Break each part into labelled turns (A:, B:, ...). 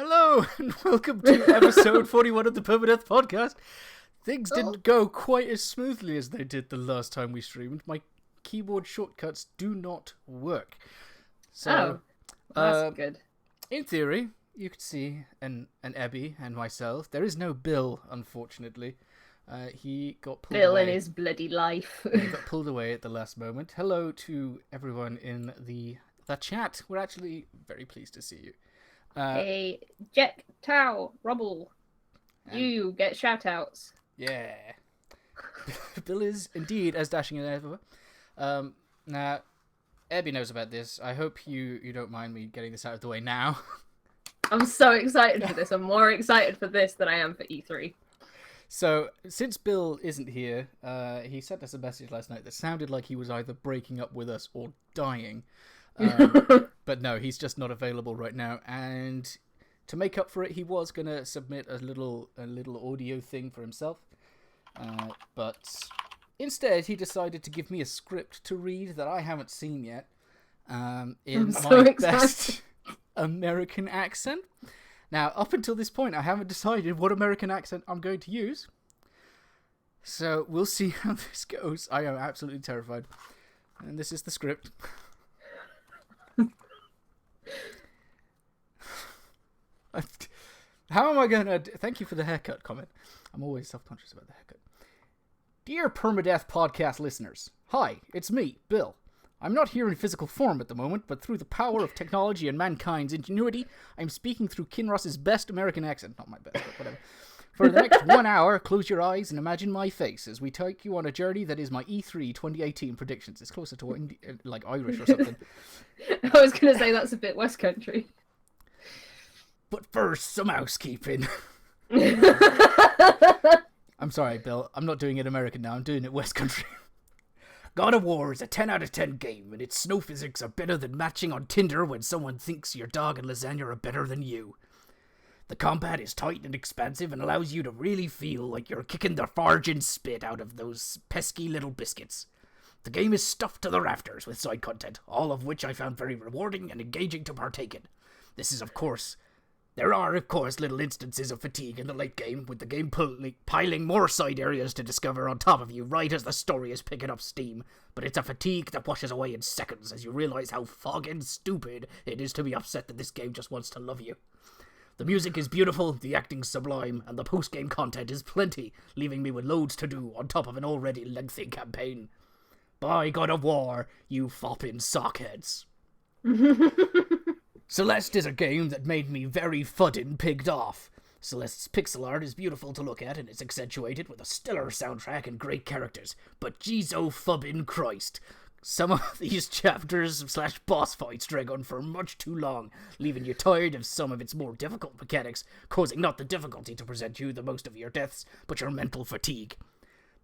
A: Hello, and welcome to episode 41 of the Permadeath podcast. Things didn't go quite as smoothly as they did the last time we streamed. My keyboard shortcuts do not work. So,
B: that's good.
A: In theory, you could see an Abby and myself. There is no Bill, unfortunately. He got pulled
B: Bill
A: away.
B: in his bloody life.
A: He got pulled away at the last moment. Hello to everyone in the chat. We're actually very pleased to see you.
B: Hey, Jack, Tao, Rubble, you get shout-outs.
A: Yeah. Bill is indeed as dashing as ever. Now, Abby knows about this. I hope you don't mind me getting this out of the way now.
B: I'm so excited for this. I'm more excited for this than I am for E3.
A: So, since Bill isn't here, he sent us a message last night that sounded like he was either breaking up with us or dying. But no, he's just not available right now. And to make up for it, he was going to submit a little audio thing for himself. But instead, he decided to give me a script to read that I haven't seen yet. In my best American accent. Now, up until this point, I haven't decided what American accent I'm going to use. So, we'll see how this goes. I am absolutely terrified. And this is the script. How am I going to... Thank you for the haircut comment. I'm always self-conscious about the haircut. Dear Permadeath podcast listeners. Hi, it's me, Bill. I'm not here in physical form at the moment, but through the power of technology and mankind's ingenuity, I'm speaking through Kinross's best American accent. Not my best, but whatever. For the next 1 hour, close your eyes and imagine my face as we take you on a journey that is my E3 2018 predictions. It's closer to like Irish or something.
B: I was going to say that's a bit West Country.
A: But first, some housekeeping. I'm sorry, Bill. I'm not doing it American now. I'm doing it West Country. God of War is a 10 out of 10 game, and its snow physics are better than matching on Tinder when someone thinks your dog and lasagna are better than you. The combat is tight and expansive and allows you to really feel like you're kicking the fargin spit out of those pesky little biscuits. The game is stuffed to the rafters with side content, all of which I found very rewarding and engaging to partake in. There are, of course, little instances of fatigue in the late game, with the game piling more side areas to discover on top of you right as the story is picking up steam, but it's a fatigue that washes away in seconds as you realise how fogging stupid it is to be upset that this game just wants to love you. The music is beautiful, the acting's sublime, and the post-game content is plenty, leaving me with loads to do on top of an already lengthy campaign. By God of War, you fopping sockheads. Celeste is a game that made me very fuddin' pigged off. Celeste's pixel art is beautiful to look at and is accentuated with a stellar soundtrack and great characters, but jeez-o-fubbin' Christ. Some of these chapters/boss fights drag on for much too long, leaving you tired of some of its more difficult mechanics, causing not the difficulty to present you the most of your deaths, but your mental fatigue.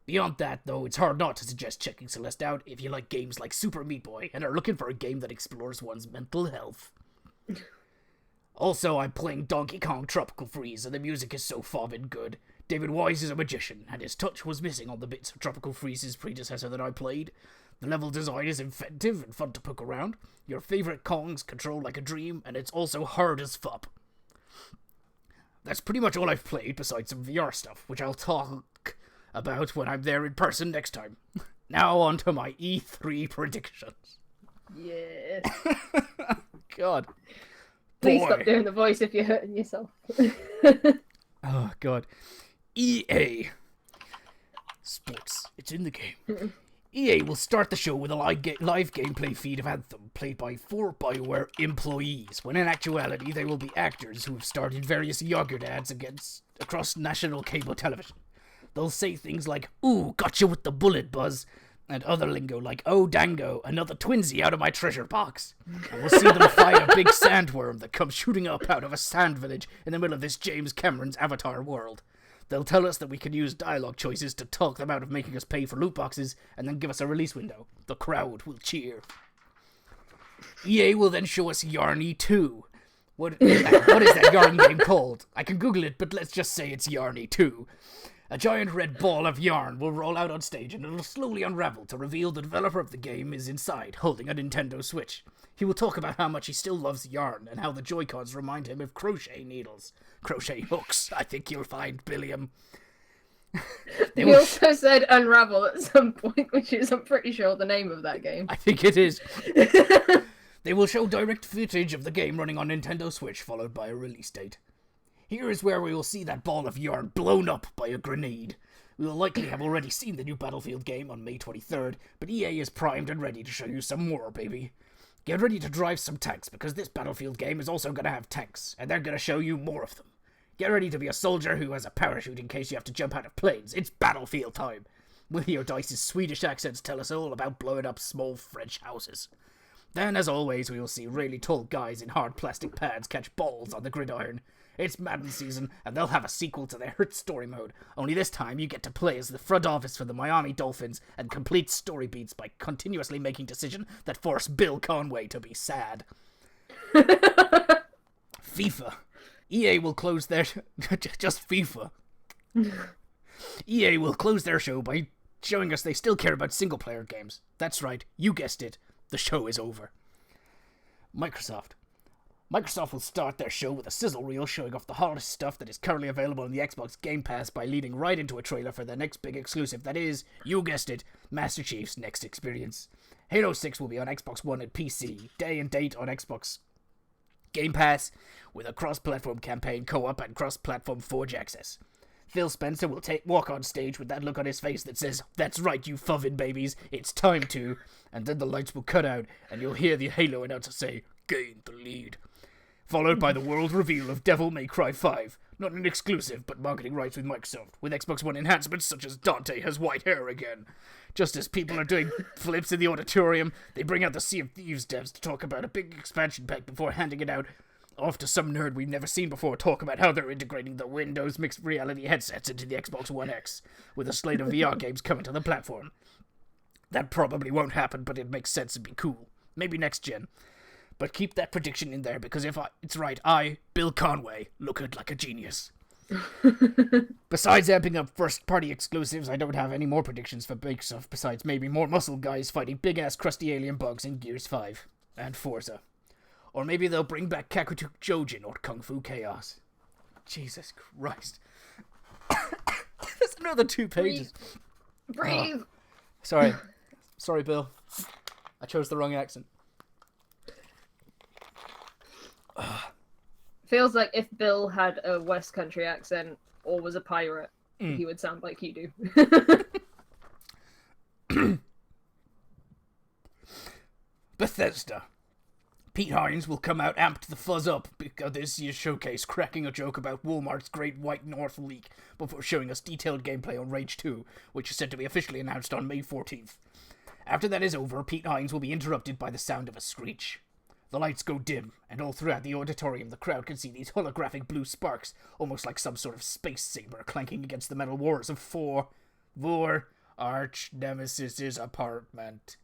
A: Beyond that, though, it's hard not to suggest checking Celeste out if you like games like Super Meat Boy and are looking for a game that explores one's mental health. Also, I'm playing Donkey Kong Tropical Freeze, and the music is so fobbin' good. David Wise is a magician, and his touch was missing on the bits of Tropical Freeze's predecessor that I played. The level design is inventive and fun to poke around. Your favourite Kongs control like a dream, and it's also hard as fuck. That's pretty much all I've played besides some VR stuff, which I'll talk about when I'm there in person next time. Now on to my E3 predictions.
B: Yes.
A: God.
B: Please stop doing the voice if you're hurting yourself.
A: Oh, God. EA. Sports. It's in the game. EA will start the show with a live gameplay feed of Anthem, played by 4 BioWare employees, when in actuality they will be actors who have started various yogurt ads across national cable television. They'll say things like, "Ooh, gotcha with the bullet, Buzz," and other lingo like, "Oh, dango, another twinsy out of my treasure box." And we'll see them fight a big sandworm that comes shooting up out of a sand village in the middle of this James Cameron's Avatar world. They'll tell us that we can use dialogue choices to talk them out of making us pay for loot boxes, and then give us a release window. The crowd will cheer. EA will then show us Yarny 2. What is that Yarn game called? I can Google it, but let's just say it's Yarny 2. A giant red ball of yarn will roll out on stage and it'll slowly unravel to reveal the developer of the game is inside, holding a Nintendo Switch. He will talk about how much he still loves yarn and how the Joy-Cons remind him of crochet needles. Crochet hooks, I think you'll find, Billiam.
B: He also said Unravel at some point, which is, I'm pretty sure, the name of that game.
A: I think it is. They will show direct footage of the game running on Nintendo Switch, followed by a release date. Here is where we will see that ball of yarn blown up by a grenade. We will likely have already seen the new Battlefield game on May 23rd, but EA is primed and ready to show you some more, baby. Get ready to drive some tanks, because this Battlefield game is also going to have tanks, and they're going to show you more of them. Get ready to be a soldier who has a parachute in case you have to jump out of planes. It's Battlefield time. We'll hear Dice's Swedish accents tell us all about blowing up small French houses. Then, as always, we will see really tall guys in hard plastic pads catch balls on the gridiron. It's Madden season, and they'll have a sequel to their Hurt Story mode, only this time you get to play as the front office for the Miami Dolphins and complete story beats by continuously making decisions that force Bill Conway to be sad. FIFA. EA will close their... just FIFA. EA will close their show by showing us they still care about single-player games. That's right, you guessed it. The show is over. Microsoft will start their show with a sizzle reel showing off the hottest stuff that is currently available on the Xbox Game Pass by leading right into a trailer for their next big exclusive that is, you guessed it, Master Chief's next experience. Halo 6 will be on Xbox One and PC, day and date on Xbox Game Pass, with a cross-platform campaign co-op and cross-platform Forge access. Phil Spencer will walk on stage with that look on his face that says, "That's right, you fuzzin' babies, it's time to," and then the lights will cut out, and you'll hear the Halo announcer say, "Gain the lead." Followed by the world reveal of Devil May Cry 5, not an exclusive, but marketing rights with Microsoft, with Xbox One enhancements such as Dante has white hair again. Just as people are doing flips in the auditorium, they bring out the Sea of Thieves devs to talk about a big expansion pack before handing it out off to some nerd we've never seen before talk about how they're integrating the Windows mixed reality headsets into the Xbox One X, with a slate of VR games coming to the platform. That probably won't happen, but it makes sense and be cool. Maybe next gen. But keep that prediction in there, because if it's right, I, Bill Conway, look like a genius. Besides amping up first-party exclusives, I don't have any more predictions for big stuff besides maybe more muscle guys fighting big-ass crusty alien bugs in Gears 5 and Forza. Or maybe they'll bring back Kakutuk Jojin or Kung Fu Chaos. Jesus Christ. There's another 2 pages.
B: Breathe.
A: Sorry, Bill. I chose the wrong accent.
B: Feels like if Bill had a West Country accent or was a pirate, he would sound like you do.
A: Bethesda. Pete Hines will come out amped the fuzz up because this year's showcase, cracking a joke about Walmart's Great White North leak before showing us detailed gameplay on Rage 2, which is said to be officially announced on May 14th. After that is over, Pete Hines will be interrupted by the sound of a screech. The lights go dim, and all throughout the auditorium the crowd can see these holographic blue sparks, almost like some sort of space saber clanking against the metal walls of Vor Arch Nemesis's apartment.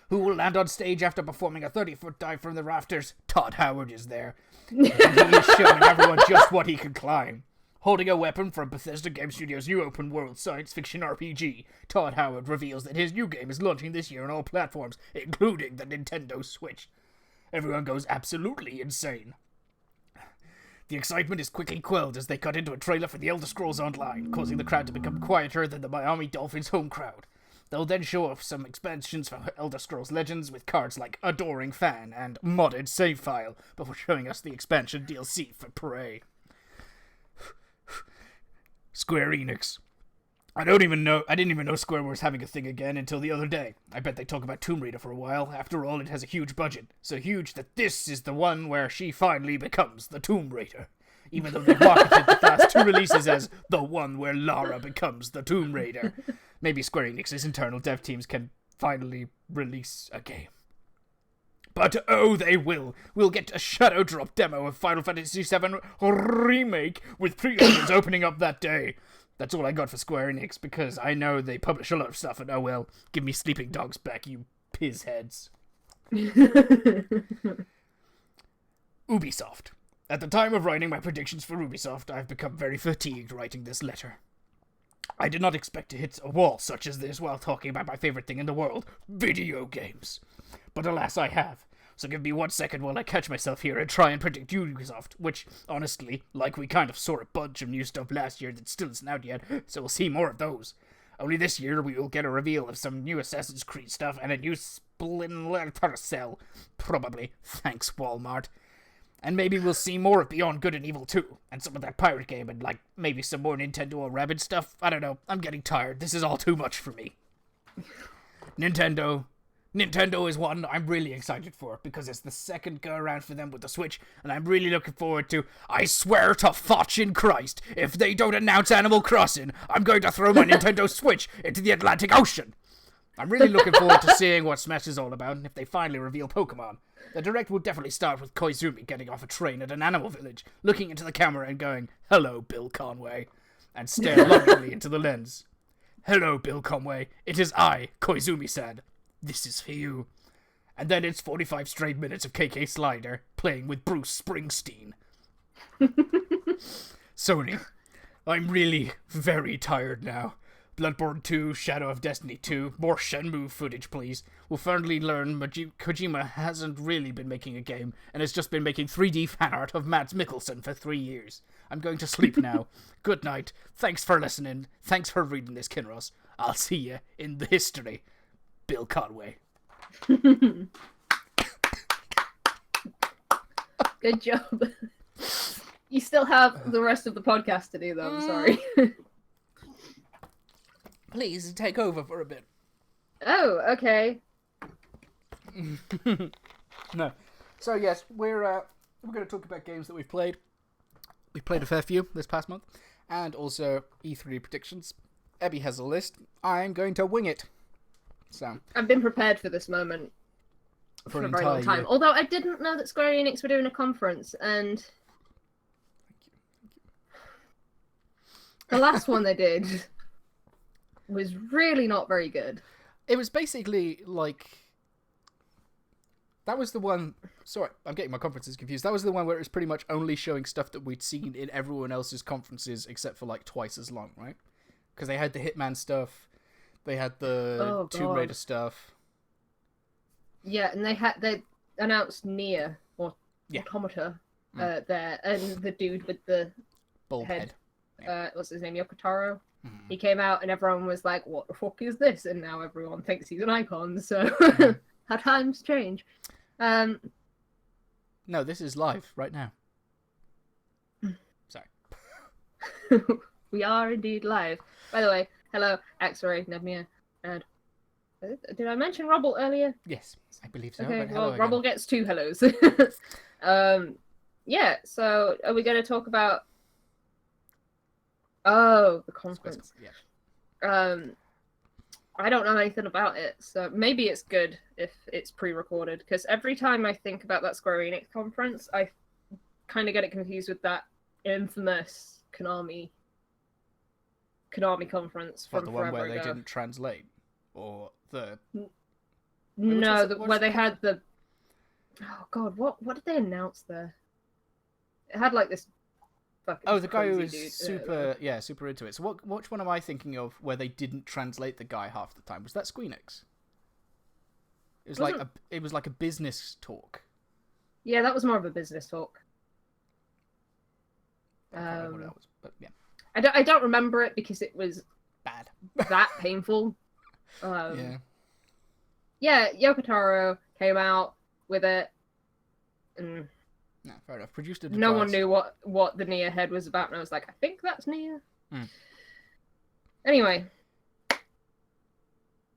A: Who will land on stage after performing a 30-foot dive from the rafters? Todd Howard is there. And he is showing everyone just what he can climb. Holding a weapon from Bethesda Game Studios' new open-world science fiction RPG, Todd Howard reveals that his new game is launching this year on all platforms, including the Nintendo Switch. Everyone goes absolutely insane. The excitement is quickly quelled as they cut into a trailer for The Elder Scrolls Online, causing the crowd to become quieter than the Miami Dolphins' home crowd. They'll then show off some expansions for Elder Scrolls Legends with cards like Adoring Fan and Modded Save File, before showing us the expansion DLC for Prey. Square Enix. I didn't even know Square was having a thing again until the other day. I bet they talk about Tomb Raider for a while. After all, it has a huge budget. So huge that this is the one where she finally becomes the Tomb Raider. Even though they marketed the last 2 releases as the one where Lara becomes the Tomb Raider. Maybe Square Enix's internal dev teams can finally release a game. But oh, they will. We'll get a shadow drop demo of Final Fantasy VII Remake with pre-orders opening up that day. That's all I got for Square Enix, because I know they publish a lot of stuff, and oh well, give me Sleeping Dogs back, you piz heads. Ubisoft. At the time of writing my predictions for Ubisoft, I've become very fatigued writing this letter. I did not expect to hit a wall such as this while talking about my favorite thing in the world, video games. But alas, I have. So give me 1 second while I catch myself here and try and predict Ubisoft, which, honestly, like we kind of saw a bunch of new stuff last year that still isn't out yet, so we'll see more of those. Only this year we will get a reveal of some new Assassin's Creed stuff and a new Splinter Cell. Probably. Thanks, Walmart. And maybe we'll see more of Beyond Good and Evil 2, and some of that pirate game, and like maybe some more Nintendo or Rabbids stuff. I don't know. I'm getting tired. This is all too much for me. Nintendo is one I'm really excited for, because it's the second go around for them with the Switch, and I'm really looking forward to, I swear to fotchin' Christ, if they don't announce Animal Crossing, I'm going to throw my Nintendo Switch into the Atlantic Ocean. I'm really looking forward to seeing what Smash is all about, and if they finally reveal Pokemon. The Direct will definitely start with Koizumi getting off a train at an animal village, looking into the camera and going, "Hello, Bill Conway," and stare longingly into the lens. "Hello, Bill Conway. It is I, Koizumi-san. This is for you." And then it's 45 straight minutes of KK Slider playing with Bruce Springsteen. Sony, I'm really very tired now. Bloodborne 2, Shadow of Destiny 2, more Shenmue footage, please. We'll finally learn Kojima hasn't really been making a game, and has just been making 3D fan art of Mads Mikkelsen for 3 years. I'm going to sleep now. Good night. Thanks for listening. Thanks for reading this, Kinross. I'll see you in the history. Bill Conway.
B: Good job. You still have the rest of the podcast to do, though. I'm sorry.
A: Please take over for a bit.
B: Oh, okay.
A: No. So yes, we're going to talk about games that we've played. We played a fair few this past month, and also E3 predictions. Ebby has a list. I'm going to wing it. So
B: I've been prepared for this moment for a very long time.
A: Year.
B: Although I didn't know that Square Enix were doing a conference, and
A: Thank you.
B: the last one they did was really not very good.
A: It was basically like... That was the one... Sorry, I'm getting my conferences confused. That was the one where it was pretty much only showing stuff that we'd seen in everyone else's conferences except for like twice as long, right? Because they had the Hitman stuff, they had the Tomb Raider stuff.
B: Yeah, and they announced Nier, or Automata, there, and the dude with the
A: Bald head.
B: What's his name, Yokotaro? He came out and everyone was like, "What the fuck is this?" And now everyone thinks he's an icon, so how times change.
A: No, this is live right now. Sorry.
B: We are indeed live. By the way, hello, X-Ray, Nebmia, and did I mention Rubble earlier?
A: Yes, I believe so.
B: Okay,
A: but
B: well,
A: hello
B: Rubble
A: again.
B: gets 2 hellos. Yeah, so are we going to talk about... Oh, the conference.
A: Yeah.
B: I don't know anything about it, so maybe it's good if it's pre-recorded, because every time I think about that Square Enix conference, I kind of get it confused with that infamous Konami conference from
A: the one
B: forever
A: where they
B: ago.
A: didn't translate, or the
B: No, where they had the... Oh god, what did they announce there? It had like this fucking
A: the guy who was
B: dude.
A: super into it. So which one am I thinking of where they didn't translate the guy half the time? Was that Squeenix? It was like a business talk.
B: Yeah, that was more of a business talk.
A: I can't remember what it was, but yeah.
B: I don't remember it because it was
A: Bad.
B: that painful. Yeah, Yokotaro came out with it, and
A: no, fair enough. Produced a
B: no one knew what the Nier head was about, and I was like, I think that's Nier. Anyway,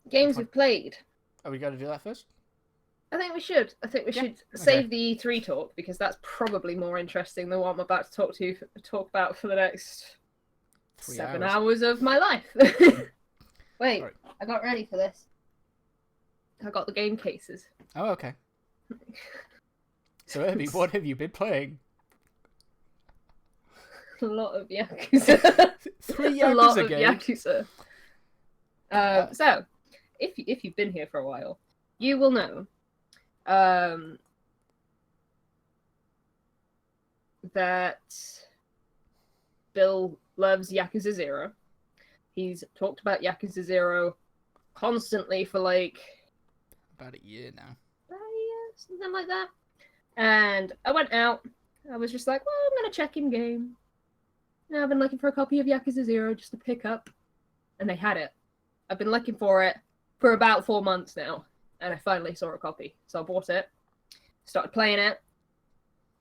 B: games we've played.
A: Are we going to do that first?
B: I think we should. Should save the E3 talk, because that's probably more interesting than what I'm about to talk about for the next 7 hours of my life. Wait, sorry. I got ready for this. I got the game cases.
A: Oh, okay. So, Abby, what have you been playing?
B: A lot of Yakuza.
A: 3 Yakuza
B: A lot of
A: games.
B: Yakuza. So, if you've been here for a while, you will know that Bill loves Yakuza 0. He's talked about Yakuza 0 constantly for like
A: about a year now.
B: About a year, something like that. And I went out. I was just like, well, I'm gonna check in game. And I've been looking for a copy of Yakuza 0 just to pick up, and they had it. I've been looking for it for about 4 months now, and I finally saw a copy. So I bought it, started playing it.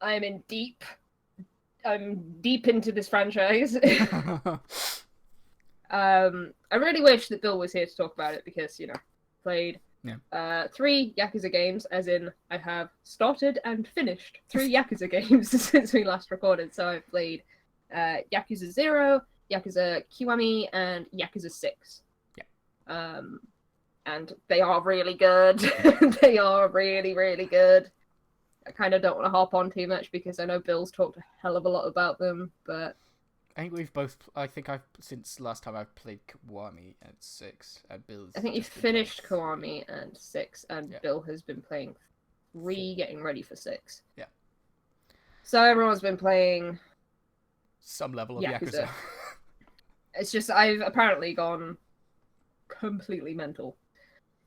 B: I'm deep into this franchise. I really wish that Bill was here to talk about it because, played 3 Yakuza games, as in I have started and finished 3 Yakuza games since we last recorded. So I've played Yakuza 0, Yakuza Kiwami, and Yakuza 6. Yeah. And they are really good. They are really, really good. I kind of don't want to hop on too much because I know Bill's talked a hell of a lot about them, but
A: I think since last time I've played Kiwami at 6, and Bill's...
B: I think you finished Kiwami and 6, and Bill has been playing 3, getting ready for 6.
A: Yeah.
B: So everyone's been playing...
A: some level of Yakuza.
B: It's just, I've apparently gone completely mental.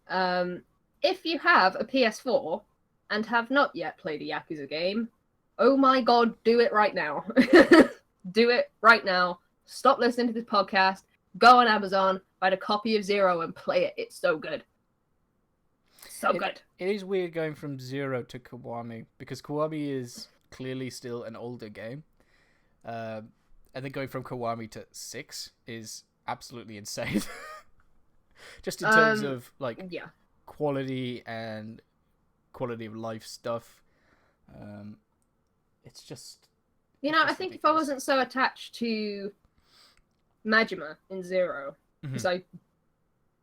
B: If you have a PS4 and have not yet played a Yakuza game, oh my god, do it right now. Do it right now. Stop listening to this podcast. Go on Amazon, find a copy of 0 and play it. It's so good. So good.
A: It is weird going from 0 to Kiwami, because Kiwami is clearly still an older game. And then going from Kiwami to 6 is absolutely insane. Just in terms of quality and quality of life stuff. It's just...
B: I think if I wasn't so attached to Majima in 0, because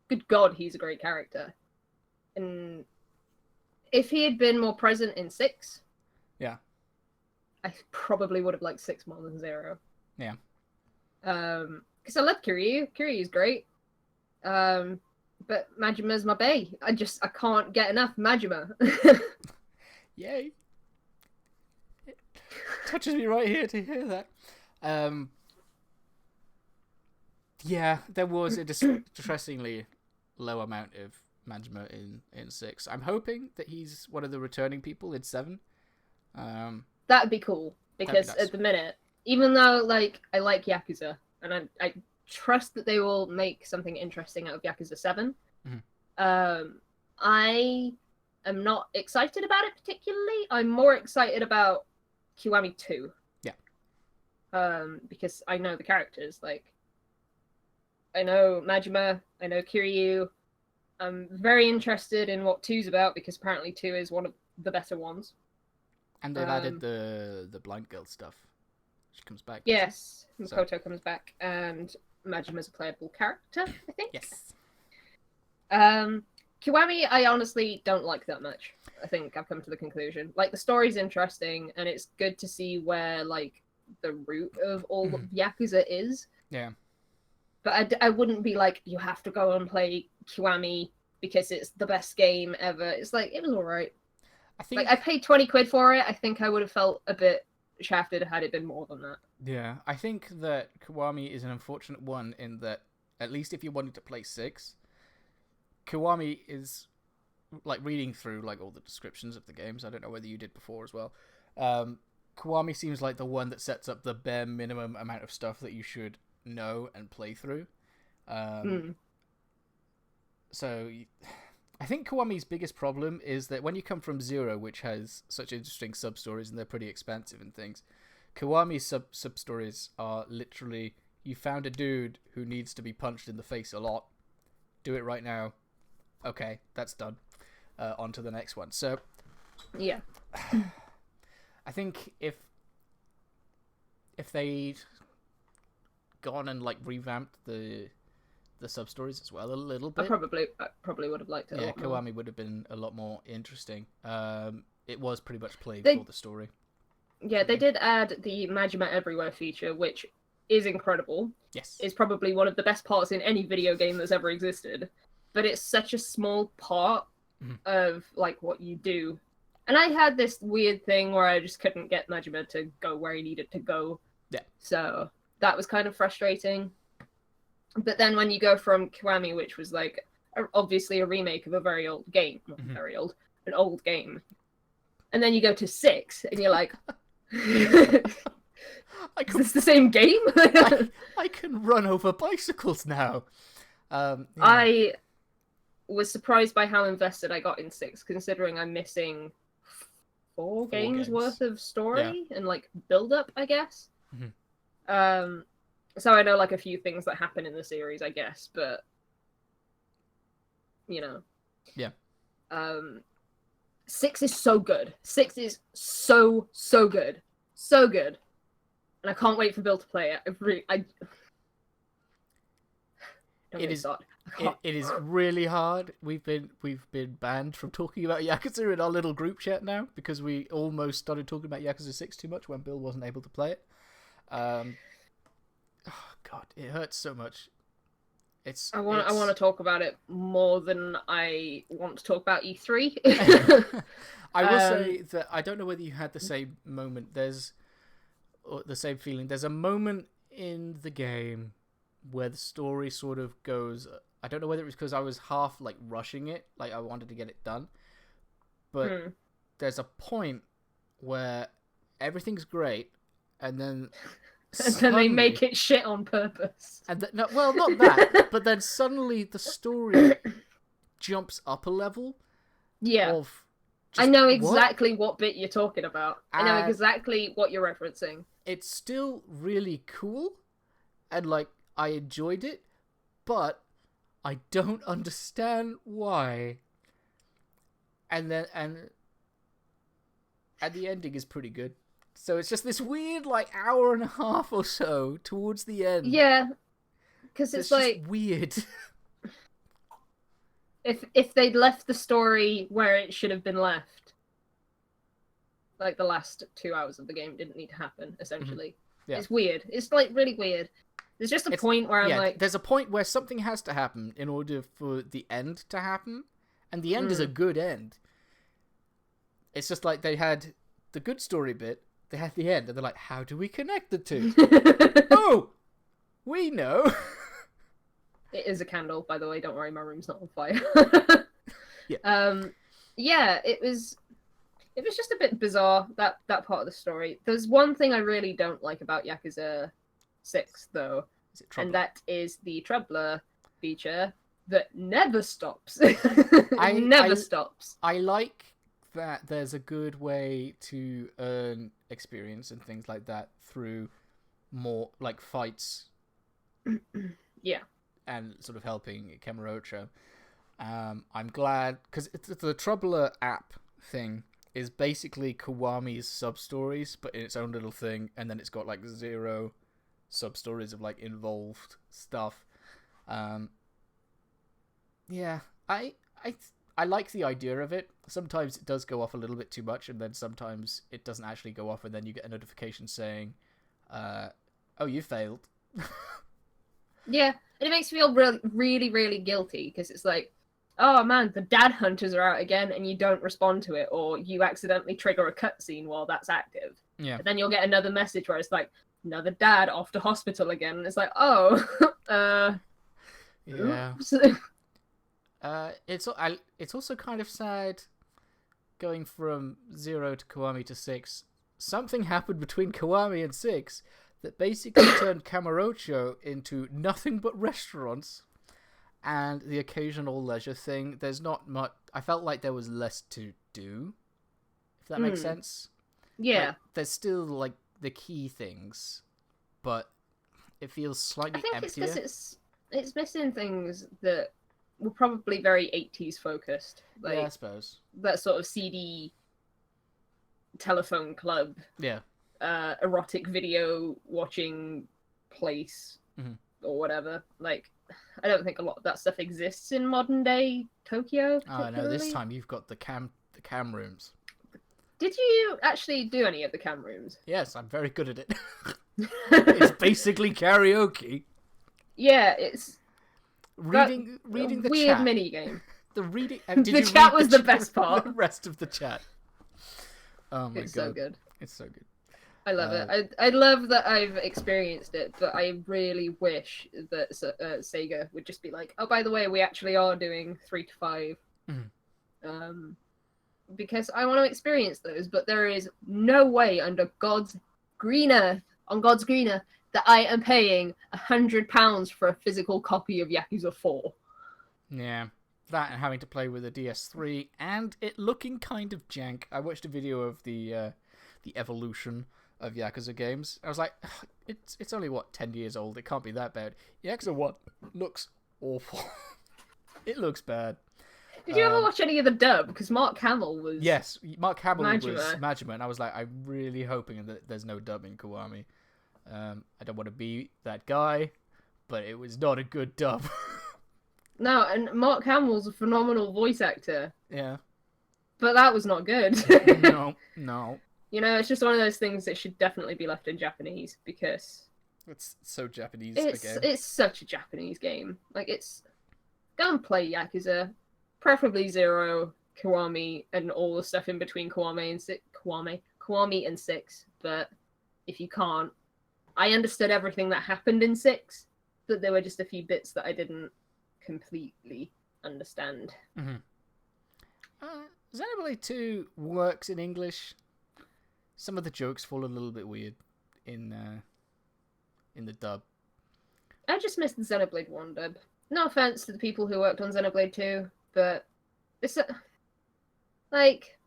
B: good god, he's a great character. And if he had been more present in 6, I probably would have liked 6 more than 0.
A: Yeah.
B: Because I love Kiryu. Kiryu's great. But Majima's my bae. I can't get enough Majima.
A: Yay. It touches me right here to hear that. Yeah, there was a distressingly low amount of Majima in 6. I'm hoping that he's one of the returning people in 7.
B: That'd be cool, because
A: nice.
B: At the minute, even though I like Yakuza, and I trust that they will make something interesting out of Yakuza 7, I am not excited about it particularly. I'm more excited about Kiwami 2. Yeah. Because I know the characters. I know Majima, I know Kiryu. I'm very interested in what 2's about, because apparently 2 is one of the better ones.
A: And they've added the blind girl stuff. She comes back.
B: Yes, Makoto comes back, and Majima's a playable character, I think.
A: Yes.
B: Kiwami, I honestly don't like that much. I think I've come to the conclusion. The story's interesting, and it's good to see where, the root of all of Yakuza is.
A: Yeah.
B: But I wouldn't be like, you have to go and play Kiwami because it's the best game ever. It's it was alright.
A: I think
B: I paid 20 quid for it. I think I would have felt a bit shafted had it been more than that.
A: Yeah, I think that Kiwami is an unfortunate one in that, at least if you wanted to play 6, Kiwami is, reading through, all the descriptions of the games, I don't know whether you did before as well, Kiwami seems like the one that sets up the bare minimum amount of stuff that you should know and play through. So I think Kiwami's biggest problem is that when you come from 0, which has such interesting sub-stories and they're pretty expensive and things, Kiwami's sub-stories are literally, you found a dude who needs to be punched in the face a lot. Do it right now. Okay, that's done. On to the next one. So,
B: yeah.
A: I think if they'd gone and revamped the sub-stories as well a little bit,
B: I probably would have liked it.
A: Yeah,
B: a lot more.
A: Kiwami would have been a lot more interesting. It was pretty much played for the story.
B: Yeah, they did add the Majima Everywhere feature, which is incredible.
A: Yes.
B: It's probably one of the best parts in any video game that's ever existed. But it's such a small part of what you do. And I had this weird thing where I just couldn't get Majima to go where he needed to go.
A: Yeah.
B: So that was kind of frustrating. But then when you go from Kiwami, which was like obviously a remake of a very old game, not very old, an old game, and then you go to 6, and you're like, is this the same game?
A: I can run over bicycles now.
B: I was surprised by how invested I got in 6, considering I'm missing 4 games worth of story and like build up, I guess. So I know like a few things that happen in the series, I guess, but you know.
A: Yeah.
B: 6 is so good. 6 is so good. So good. And I can't wait for Bill to play it.
A: It is really hard. We've been banned from talking about Yakuza in our little group chat now because we almost started talking about Yakuza 6 too much when Bill wasn't able to play it. Oh God, it hurts so much. I
B: want to talk about it more than I want to talk about E3.
A: I will say that I don't know whether you had the same moment. Or the same feeling. There's a moment in the game where the story sort of goes. I don't know whether it was because I was half like rushing it, like I wanted to get it done, but there's a point where everything's great, and then.
B: And then they make it shit on purpose.
A: And well, not that, but then suddenly the story jumps up a level.
B: Yeah. I know exactly what bit you're talking about. I know exactly what you're referencing.
A: It's still really cool, and like I enjoyed it, but I don't understand why. And the ending is pretty good. So it's just this weird, like, hour and a half or so towards the end.
B: Yeah, because it's like
A: just weird.
B: If they'd left the story where it should have been left, like the last 2 hours of the game didn't need to happen. Essentially,
A: Yeah.
B: It's weird. It's like really weird. There's just a point where I'm like,
A: there's a point where something has to happen in order for the end to happen, and the end is a good end. It's just like they had the good story bit. They had the end, and they're like, how do we connect the two? Oh! We know!
B: It is a candle, by the way. Don't worry, my room's not on fire.
A: Yeah.
B: It was just a bit bizarre, that part of the story. There's one thing I really don't like about Yakuza 6, though, and that is the Troubler feature that never stops. Never stops.
A: I like that there's a good way to earn experience and things like that through more like fights.
B: Yeah.
A: And sort of helping Kamurocho. I'm glad because the Troubler app thing is basically Kiwami's sub-stories, but in its own little thing, and then it's got like 0 sub-stories of like involved stuff. Yeah, I like the idea of it. Sometimes it does go off a little bit too much, and then sometimes it doesn't actually go off, and then you get a notification saying, oh, you failed.
B: Yeah, and it makes me feel really, really guilty, because it's like, oh man, the dad hunters are out again, and you don't respond to it, or you accidentally trigger a cutscene while that's active.
A: Yeah.
B: And then you'll get another message where it's like, another dad off to hospital again, and it's like, oh,
A: yeah. It's also kind of sad going from 0 to Kiwami to 6. Something happened between Kiwami and 6 that basically turned Kamurocho into nothing but restaurants and the occasional leisure thing. There's not much. I felt like there was less to do, if that makes sense.
B: Yeah.
A: Like, there's still like the key things, but it feels slightly emptier.
B: I think it's because it's missing things that were probably very 80s focused. Like,
A: yeah, I suppose.
B: That sort of CD telephone club.
A: Yeah.
B: Erotic video watching place or whatever. Like, I don't think a lot of that stuff exists in modern day Tokyo.
A: Oh no, this time you've got the cam rooms.
B: Did you actually do any of the cam rooms?
A: Yes, I'm very good at it. It's basically karaoke.
B: Yeah, it's
A: reading the
B: weird
A: chat.
B: mini game.
A: The reading.
B: The chat was the best part.
A: The rest of the chat. Oh my god,
B: it's so good.
A: It's so good.
B: I love it. I love that I've experienced it, but I really wish that Sega would just be like, oh, by the way, we actually are doing 3 to 5. Because I want to experience those, but there is no way under God's green earth, on God's green earth, that I am paying £100 for a physical copy of Yakuza 4.
A: Yeah. That and having to play with a DS3 and it looking kind of jank. I watched a video of the evolution of Yakuza games. I was like, it's only 10 years old. It can't be that bad. Yakuza 1 looks awful. It looks bad.
B: Did you ever watch any of the dub? Because Mark Hamill was...
A: Yes, Mark Hamill
B: Majima.
A: was Majima, and I was like, I'm really hoping that there's no dub in Kiwami. I don't want to be that guy, but it was not a good dub.
B: No, and Mark Hamill's a phenomenal voice actor.
A: Yeah.
B: But that was not good.
A: No.
B: You know, it's just one of those things that should definitely be left in Japanese, because...
A: It's so Japanese
B: again.
A: It's
B: such a Japanese game. Like, it's... Go and play Yakuza. Preferably 0, Kiwami, and all the stuff in between Kiwami and 6. But if you can't... I understood everything that happened in 6, but there were just a few bits that I didn't completely understand.
A: Xenoblade 2 works in English. Some of the jokes fall a little bit weird in the dub.
B: I just missed the Xenoblade 1 dub. No offense to the people who worked on Xenoblade 2, but it's like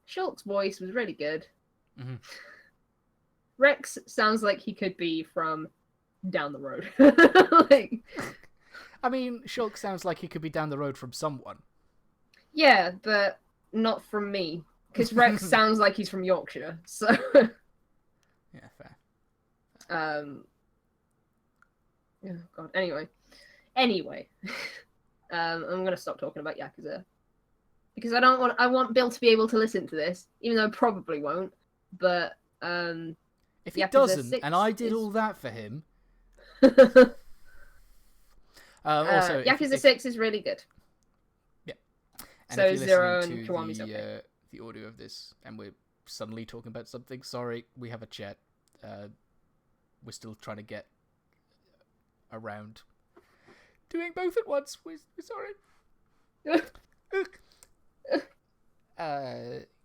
B: Shulk's voice was really good. Rex sounds like he could be from down the road. Like,
A: I mean, Shulk sounds like he could be down the road from someone.
B: Yeah, but not from me. Because Rex sounds like he's from Yorkshire, so...
A: Yeah, fair.
B: Oh, God. Anyway. I'm going to stop talking about Yakuza. Because I want Bill to be able to listen to this, even though I probably won't. But,
A: if he
B: Yakuza
A: doesn't,
B: 6
A: and I did all that for him...
B: also, Yakuza 6 is really good.
A: Yeah. And
B: so
A: if you're
B: 0 and
A: listening to
B: Kiwami's okay.
A: The audio of this, and we're suddenly talking about something, sorry, we have a chat. We're still trying to get around doing both at once. We're sorry.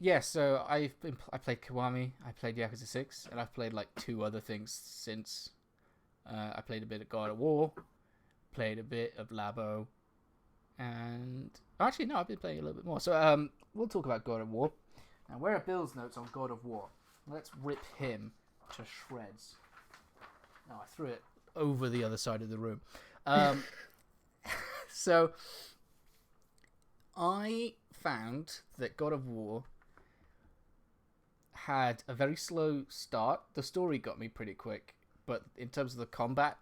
A: Yeah, so I played Kiwami, I played Yakuza 6, and I've played like 2 other things since. I played a bit of God of War, played a bit of Labo, and actually no, I've been playing a little bit more. So we'll talk about God of War. Now, where are Bill's notes on God of War? Let's rip him to shreds. No, I threw it over the other side of the room. So I found that God of War had a very slow start. The story got me pretty quick, but in terms of the combat,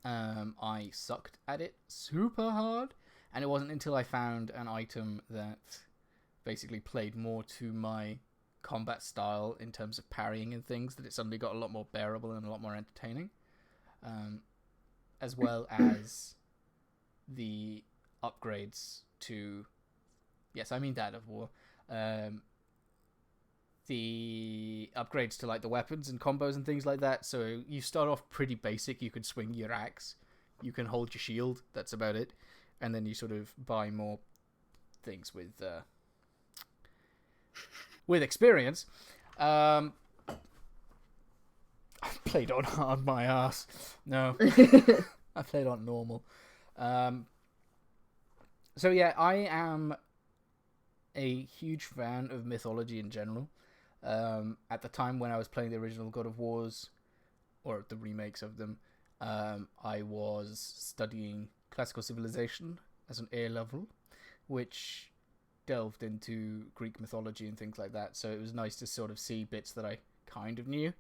A: I sucked at it super hard, and it wasn't until I found an item that basically played more to my combat style in terms of parrying and things that it suddenly got a lot more bearable and a lot more entertaining, as well as the upgrades to... Yes, I mean that of War. The upgrades to like the weapons and combos and things like that. So you start off pretty basic. You can swing your axe, you can hold your shield. That's about it, and then you sort of buy more things with experience. I played on hard my ass. No, I played on normal. So yeah, I am a huge fan of mythology in general. At the time when I was playing the original God of Wars, or the remakes of them, I was studying classical civilization as an A level, which delved into Greek mythology and things like that. So it was nice to sort of see bits that I kind of knew.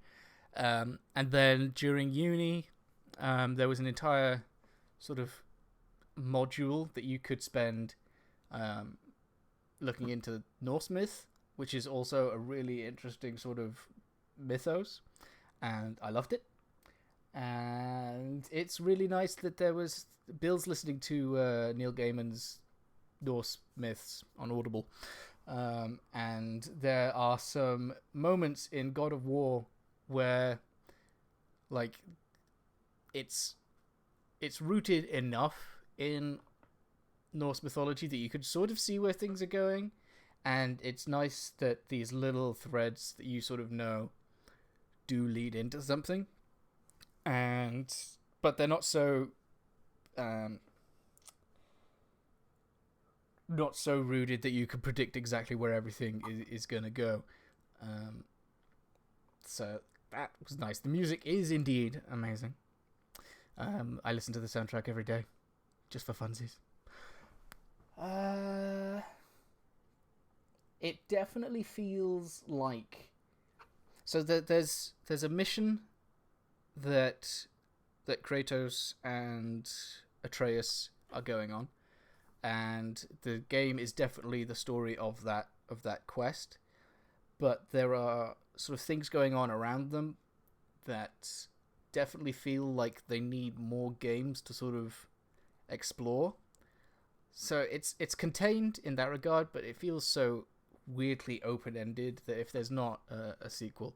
A: And then during uni, there was an entire sort of module that you could spend looking into Norse myth, which is also a really interesting sort of mythos, and I loved it. And it's really nice that there was Bill's listening to Neil Gaiman's Norse myths on Audible. And there are some moments in God of War where, like, it's rooted enough in Norse mythology that you could sort of see where things are going, and it's nice that these little threads that you sort of know do lead into something, but they're not so rooted that you can predict exactly where everything is going to go. So that was nice. The music is indeed amazing. I listen to the soundtrack every day, just for funsies. It definitely feels like... So there's a mission that Kratos and Atreus are going on, and the game is definitely the story of that quest. But there are sort of things going on around them that definitely feel like they need more games to sort of explore. So it's contained in that regard, but it feels so weirdly open-ended that if there's not a sequel,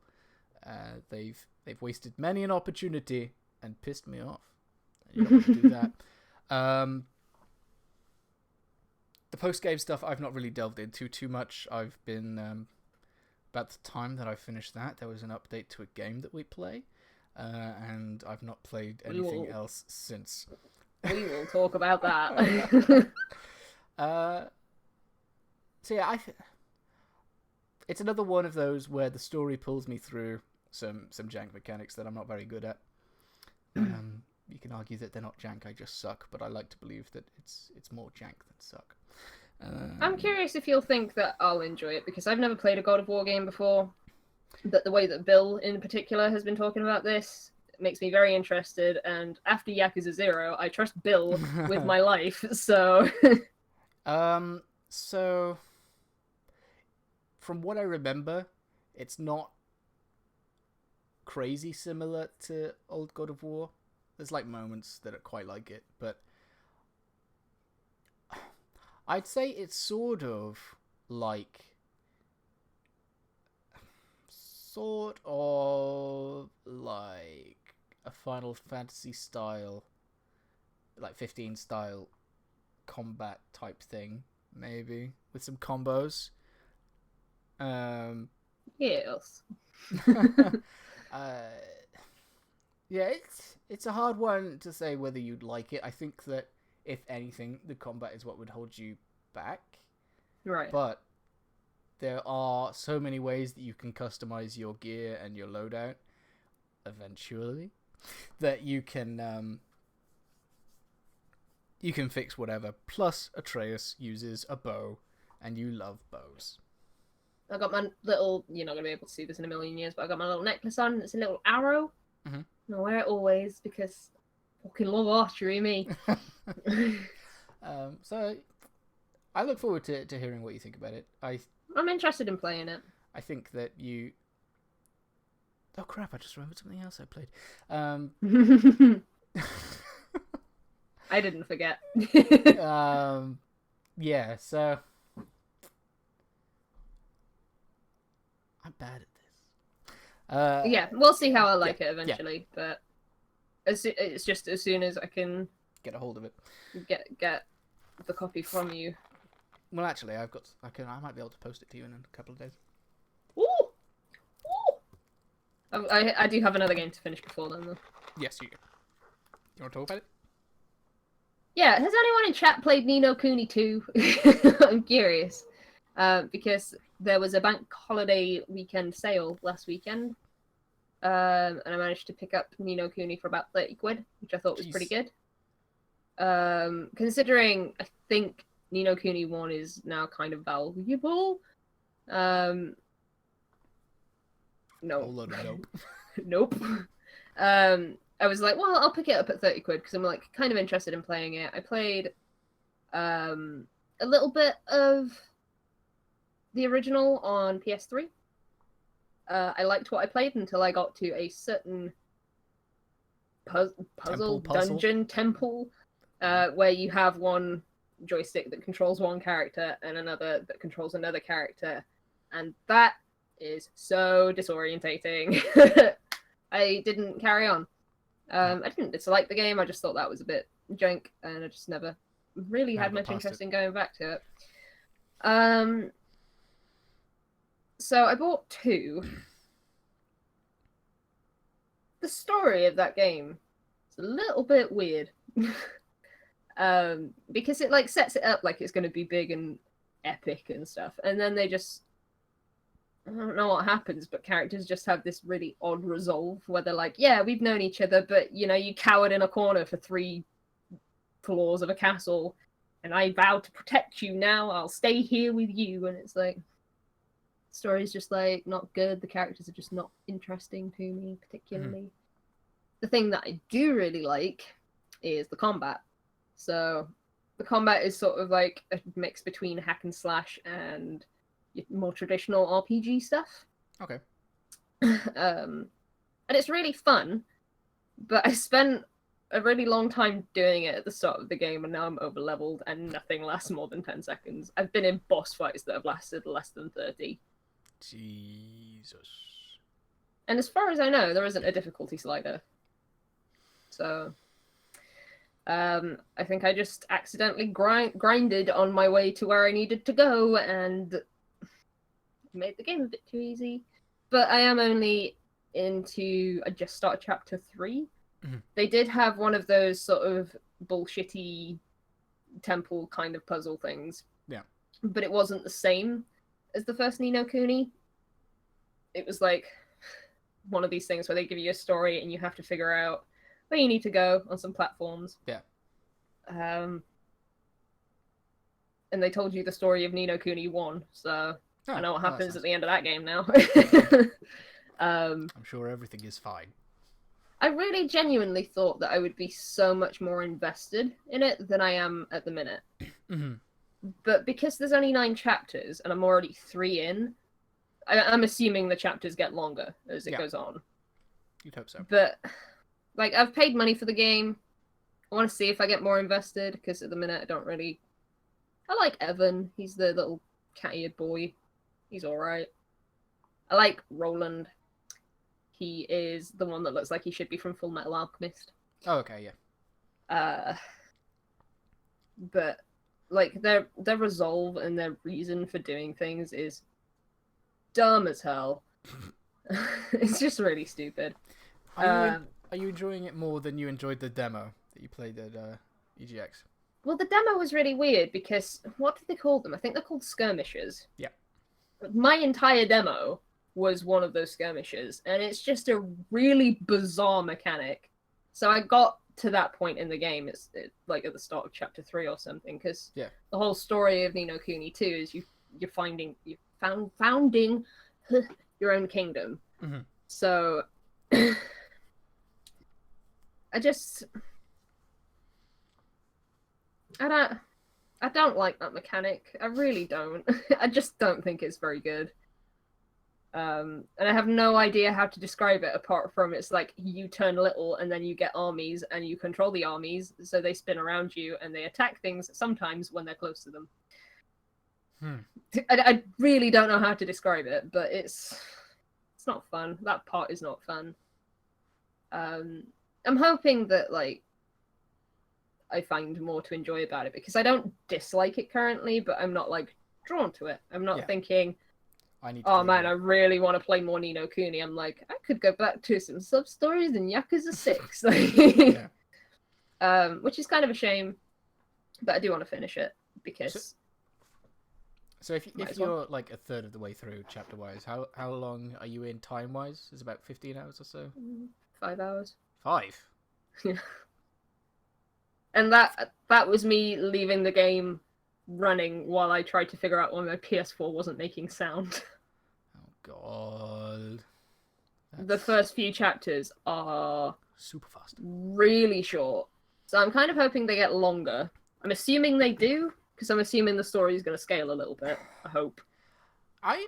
A: they've wasted many an opportunity and pissed me off. You don't want to do that. The post-game stuff I've not really delved into too much. I've been about the time that I finished that, there was an update to a game that we play, and I've not played anything else since.
B: We will talk about that.
A: So yeah, it's another one of those where the story pulls me through some jank mechanics that I'm not very good at. You can argue that they're not jank, I just suck, but I like to believe that it's more jank than suck.
B: I'm curious if you'll think that I'll enjoy it, because I've never played a God of War game before. But the way that Bill in particular has been talking about this makes me very interested, and after Yakuza 0, I trust Bill with my life, so...
A: So, from what I remember, it's not crazy similar to old God of War. There's like moments that are quite like it, but I'd say it's sort of like a Final Fantasy style, like 15 style combat type thing, maybe with some combos.
B: Yes.
A: Yeah, it's a hard one to say whether you'd like it. I think that if anything, the combat is what would hold you back.
B: Right.
A: But there are so many ways that you can customize your gear and your loadout eventually that you can fix whatever. Plus, Atreus uses a bow, and you love bows.
B: I got my little... You're not going to be able to see this in a million years, but I got my little necklace on. It's a little arrow.
A: Mm-hmm.
B: I wear it always because I fucking love archery, me.
A: So I look forward to hearing what you think about it.
B: I'm interested in playing it.
A: I think that you... Oh crap, I just remembered something else I played.
B: I didn't forget.
A: Yeah, so... I'm bad at this.
B: Yeah, we'll see how I like it eventually, but it's just as soon as I can
A: get a hold of it,
B: get the copy from you.
A: Well, actually, I might be able to post it to you in a couple of days.
B: Ooh! I do have another game to finish before then, though.
A: Yes, you do. You want to talk about it?
B: Yeah, has anyone in chat played Ni no Kuni 2? I'm curious. Because there was a bank holiday weekend sale last weekend. And I managed to pick up Ni no Kuni for about 30 quid, which I thought was pretty good. Considering I think Ni no Kuni 1 is now kind of valuable. No.
A: A load of nope.
B: Nope. I was like, well, I'll pick it up at 30 quid because I'm like kind of interested in playing it. I played a little bit of the original on PS3. I liked what I played until I got to a certain puzzle dungeon temple where you have one joystick that controls one character and another that controls another character, and that is so disorientating. I didn't carry on. I didn't dislike the game, I just thought that was a bit jank, and I just never really had much interest in going back to it. So I bought 2. The story of that game is a little bit weird. Because it like sets it up like it's going to be big and epic and stuff, and then they just, I don't know what happens, but characters just have this really odd resolve where they're like, yeah, we've known each other, but you know, you cowered in a corner for 3 floors of a castle, and I vow to protect you now, I'll stay here with you. And it's like, the story's just like not good, the characters are just not interesting to me particularly. The thing that I do really like is the combat. So the combat is sort of like a mix between hack and slash and more traditional RPG stuff.
A: Okay.
B: And it's really fun, but I spent a really long time doing it at the start of the game, and now I'm over leveled and nothing lasts more than 10 seconds. I've been in boss fights that have lasted less than 30.
A: Jesus.
B: And as far as I know, there isn't a difficulty slider. So I think I just accidentally grinded on my way to where I needed to go and made the game a bit too easy. But I am only I just started chapter 3. They did have one of those sort of bullshitty temple kind of puzzle things.
A: Yeah.
B: But it wasn't the same as the first Ni no Kuni. It was like one of these things where they give you a story and you have to figure out where you need to go on some platforms.
A: Yeah.
B: And they told you the story of Ni no Kuni 1, so I know what happens at the end of that game now. I'm
A: sure everything is fine.
B: I really genuinely thought that I would be so much more invested in it than I am at the minute. But because there's only 9 chapters and I'm already 3 in, I'm assuming the chapters get longer as it goes on.
A: You'd hope so.
B: But like, I've paid money for the game. I want to see if I get more invested, because at the minute I don't really... I like Evan. He's the little cat-eared boy. He's alright. I like Roland. He is the one that looks like he should be from Full Metal Alchemist.
A: Oh, okay, yeah.
B: But like their resolve and their reason for doing things is dumb as hell. It's just really stupid.
A: Are you enjoying it more than you enjoyed the demo that you played at EGX?
B: Well, the demo was really weird because, what did they call them? I think they're called skirmishes.
A: Yeah.
B: My entire demo was one of those skirmishes, and it's just a really bizarre mechanic. So I got to that point in the game, it's like at the start of chapter 3 or something, because the whole story of Ni no Kuni 2 is you're founding your own kingdom. So I don't like that mechanic. I really don't. I just don't think it's very good. And I have no idea how to describe it apart from it's like you turn little and then you get armies and you control the armies, so they spin around you and they attack things sometimes when they're close to them. I really don't know how to describe it, but it's not fun. That part is not fun. I'm hoping that like I find more to enjoy about it, because I don't dislike it currently, but I'm not like drawn to it. I'm not thinking, oh man, I really want to play more Ni no Kuni. I'm like, I could go back to some sub-stories in Yakuza 6. Which is kind of a shame, but I do want to finish it, because...
A: So if you're like a third of the way through chapter-wise, how long are you in time-wise? Is it about 15 hours or so?
B: 5 hours.
A: 5?
B: Yeah. And that was me leaving the game running while I tried to figure out why my PS4 wasn't making sound.
A: Oh god.
B: The first few chapters are
A: super fast.
B: Really short. So I'm kind of hoping they get longer. I'm assuming they do, because I'm assuming the story is going to scale a little bit. I hope.
A: I'm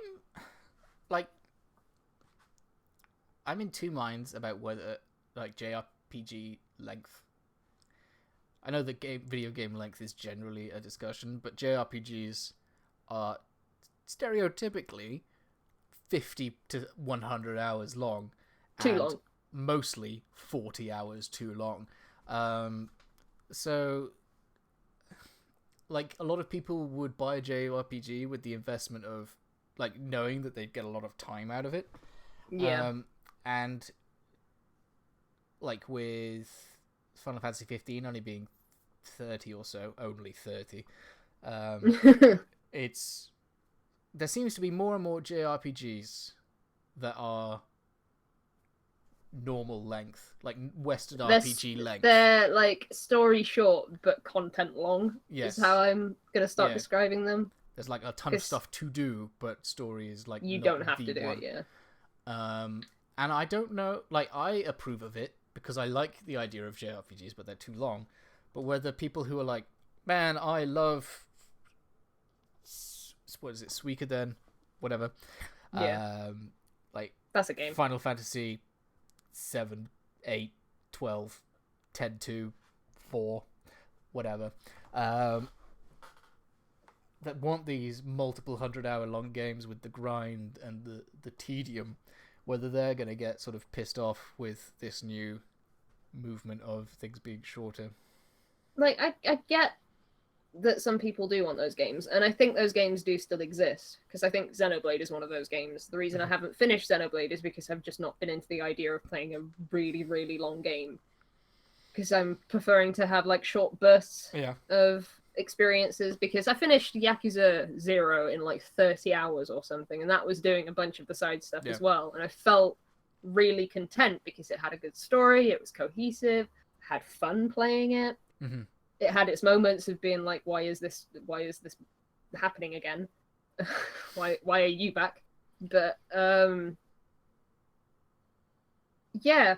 A: in two minds about whether like JRPG length. I know that video game length is generally a discussion, but JRPGs are stereotypically 50 to 100 hours long.
B: Too long.
A: Mostly 40 hours too long. So, like, a lot of people would buy a JRPG with the investment of, like, knowing that they'd get a lot of time out of it.
B: Yeah.
A: And, like, with Final Fantasy 15 only being 30 or so, only 30, there seems to be more and more JRPGs that are normal length, like Western RPG length.
B: They're like story short but content long.
A: Yes.
B: Is how I'm gonna start describing them.
A: There's like a ton of stuff to do, but story is like
B: you
A: not
B: don't have
A: the
B: to do
A: one.
B: it. Yeah.
A: And I don't know. Like, I approve of it because I like the idea of JRPGs, but they're too long. But whether people who are like, man, I love, what is it, Suikoden, whatever.
B: Yeah.
A: Like,
B: that's a game.
A: Final Fantasy 7, 8, 12, 10, 2, 4, whatever. That want these multiple 100-hour long games with the grind and the tedium, whether they're going to get sort of pissed off with this new movement of things being shorter.
B: Like, I get that some people do want those games, and I think those games do still exist, because I think Xenoblade is one of those games. The reason I haven't finished Xenoblade is because I've just not been into the idea of playing a really, really long game, because I'm preferring to have, like, short bursts of experiences, because I finished Yakuza 0 in, like, 30 hours or something, and that was doing a bunch of the side stuff as well, and I felt really content because it had a good story, it was cohesive, had fun playing it. It had its moments of being like, why is this happening again? why are you back? But yeah,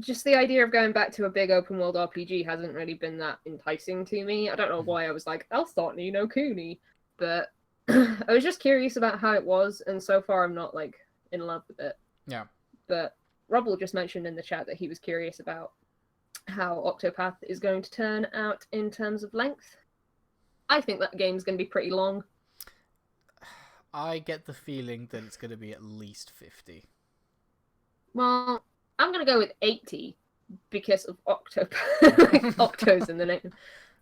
B: just the idea of going back to a big open world RPG hasn't really been that enticing to me. I don't know why I was like, I'll start Ni no Kuni, but I was just curious about how it was, and so far I'm not like in love with it.
A: Yeah.
B: But Robbel just mentioned in the chat that he was curious about how Octopath is going to turn out in terms of length. I think that game's going to be pretty long.
A: I get the feeling that it's going to be at least 50.
B: Well, I'm going to go with 80 because of Octopath. Octo's in the name.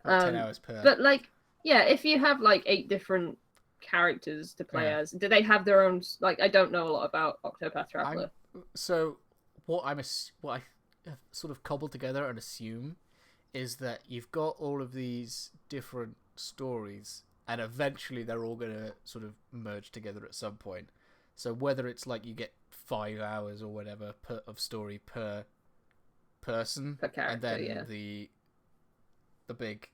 A: 10 hours per.
B: But, like, yeah, if you have, like, 8 different characters to play as, do they have their own... Like, I don't know a lot about Octopath Traveler.
A: So, what I sort of cobble together and assume is that you've got all of these different stories, and eventually they're all going to sort of merge together at some point. So whether it's like you get 5 hours or whatever of story per person,
B: per character,
A: and then the big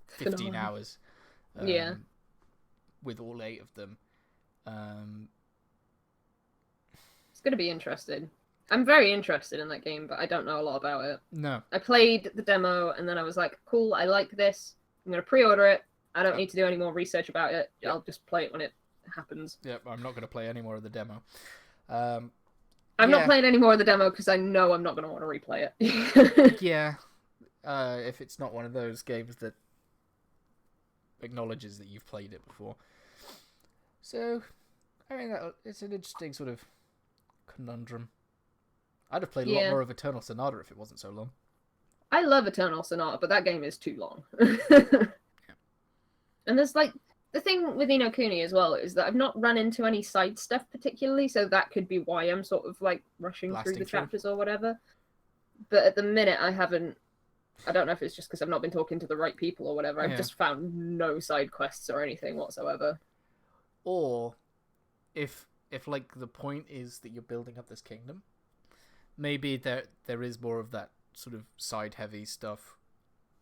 A: 15 hours, with all 8 of them.
B: It's going to be interesting. I'm very interested in that game, but I don't know a lot about it.
A: No.
B: I played the demo, and then I was like, cool, I like this. I'm going to pre-order it. I don't need to do any more research about it. I'll just play it when it happens.
A: Yep, I'm not going to play any more of the demo.
B: I'm not playing any more of the demo because I know I'm not going to want to replay it.
A: Yeah. If it's not one of those games that acknowledges that you've played it before. So, I mean, it's an interesting sort of conundrum. I'd have played a lot more of Eternal Sonata if it wasn't so long.
B: I love Eternal Sonata, but that game is too long. And there's like the thing with Ni no Kuni as well is that I've not run into any side stuff particularly, so that could be why I'm sort of like rushing through the chapters or whatever. But at the minute, I haven't. I don't know if it's just because I've not been talking to the right people or whatever. I've just found no side quests or anything whatsoever.
A: Or if like the point is that you're building up this kingdom, maybe there is more of that sort of side heavy stuff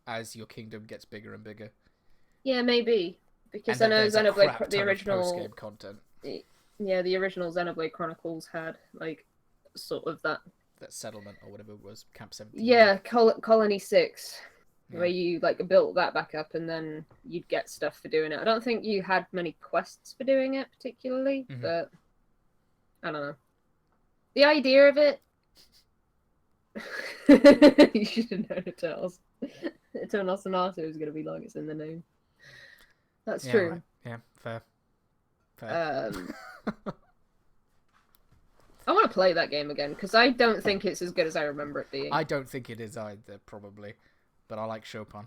A: as your kingdom gets bigger and bigger.
B: Yeah, maybe, because I know Xenoblade, the original
A: post-game content.
B: Yeah, the original Xenoblade Chronicles had like sort of that
A: settlement or whatever it was, Camp 17.
B: Yeah, Colony 6, where you like built that back up and then you'd get stuff for doing it. I don't think you had many quests for doing it particularly, but I don't know. The idea of it You should have known Eternals. Eternal Sonata is going to be like it's in the name. That's true.
A: Right. Yeah, fair.
B: I want to play that game again because I don't think it's as good as I remember it being.
A: I don't think it is either, probably, but I like Chopin.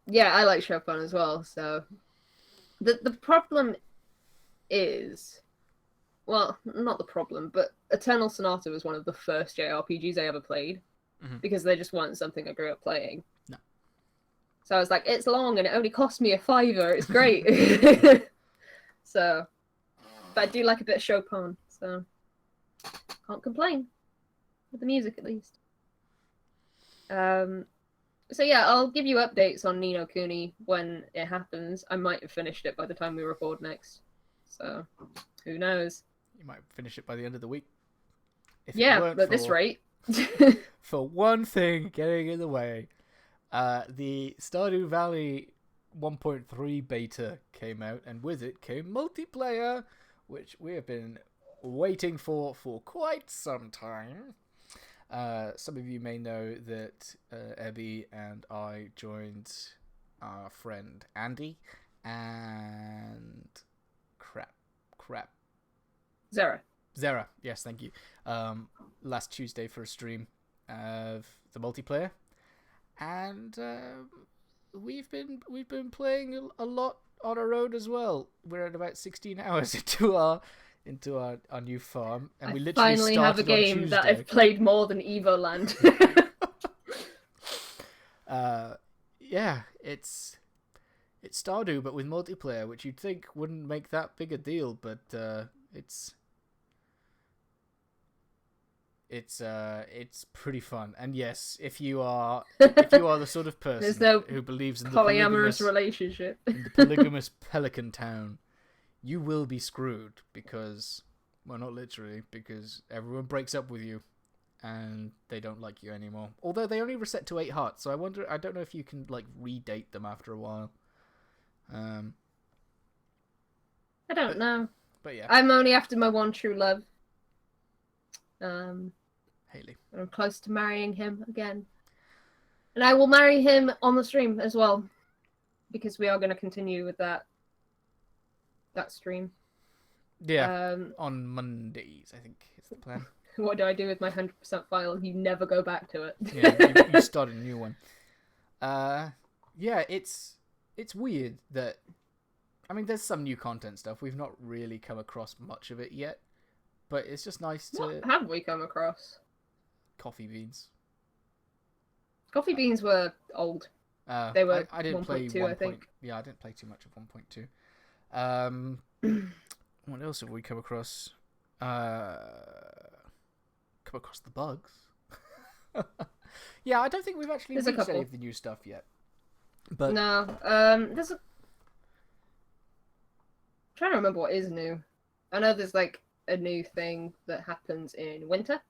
B: Yeah, I like Chopin as well. So the problem is, well, not the problem, but Eternal Sonata was one of the first JRPGs I ever played because they just weren't something I grew up playing.
A: No.
B: So I was like, it's long and it only cost me $5. It's great. So, but I do like a bit of Chopin, so can't complain with the music at least. So yeah, I'll give you updates on Ni no Kuni when it happens. I might have finished it by the time we record next. So, who knows?
A: You might finish it by the end of the week.
B: Yeah, at this rate.
A: For one thing getting in the way, the Stardew Valley 1.3 beta came out, and with it came multiplayer, which we have been waiting for quite some time. Some of you may know that Ebby and I joined our friend Andy and Zara, yes, thank you. Last Tuesday for a stream of the multiplayer, and we've been playing a lot on our own as well. We're at about 16 hours into our new farm, and we literally
B: finally have a game that I've played more than Evoland.
A: Yeah, it's Stardew but with multiplayer, which you'd think wouldn't make that big a deal, but it's pretty fun. And yes, if you are the sort of person who believes in the
B: polyamorous relationship
A: in the polygamous pelican town, you will be screwed because, well, not literally, because everyone breaks up with you and they don't like you anymore. Although they only reset to 8 hearts, so I don't know if you can like redate them after a while.
B: I don't know.
A: But yeah,
B: I'm only after my one true love.
A: Haley.
B: I'm close to marrying him again, and I will marry him on the stream as well, because we are going to continue with that stream.
A: Yeah, on Mondays, I think is the plan.
B: What do I do with my 100% file? You never go back to it.
A: Yeah, you start a new one. Yeah, it's weird that, I mean, there's some new content stuff. We've not really come across much of it yet, but it's just nice to...
B: What have we come across?
A: Coffee beans.
B: Coffee beans were old. They were
A: I didn't play
B: 1.2, I think.
A: Yeah, I didn't play too much of 1.2. What else have we come across? Come across the bugs. Yeah, I don't think we've actually reached any of the new stuff yet. But
B: no, there's a... I'm trying to remember what is new. I know there's like a new thing that happens in winter.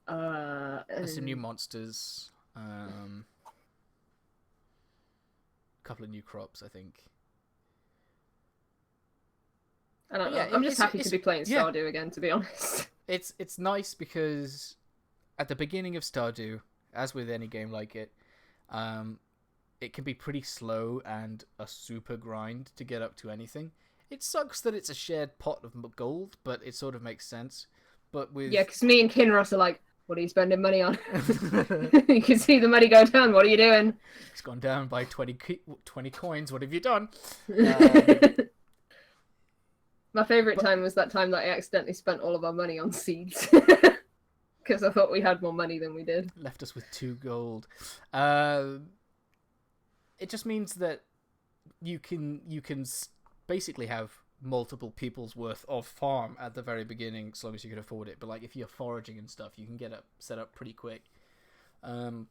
A: There's some new monsters. A couple of new crops, I think.
B: I don't know. I'm just happy to be playing Stardew again, to be honest.
A: It's nice because at the beginning of Stardew, as with any game like it, it can be pretty slow and a super grind to get up to anything. It sucks that it's a shared pot of gold, but it sort of makes sense. But with...
B: Yeah, because me and Kinross are like, what are you spending money on? You can see the money go down. What are you doing?
A: It's gone down by 20 coins. What have you done?
B: My favourite time was that time that I accidentally spent all of our money on seeds. Because I thought we had more money than we did.
A: Left us with 2 gold. It just means that you can basically have multiple people's worth of farm at the very beginning, as long as you can afford it. But like if you're foraging and stuff, you can get set up pretty quick. And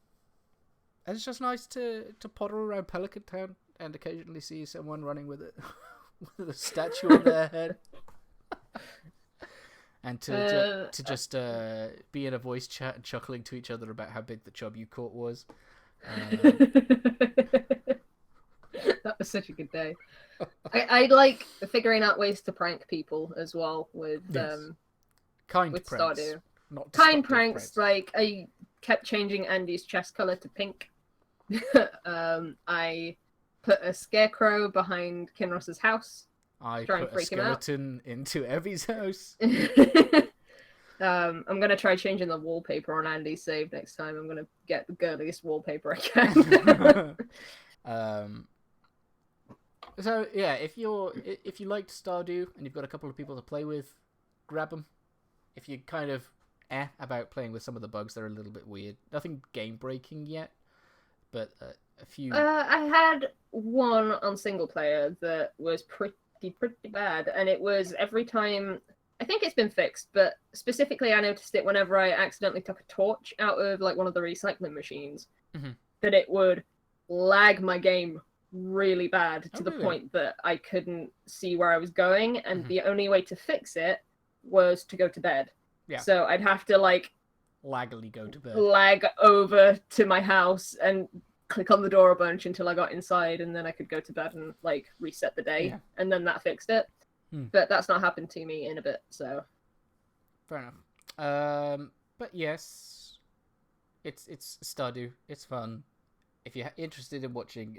A: it's just nice to potter around Pelican Town and occasionally see someone running with it. With a statue on their head. And to just be in a voice chat and chuckling to each other about how big the chub you caught was.
B: That was such a good day. I like figuring out ways to prank people as well with
A: kind
B: with
A: pranks.
B: Stardew.
A: not
B: kind
A: destructive
B: pranks. Like I kept changing Andy's chest color to pink. I put a scarecrow behind Kinross's house
A: I
B: to try and
A: put a
B: freak him out.
A: skeleton into Evie's house.
B: I'm gonna try changing the wallpaper on Andy's save next time. I'm gonna get the girliest wallpaper I can.
A: So yeah, if you liked Stardew and you've got a couple of people to play with, grab them. If you're kind of about playing with some of the bugs, they're a little bit weird. Nothing game breaking yet, but a few.
B: I had one on single player that was pretty bad, and it was every time. I think it's been fixed, but specifically I noticed it whenever I accidentally took a torch out of like one of the recycling machines, that it would lag my game really bad to the point that I couldn't see where I was going, and the only way to fix it was to go to bed. Yeah. So I'd have to like
A: laggily go to bed.
B: Lag over to my house and click on the door a bunch until I got inside, and then I could go to bed and like reset the day, and then that fixed it. But that's not happened to me in a bit, so
A: fair enough. But yes, it's Stardew. It's fun. If you're interested in watching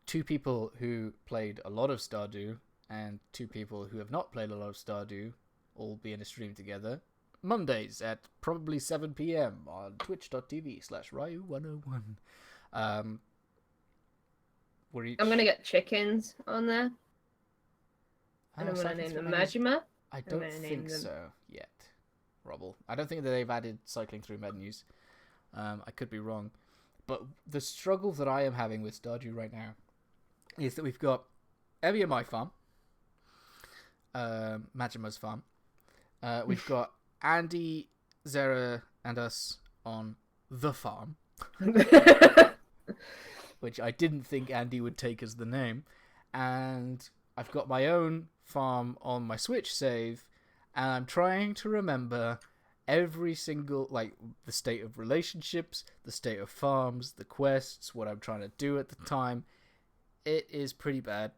A: two people who played a lot of Stardew and two people who have not played a lot of Stardew all be in a stream together, Mondays at probably 7 p.m. on twitch.tv/Ryu101. I'm
B: gonna get chickens on there. And I'm going to name them Majima.
A: I don't think so yet, Robble. I don't think that they've added cycling through menus. I could be wrong. But the struggle that I am having with Stardew right now is that we've got Evie and my farm, Majima's farm. We've got Andy, Zara, and us on the farm, which I didn't think Andy would take as the name. And I've got my own farm on my Switch save, and I'm trying to remember every single, like, the state of relationships, the state of farms, the quests, what I'm trying to do at the time. It is pretty bad.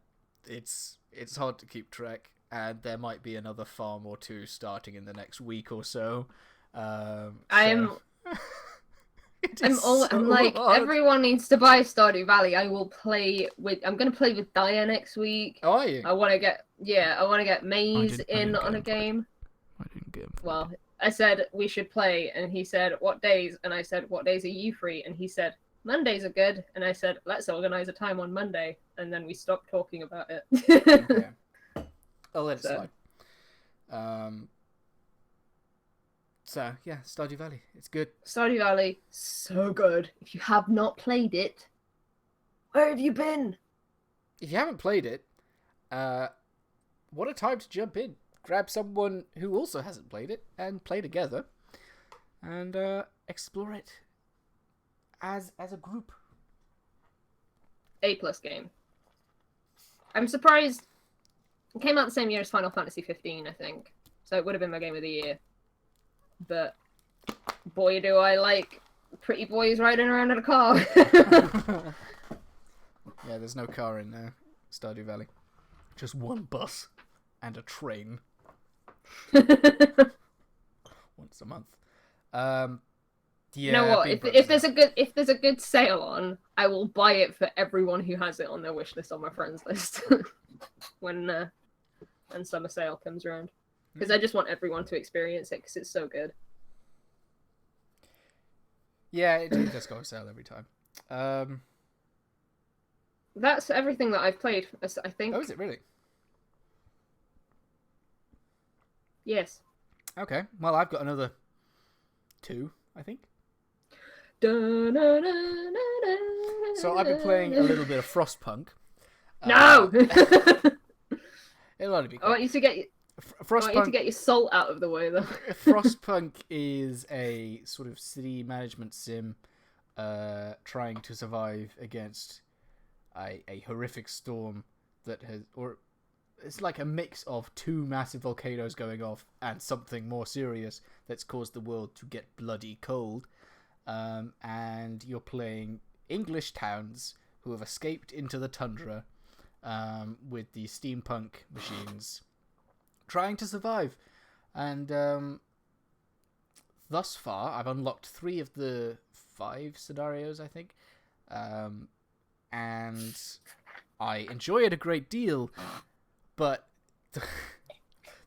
A: It's hard to keep track, and there might be another farm or two starting in the next week or so.
B: I'm like, hard. Everyone needs to buy Stardew Valley. I'm gonna play with Daya next week.
A: Oh, are you?
B: I wanna get Maze in on a game.
A: I didn't get him.
B: Well, I said we should play, and he said, what days? And I said, what days are you free? And he said, Mondays are good. And I said, let's organize a time on Monday. And then we stopped talking about it.
A: Okay. I'll let it slide. So, yeah, Stardew Valley. It's good.
B: Stardew Valley, so good. If you have not played it, where have you been?
A: If you haven't played it, what a time to jump in. Grab someone who also hasn't played it and play together and explore it as a group.
B: A+ game. I'm surprised. It came out the same year as Final Fantasy 15, I think. So it would have been my game of the year. But boy, do I like pretty boys riding around in a car.
A: Yeah, there's no car in Stardew Valley. Just one bus and a train. Once a month. Yeah.
B: You know what? If there's a good sale on, I will buy it for everyone who has it on their wish list on my friends list when summer sale comes around. Because I just want everyone to experience it because it's so good.
A: Yeah, it does go on sale every time.
B: That's everything that I've played, I think.
A: Oh, is it really?
B: Yes.
A: Okay. Well, I've got another 2, I think.
B: So
A: I've been playing a little bit of Frostpunk.
B: No!
A: It'll only be quick.
B: I want you to get your salt out of the way, though.
A: Frostpunk is a sort of city management sim trying to survive against a horrific storm that it's like a mix of 2 massive volcanoes going off and something more serious that's caused the world to get bloody cold. And you're playing English towns who have escaped into the tundra with the steampunk machines trying to survive. And thus far, I've unlocked 3 of the 5 scenarios, I think. And I enjoy it a great deal, but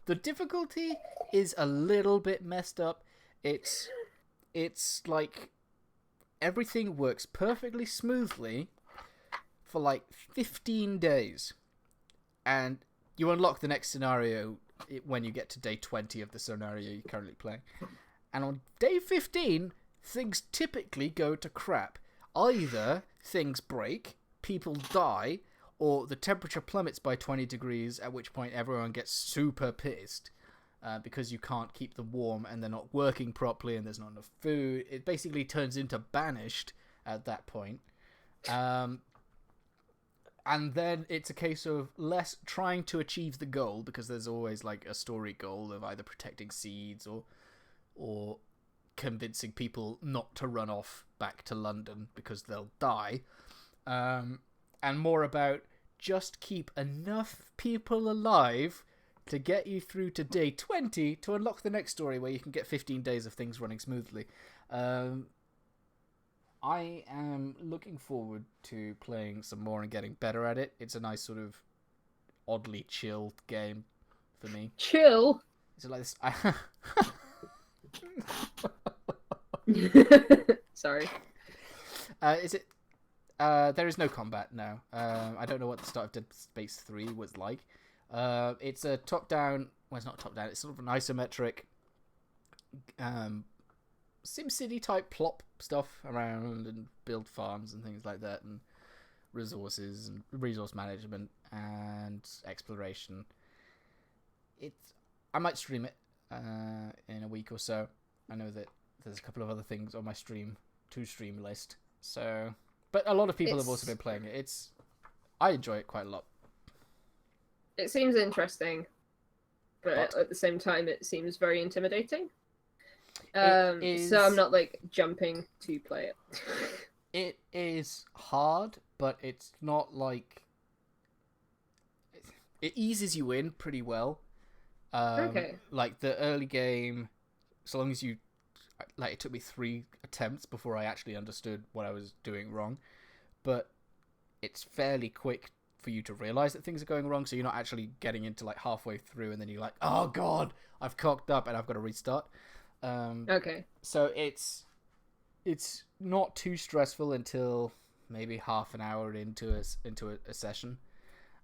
A: the difficulty is a little bit messed up. It's like everything works perfectly smoothly for like 15 days. And you unlock the next scenario when you get to day 20 of the scenario you're currently playing. And on day 15, things typically go to crap. Either things break, people die, or the temperature plummets by 20 degrees, at which point everyone gets super pissed because you can't keep them warm and they're not working properly and there's not enough food. It basically turns into Banished at that point. And then it's a case of less trying to achieve the goal, because there's always like a story goal of either protecting seeds or convincing people not to run off back to London because they'll die. And more about just keep enough people alive to get you through to day 20 to unlock the next story where you can get 15 days of things running smoothly. I am looking forward to playing some more and getting better at it. It's a nice sort of oddly chilled game for me.
B: Chill?
A: Is it like this?
B: Sorry.
A: Is it? There is no combat now. I don't know what the start of Dead Space 3 was like. It's a top-down... Well, it's not top-down. It's sort of an isometric SimCity type plop stuff around and build farms and things like that, and resources and resource management and exploration. I might stream it in a week or so. I know that there's a couple of other things on my stream list. So, but a lot of people have also been playing it. I enjoy it quite a lot.
B: It seems interesting, but at the same time, it seems very intimidating. So I'm not like jumping to play it.
A: It is hard, but it's not like it eases you in pretty well.
B: Okay.
A: Like the early game, so long as you like, it took me 3 attempts before I actually understood what I was doing wrong, but it's fairly quick for you to realize that things are going wrong. So you're not actually getting into like halfway through and then you're like, oh god, I've cocked up and I've got to restart.
B: Okay.
A: So it's not too stressful until maybe half an hour into a session.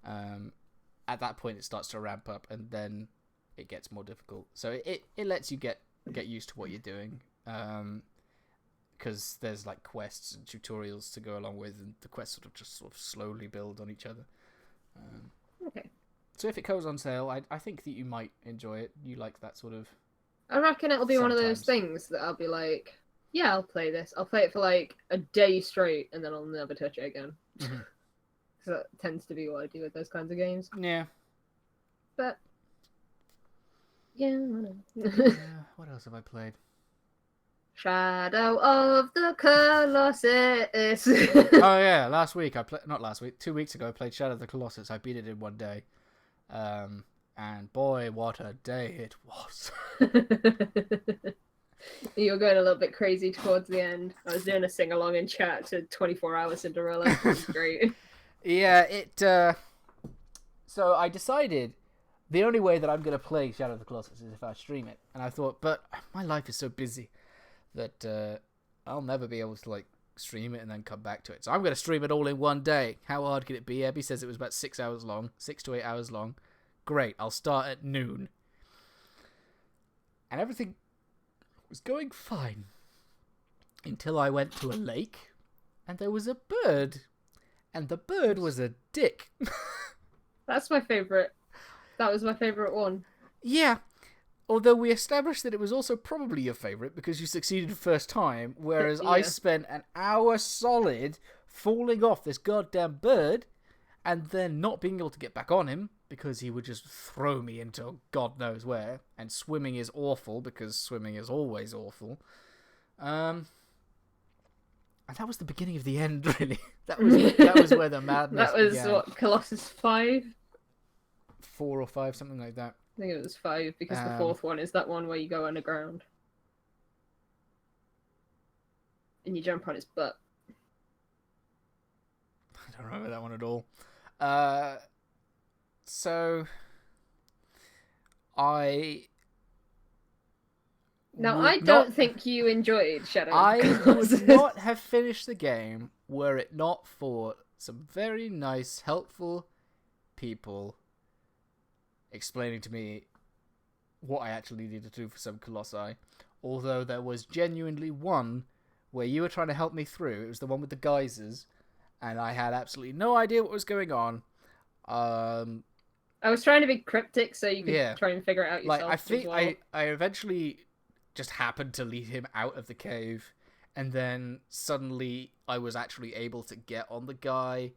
A: At that point, it starts to ramp up, and then it gets more difficult. So it lets you get used to what you're doing, because there's like quests and tutorials to go along with, and the quests sort of slowly build on each other.
B: Okay.
A: So if it goes on sale, I think that you might enjoy it. You like that sort of.
B: I reckon it'll be one of those things that I'll be like, yeah, I'll play this. I'll play it for like a day straight, and then I'll never touch it again.
A: Mm-hmm.
B: That tends to be what I do with those kinds of games.
A: Yeah.
B: But yeah,
A: what else have I played?
B: Shadow of the Colossus.
A: Oh yeah, not last week, 2 weeks ago I played Shadow of the Colossus. I beat it in one day. And boy, what a day it was.
B: You were going a little bit crazy towards the end. I was doing a sing-along in chat to 24-Hour Cinderella. It was great.
A: Yeah, so I decided the only way that I'm going to play Shadow of the Colossus is if I stream it. And I thought, but my life is so busy that I'll never be able to like stream it and then come back to it. So I'm going to stream it all in one day. How hard could it be? Ebby says it was about 6 hours long, 6 to 8 hours long. Great, I'll start at noon. And everything was going fine until I went to a lake and there was a bird. And the bird was a dick.
B: That's my favourite. That was my favourite one.
A: Yeah. Although we established that it was also probably your favourite because you succeeded first time, whereas I spent an hour solid falling off this goddamn bird and then not being able to get back on him because he would just throw me into God knows where. And swimming is awful because swimming is always awful. And that was the beginning of the end, really. That was where the madness began.
B: That was, what, Colossus 5?
A: 4 or 5, something like that.
B: I think it was 5, because the 4th one is that one where you go underground. and you jump on his butt.
A: I don't remember that one at all. So I
B: Now,
A: would
B: I
A: not,
B: don't think you enjoyed Shadow of
A: I
B: the Colossus.
A: would not have finished the game were it not for some very nice, helpful people explaining to me what I actually needed to do for some colossi. Although there was genuinely one where you were trying to help me through. It was the one with the geysers, and I had absolutely no idea what was going on.
B: I was trying to be cryptic so you could try and figure it out yourself.
A: Like, I think
B: as well.
A: I eventually just happened to lead him out of the cave, and then suddenly I was actually able to get on the guy,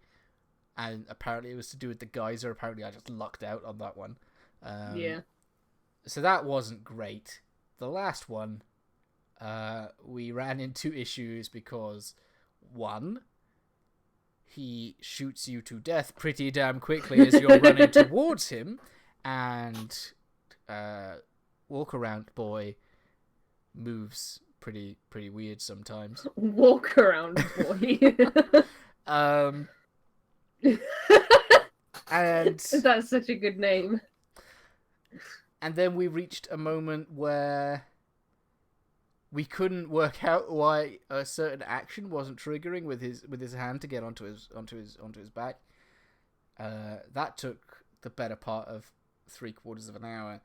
A: and apparently it was to do with the geyser. Apparently I just lucked out on that one.
B: Yeah.
A: So that wasn't great. The last one, we ran into issues because, one, he shoots you to death pretty damn quickly as you're running towards him, and walk around boy moves pretty weird sometimes.
B: Walk around boy.
A: And
B: that's such a good name.
A: And then we reached a moment where we couldn't work out why a certain action wasn't triggering with his hand to get onto his back. That took the better part of 3/4 of an hour.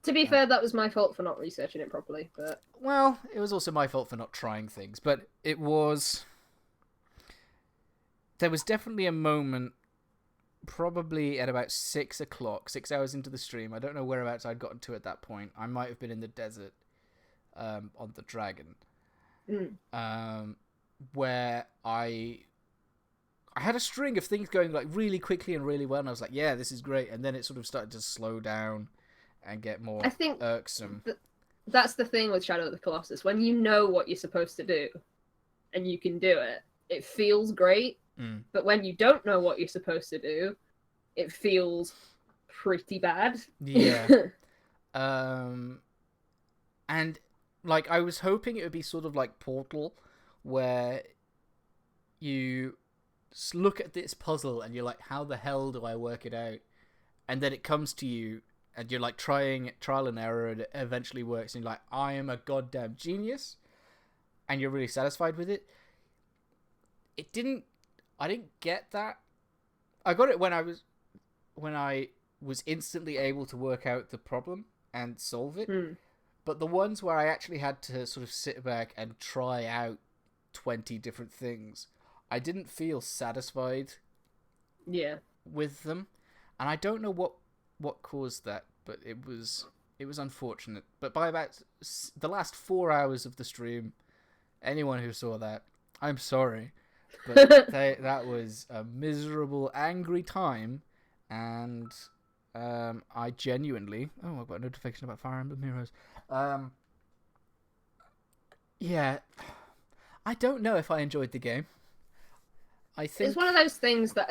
B: To be fair, that was my fault for not researching it properly. But
A: well, it was also my fault for not trying things. But there was definitely a moment, probably at about 6 o'clock, 6 hours into the stream. I don't know whereabouts I'd gotten to at that point. I might have been in the desert, on the dragon, where I had a string of things going like really quickly and really well, and I was like, yeah, this is great. And then it sort of started to slow down and get more irksome.
B: That's the thing with Shadow of the Colossus. When you know what you're supposed to do and you can do it, it feels great. But when you don't know what you're supposed to do, it feels pretty bad.
A: Yeah. And like I was hoping it would be sort of like Portal, where you look at this puzzle and you're like, how the hell do I work it out? And then it comes to you and you're like trying trial and error, and it eventually works, and you're like, I am a goddamn genius, and you're really satisfied with it. I didn't get that. I got it when I was instantly able to work out the problem and solve it. But the ones where I actually had to sort of sit back and try out 20 different things, I didn't feel satisfied with them. And I don't know what caused that, but it was unfortunate. But by about the last 4 hours of the stream, anyone who saw that, I'm sorry. But that was a miserable, angry time, and I genuinely... Oh, I've got a notification about Fire Emblem Heroes. Yeah, I don't know if I enjoyed the game. I think
B: it's one of those things that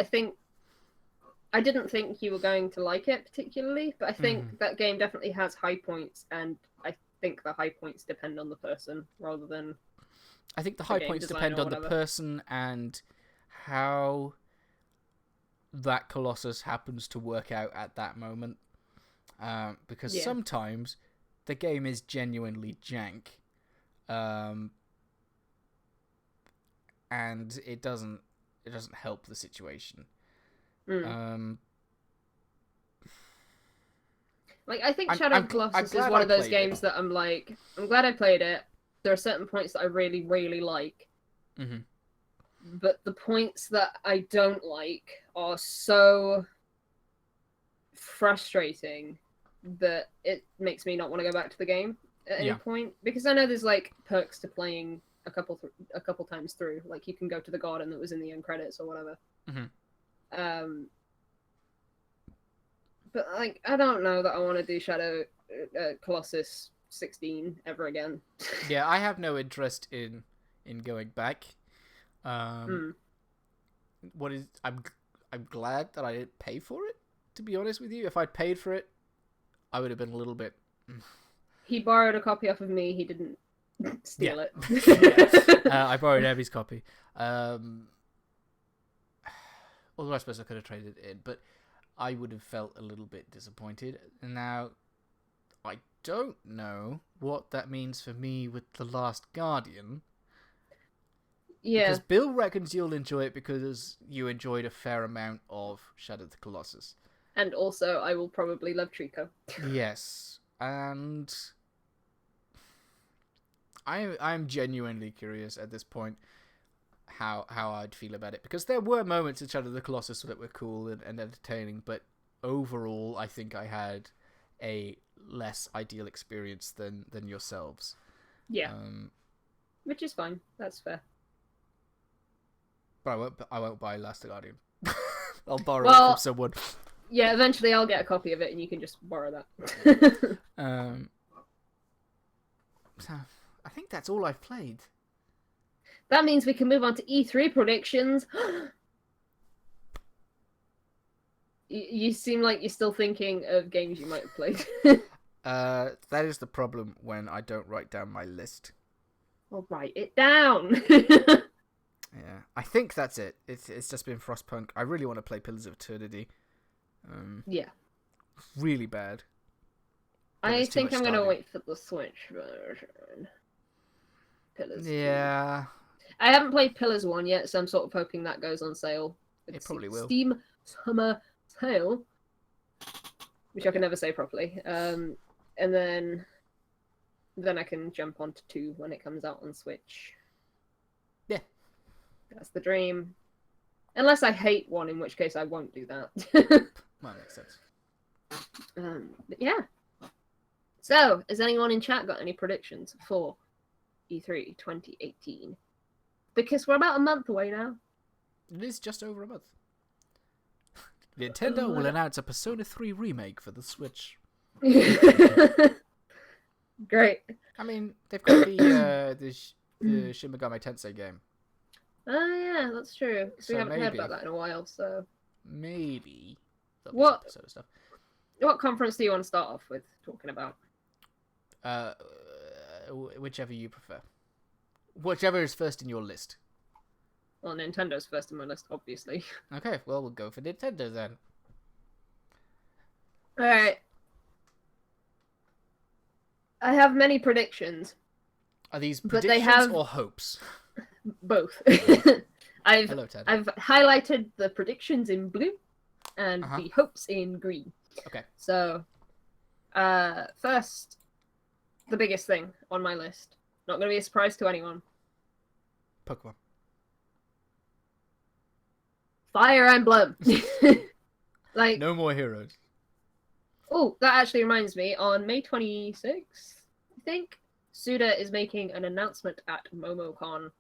B: I didn't think you were going to like it particularly, but I think that game definitely has high points, and I think the high points depend on the person rather than...
A: I think the high points depend on the person and how that Colossus happens to work out at that moment. Because sometimes the game is genuinely jank. And it doesn't help the situation.
B: Like, I think Shadow of the Colossus is one of those games that I'm like, I'm glad I played it. There are certain points that I really, really like. But the points that I don't like are so frustrating that it makes me not want to go back to the game at any point. Because I know there's like perks to playing a couple times through. Like you can go to the garden that was in the end credits or whatever. But like, I don't know that I want to do Shadow Colossus 16 ever again.
A: Yeah, I have no interest in going back. What is I'm glad that I didn't pay for it, to be honest with you. If I'd paid for it, I would have been a little bit...
B: He borrowed a copy off of me, he didn't Steal it.
A: I borrowed Abby's copy. Although I suppose I could have traded it in, but I would have felt a little bit disappointed. Now, I don't know what that means for me with The Last Guardian.
B: Yeah.
A: Because Bill reckons you'll enjoy it because you enjoyed a fair amount of Shadow of the Colossus.
B: And also, I will probably love Trico.
A: Yes, and I'm genuinely curious at this point how I'd feel about it, because there were moments in Shadow of the Colossus that were cool and entertaining, but overall I think I had a less ideal experience than yourselves.
B: Yeah, which is fine. That's fair.
A: But I won't buy Last Guardian. I'll borrow it from someone.
B: Yeah, eventually I'll get a copy of it and you can just borrow that.
A: So I think that's all I've played.
B: That means we can move on to E3 predictions. You seem like you're still thinking of games you might have played.
A: That is the problem when I don't write down my list.
B: I'll write it down.
A: Yeah, I think that's it. It's just been Frostpunk. I really want to play Pillars of Eternity.
B: Yeah.
A: Really bad.
B: I think I'm going to wait for the Switch version. Pillars.
A: Yeah.
B: 2. I haven't played Pillars 1 yet, so I'm sort of hoping that goes on sale.
A: It probably will.
B: Steam Summer Sale. Which I can never say properly. And then I can jump onto 2 when it comes out on Switch.
A: Yeah.
B: That's the dream. Unless I hate 1, in which case I won't do that.
A: Well, that makes sense.
B: But yeah. So, has anyone in chat got any predictions for E3 2018? Because we're about a month away now.
A: It is just over a month. Nintendo will announce a Persona 3 remake for the Switch.
B: Great.
A: I mean, they've got the Shin Megami Tensei game.
B: Oh yeah, that's true.
A: So
B: we haven't heard
A: maybe.
B: about that in a while, so...
A: Maybe.
B: What
A: Persona stuff.
B: What conference do you want to start off with talking about?
A: Whichever you prefer. Whichever is first in your list.
B: Well, Nintendo's first on my list, obviously.
A: Okay, well, we'll go for Nintendo then.
B: Alright. I have many predictions.
A: Are these
B: But
A: predictions or hopes?
B: Both.
A: Hello, Ted.
B: I've highlighted the predictions in blue and the hopes in green.
A: Okay.
B: So, first, the biggest thing on my list. Not going to be a surprise to anyone.
A: Pokemon.
B: Fire Emblem. Like,
A: no more heroes.
B: Oh, that actually reminds me. On May 26th, I think, Suda is making an announcement at MomoCon.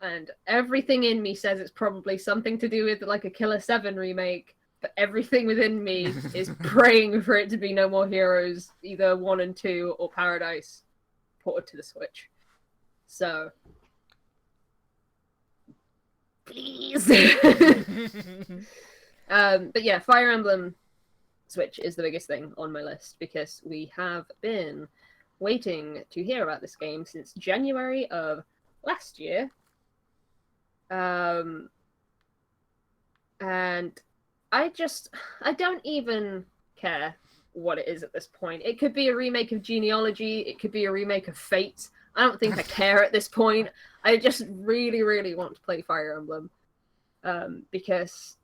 B: And everything in me says it's probably something to do with like a Killer 7 remake. But everything within me is praying for it to be No More Heroes, either 1 and 2 or Paradise, ported to the Switch. So, please. But yeah, Fire Emblem Switch is the biggest thing on my list because we have been waiting to hear about this game since January of last year. And I don't even care what it is at this point. It could be a remake of Genealogy. It could be a remake of Fate. I don't think I care at this point. I just really, really want to play Fire Emblem. Because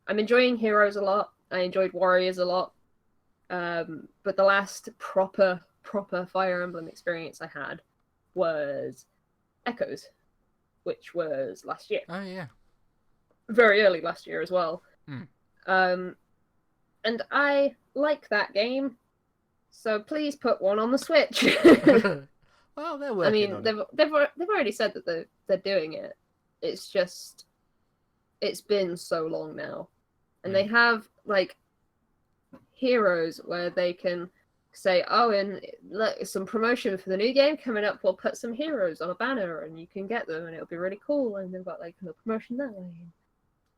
B: I'm enjoying Heroes a lot. I enjoyed Warriors a lot. But the last proper Fire Emblem experience I had was Echoes, which was last year.
A: Oh, yeah.
B: Very early last year as well.
A: Mm.
B: And I like that game, so please put one on the Switch.
A: Well, they're working on it.
B: They've already said that they're doing it. It's just, it's been so long now. And they have, like, heroes where they can say, oh, and look, some promotion for the new game coming up, we'll put some heroes on a banner and you can get them and it'll be really cool. And they've got, like, a promotion that way.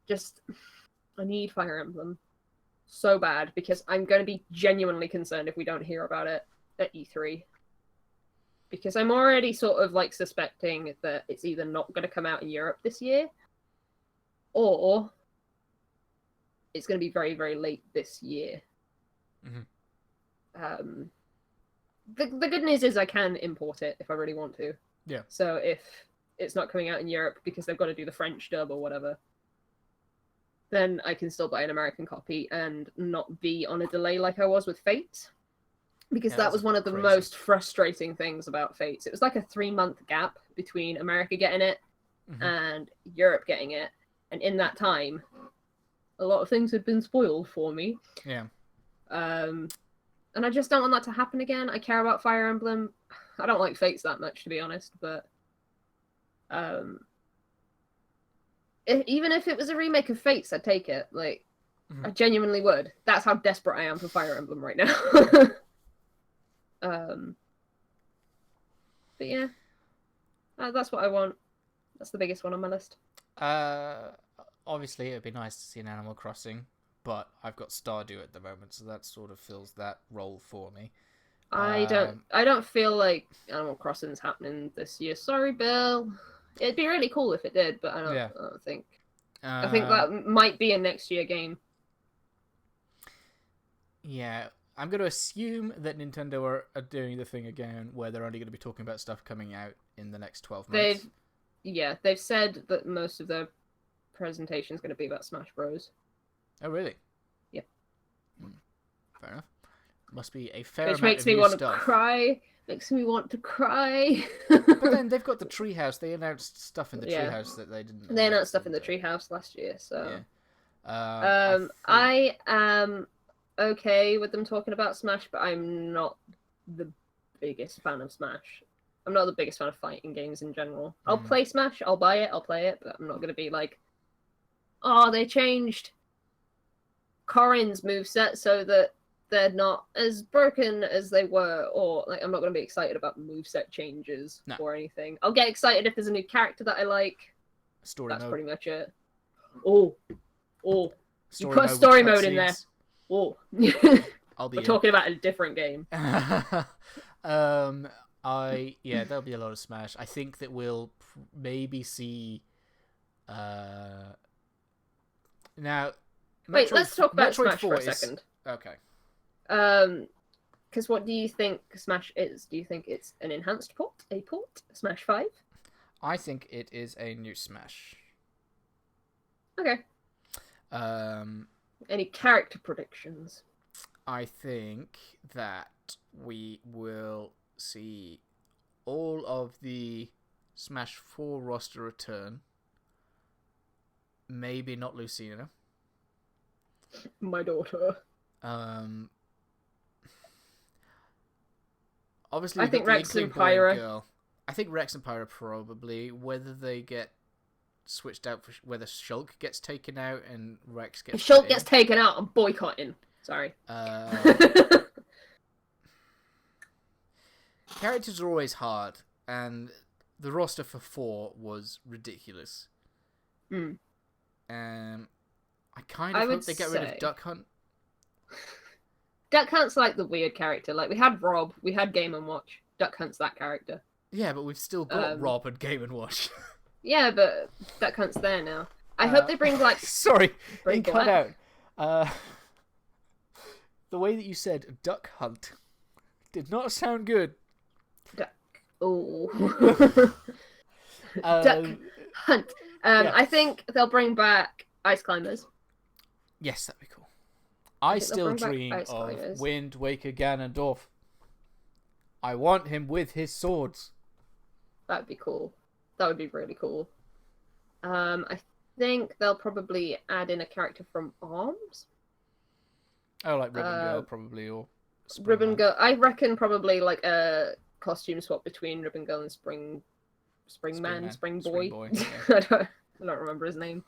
B: Just, I need Fire Emblem so bad because I'm going to be genuinely concerned if we don't hear about it at E3. because I'm already sort of like suspecting that it's either not going to come out in Europe this year, or it's going to be very, very late this year.
A: Mm-hmm.
B: The good news is I can import it if I really want to.
A: Yeah.
B: So if it's not coming out in Europe because they've got to do the French dub or whatever, then I can still buy an American copy and not be on a delay like I was with Fate. Because that was one of the most frustrating things about Fates. It was like a 3-month gap between America getting it and Europe getting it. And in that time, a lot of things had been spoiled for me.
A: Yeah.
B: And I just don't want that to happen again. I care about Fire Emblem. I don't like Fates that much, to be honest, but even if it was a remake of Fates, I'd take it. Like, I genuinely would. That's how desperate I am for Fire Emblem right now. But yeah, that's what I want. That's the biggest one on my list.
A: Obviously, it'd be nice to see an Animal Crossing, but I've got Stardew at the moment, so that sort of fills that role for me.
B: I don't feel like Animal Crossing's happening this year. Sorry, Bill. It'd be really cool if it did, but I don't think. I think that might be a next year game.
A: Yeah, I'm going to assume that Nintendo are doing the thing again where they're only going to be talking about stuff coming out in the next 12 months.
B: They've said that most of their presentation is going to be about Smash Bros.
A: Oh, really?
B: Yeah.
A: Fair enough. Must be a fair
B: Which
A: amount
B: makes
A: of
B: me
A: new
B: want
A: stuff.
B: to cry. Makes me want to cry.
A: But then they've got the Treehouse. They announced stuff in the Treehouse that they didn't.
B: They announced stuff in the Treehouse last year, so.
A: Yeah.
B: I am okay with them talking about Smash, but I'm not the biggest fan of Smash. I'm not the biggest fan of fighting games in general. I'll play Smash, I'll buy it, I'll play it, but I'm not going to be like, oh, they changed Corrin's moveset so that they're not as broken as they were, or like I'm not going to be excited about moveset changes or anything. I'll get excited if there's a new character that I like. That's pretty much it. Oh, you put a story mode in there. Oh, we're talking about a different game.
A: There'll be a lot of Smash. I think that we'll maybe see. Now,
B: wait, let's talk about
A: Metroid
B: Smash
A: 4
B: for a second.
A: Okay.
B: Because what do you think Smash is? Do you think it's an enhanced port? A port? Smash 5?
A: I think it is a new Smash.
B: Okay. Any character predictions?
A: I think that we will see all of the Smash 4 roster return. Maybe not Lucina.
B: My daughter.
A: Obviously,
B: I think Rex and Pyra.
A: I think Rex and Pyra probably. Whether they get switched out, for whether Shulk gets taken out and Rex gets.
B: If Shulk gets taken out, I'm boycotting. Sorry.
A: Characters are always hard, and the roster for 4 was ridiculous. I kind of hope they get rid of Duck Hunt.
B: Duck Hunt's like the weird character. Like, we had Rob, we had Game & Watch. Duck Hunt's that character.
A: Yeah, but we've still got Rob and Game & Watch.
B: Yeah, but Duck Hunt's there now. I hope they bring, like...
A: Sorry, it cut out. The way that you said Duck Hunt did not sound good.
B: Duck. Oh. Duck Hunt. I think they'll bring back Ice Climbers.
A: Yes, that'd be cool. I still dream of Wind Waker Ganondorf. I want him with his swords.
B: That'd be cool. That would be really cool. I think they'll probably add in a character from ARMS.
A: Oh, like Ribbon Girl, probably, or
B: Ribbon Girl. I reckon probably like a costume swap between Ribbon Girl and Spring Boy. Yeah. I don't remember his name.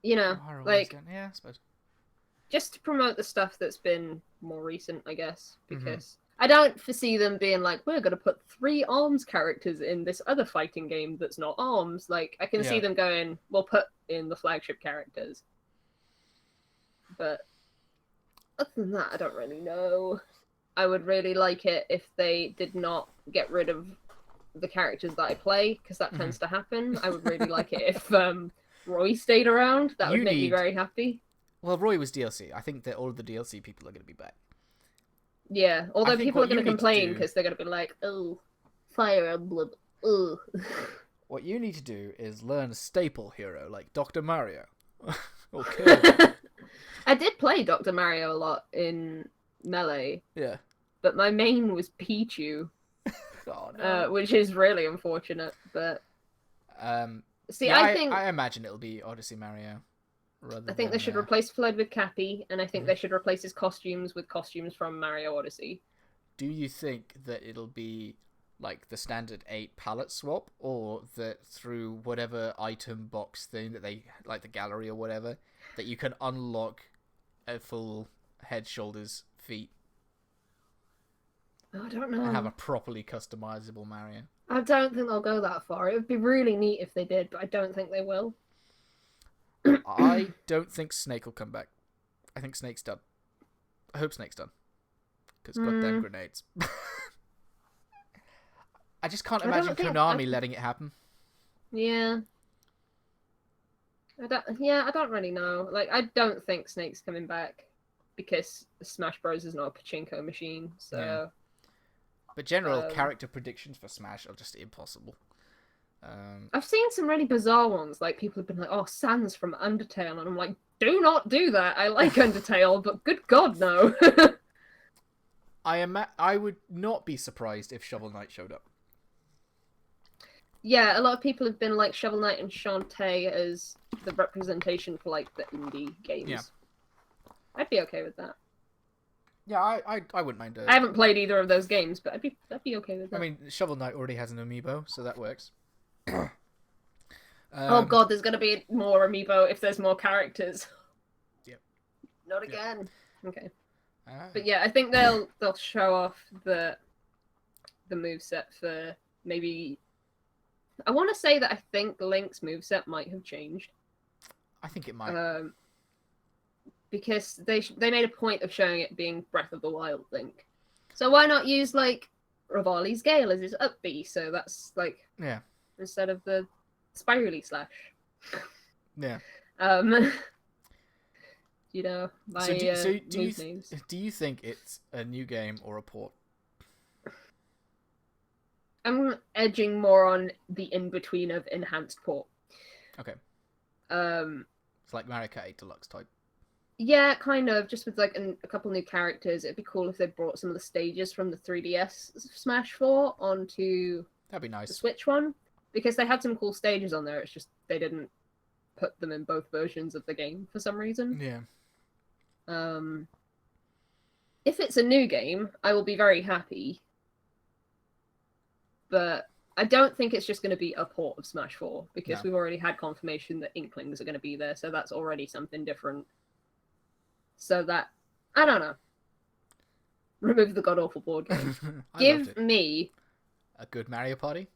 B: You know, like,
A: yeah, I suppose.
B: Just to promote the stuff that's been more recent, I guess, because I don't foresee them being like, we're going to put 3 ARMS characters in this other fighting game that's not ARMS. Like, I can see them going, we'll put in the flagship characters. But other than that, I don't really know. I would really like it if they did not get rid of the characters that I play, because that tends to happen. I would really like it if Roy stayed around. That would make me very happy.
A: Well, Roy was DLC. I think that all of the DLC people are going to be back.
B: Yeah, although people are going to complain because they're going to be like, oh, Fire Emblem, ugh.
A: What you need to do is learn a staple hero like Dr. Mario. Or Kirby.
B: I did play Dr. Mario a lot in Melee.
A: Yeah.
B: But my main was Pichu.
A: Oh, no.
B: Which is really unfortunate, but...
A: See, yeah, I imagine it'll be Odyssey Mario.
B: I think they should replace Flood with Cappy, and I think they should replace his costumes with costumes from Mario Odyssey.
A: Do you think that it'll be like the standard 8 palette swap, or that through whatever item box thing that they, like the gallery or whatever, that you can unlock a full head, shoulders, feet?
B: I don't know.
A: And have a properly customizable Mario.
B: I don't think they'll go that far. It would be really neat if they did, but I don't think they will.
A: I don't think Snake will come back. I think Snake's done. I hope Snake's done. Because goddamn grenades. I just can't imagine Konami letting it happen.
B: Yeah. I don't really know. Like, I don't think Snake's coming back because Smash Bros. Is not a pachinko machine, so... Yeah.
A: But general character predictions for Smash are just impossible.
B: I've seen some really bizarre ones. Like, people have been like, oh, Sans from Undertale. And I'm like, do not do that. I like Undertale, but good God, no.
A: I would not be surprised if Shovel Knight showed up.
B: Yeah, a lot of people have been like Shovel Knight and Shantae as the representation for, like, the indie games.
A: Yeah.
B: I'd be okay with that.
A: Yeah, I wouldn't mind it.
B: I haven't played either of those games, but I'd be okay with that.
A: I mean, Shovel Knight already has an amiibo, so that works.
B: Oh god, there's gonna be more amiibo if there's more characters.
A: Yep.
B: Not again. Yep. Okay. But yeah, I think they'll show off the moveset for maybe. I want to say that I think Link's moveset might have changed. I
A: think it might.
B: Because they made a point of showing it being Breath of the Wild Link. So why not use, like, Rivali's Gale as his up B? So that's, like...
A: Yeah.
B: Instead of the spirally slash.
A: Yeah.
B: You know, my names.
A: Do you think it's a new game or a port?
B: I'm edging more on the in-between of enhanced port.
A: Okay. It's like Mario Kart 8 Deluxe type.
B: Yeah, kind of. Just with like a couple new characters. It'd be cool if they brought some of the stages from the 3DS Smash 4 onto
A: that'd be nice.
B: The Switch one. Because they had some cool stages on there. It's just they didn't put them in both versions of the game for some reason.
A: Yeah.
B: If it's a new game, I will be very happy. But I don't think it's just going to be a port of Smash 4. Because we've already had confirmation that Inklings are going to be there. So that's already something different. So that, I don't know. Remove the god-awful board game. Give me...
A: a good Mario Party?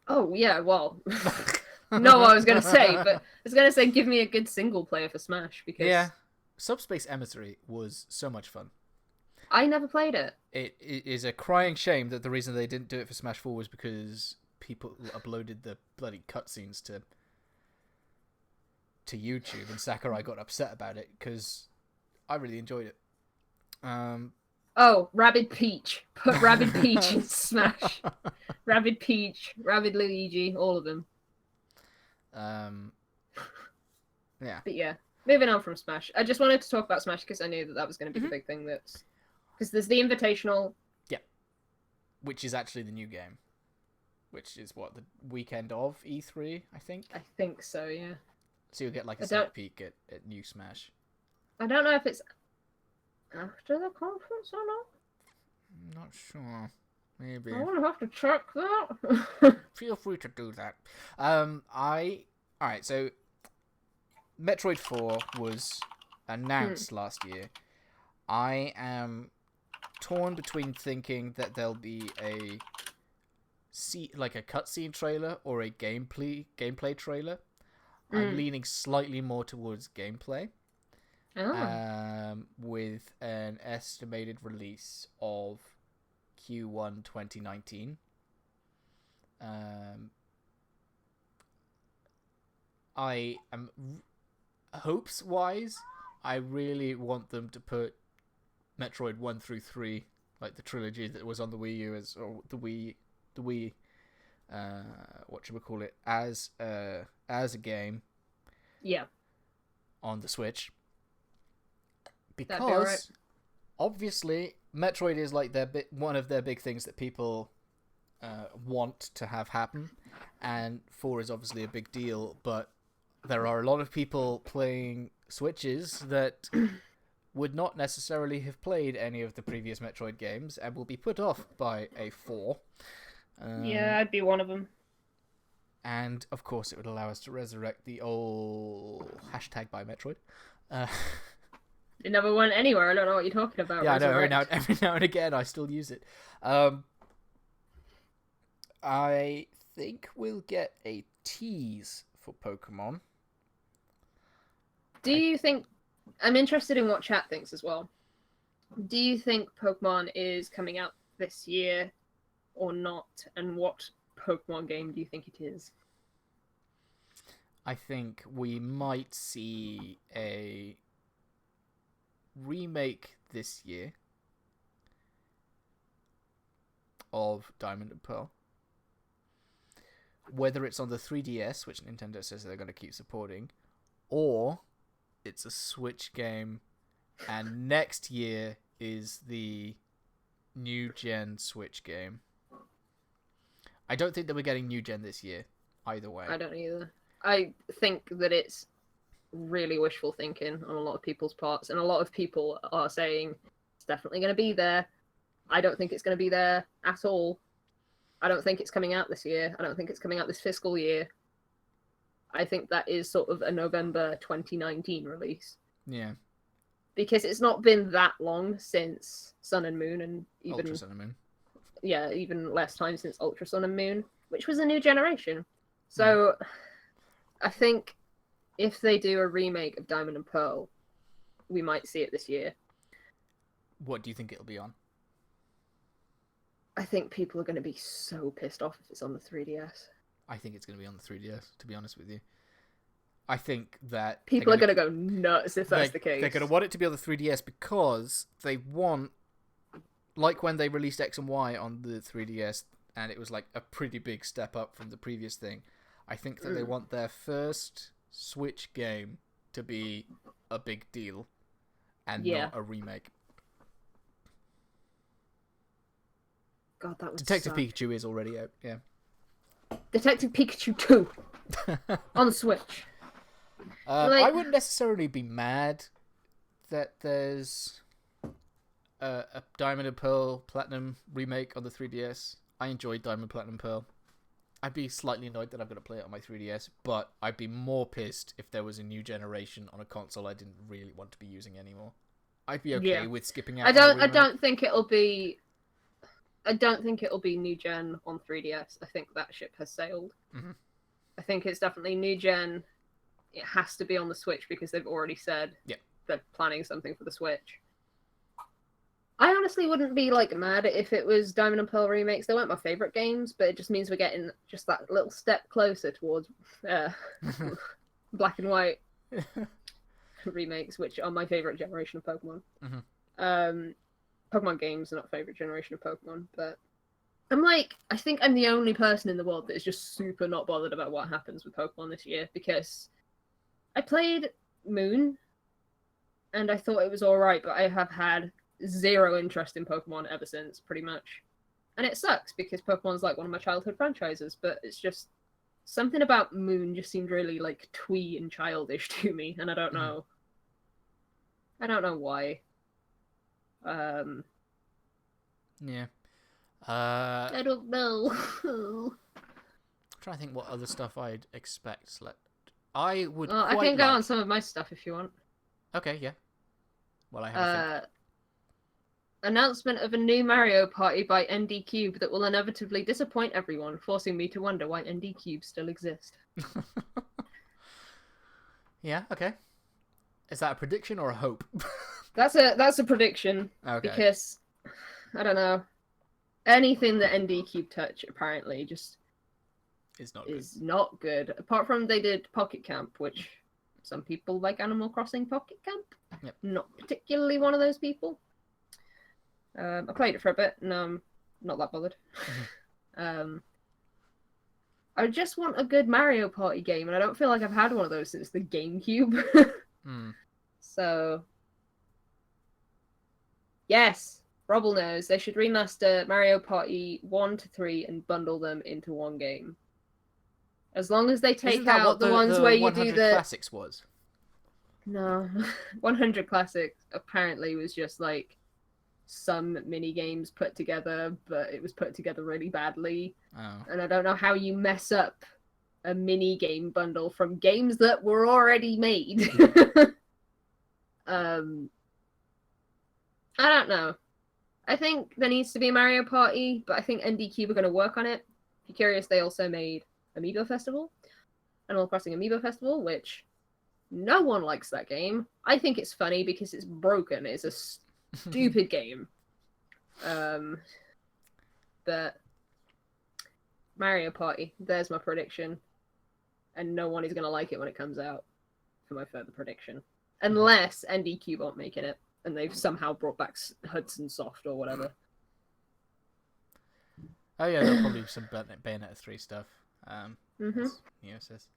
B: Oh, yeah, well... no, I was going to say, but I was going to say give me a good single player for Smash, because...
A: Yeah, Subspace Emissary was so much fun.
B: I never played it.
A: It is a crying shame that the reason they didn't do it for Smash 4 was because people uploaded the bloody cutscenes to YouTube, and Sakurai got upset about it because I really enjoyed it.
B: Oh, Rabid Peach. Put Rabid Peach in Smash. Rabid Peach, Rabid Luigi, all of them.
A: Yeah.
B: But yeah, moving on from Smash. I just wanted to talk about Smash because I knew that was going to be the big thing. Because there's the Invitational.
A: Yeah. Which is actually the new game. Which is what, the weekend of E3, I think?
B: I think so, yeah.
A: So you'll get like a sneak peek at new Smash.
B: I don't know if it's after the conference or not.
A: I'm not sure. Maybe.
B: I'm gonna have to check that.
A: Feel free to do that. Alright, so Metroid 4 was announced last year. I am torn between thinking that there'll be a cutscene trailer or a gameplay trailer. I'm leaning slightly more towards gameplay.
B: Oh.
A: With an an estimated release of Q1 2019. I am hopes wise, I really want them to put Metroid 1 through 3, like the trilogy that was on the Wii U or the Wii whatchamacallit, as a game.
B: Yeah.
A: On the Switch.
B: That'd be alright.
A: Because obviously Metroid is like one of their big things that people want to have happen, and 4 is obviously a big deal, but there are a lot of people playing Switches that would not necessarily have played any of the previous Metroid games and will be put off by a 4.
B: Yeah, I'd be one of them.
A: And of course it would allow us to resurrect the old hashtag by Metroid.
B: It never went anywhere. I don't know what you're talking about.
A: Yeah, I know. Every now and again, I still use it. I think we'll get a tease for Pokemon.
B: Do you think... I'm interested in what chat thinks as well. Do you think Pokemon is coming out this year or not? And what Pokemon game do you think it is?
A: I think we might see a remake this year of Diamond and Pearl. Whether it's on the 3DS, which Nintendo says they're going to keep supporting, or it's a Switch game, and next year is the new gen Switch game. I don't think that we're getting new gen this year, either way.
B: I don't either. I think that it's really wishful thinking on a lot of people's parts, and a lot of people are saying it's definitely going to be there. I don't think it's going to be there at all. I don't think it's coming out this year. I don't think it's coming out this fiscal year. I think that is sort of a November 2019 release.
A: Yeah.
B: Because it's not been that long since Sun and Moon, and even
A: Ultra Sun and Moon.
B: Yeah, even less time since Ultra Sun and Moon, which was a new generation. So I think if they do a remake of Diamond and Pearl, we might see it this year.
A: What do you think it'll be on?
B: I think people are going to be so pissed off if it's on the 3DS.
A: I think it's going to be on the 3DS, to be honest with you. I think that...
B: People are going to go nuts if that's the case.
A: They're going to want it to be on the 3DS because they want... Like when they released X and Y on the 3DS, and it was like a pretty big step up from the previous thing. I think that they want their first Switch game to be a big deal and not a remake.
B: God, that was
A: Detective Pikachu is already out, yeah.
B: Detective Pikachu 2 on the Switch.
A: I wouldn't necessarily be mad that there's a Diamond and Pearl Platinum remake on the 3DS. I enjoyed Diamond Platinum Pearl. I'd be slightly annoyed that I'm going to play it on my 3DS, but I'd be more pissed if there was a new generation on a console I didn't really want to be using anymore. I'd be okay with skipping out.
B: I don't think it'll be new gen on 3DS. I think that ship has sailed.
A: Mm-hmm.
B: I think it's definitely new gen. It has to be on the Switch because they've already said they're planning something for the Switch. I honestly wouldn't be mad if it was Diamond and Pearl remakes. They weren't my favorite games, but it just means we're getting just that little step closer towards Black and White remakes, which are my favorite generation of Pokemon.
A: Mm-hmm.
B: Pokemon games are not favorite generation of Pokemon, but I think I'm the only person in the world that is just super not bothered about what happens with Pokemon this year, because I played Moon and I thought it was alright, but I have had zero interest in Pokemon ever since, pretty much. And it sucks because Pokemon's one of my childhood franchises, but it's just something about Moon just seemed really twee and childish to me, and I don't know. I don't know why.
A: Yeah.
B: I don't know.
A: I'm trying to think what other stuff I'd expect. I would.
B: I can go on some of my stuff if you want.
A: Okay, yeah. Well, I have a think.
B: Announcement of a new Mario Party by ND Cube that will inevitably disappoint everyone, forcing me to wonder why ND Cube still exist.
A: Yeah, okay. Is that a prediction or a hope?
B: That's a prediction.
A: Okay.
B: Because I don't know. Anything that ND Cube touch apparently just is not good. Apart from they did Pocket Camp, which some people like Animal Crossing Pocket Camp.
A: Yep.
B: Not particularly one of those people. I played it for a bit, and I'm not that bothered. I just want a good Mario Party game, and I don't feel like I've had one of those since the GameCube. So, yes, Robble knows they should remaster Mario Party 1 to 3 and bundle them into one game. As long as they take out the ones where you do the
A: Classics was.
B: No, 100 Classics apparently was just like some mini games put together, but it was put together really badly. And I don't know how you mess up a mini game bundle from games that were already made. I don't know. I think there needs to be a Mario Party, but I think ND Cube are going to work on it. If you're curious, they also made Amiibo Festival, Animal Crossing Amiibo Festival, which no one likes that game. I think it's funny because it's broken. It's a stupid game. But Mario Party, there's my prediction. And no one is going to like it when it comes out for my further prediction. Unless ND Cube aren't making it and they've somehow brought back Hudson Soft or whatever.
A: Oh yeah, there'll probably be some Bayonetta 3 stuff. Says.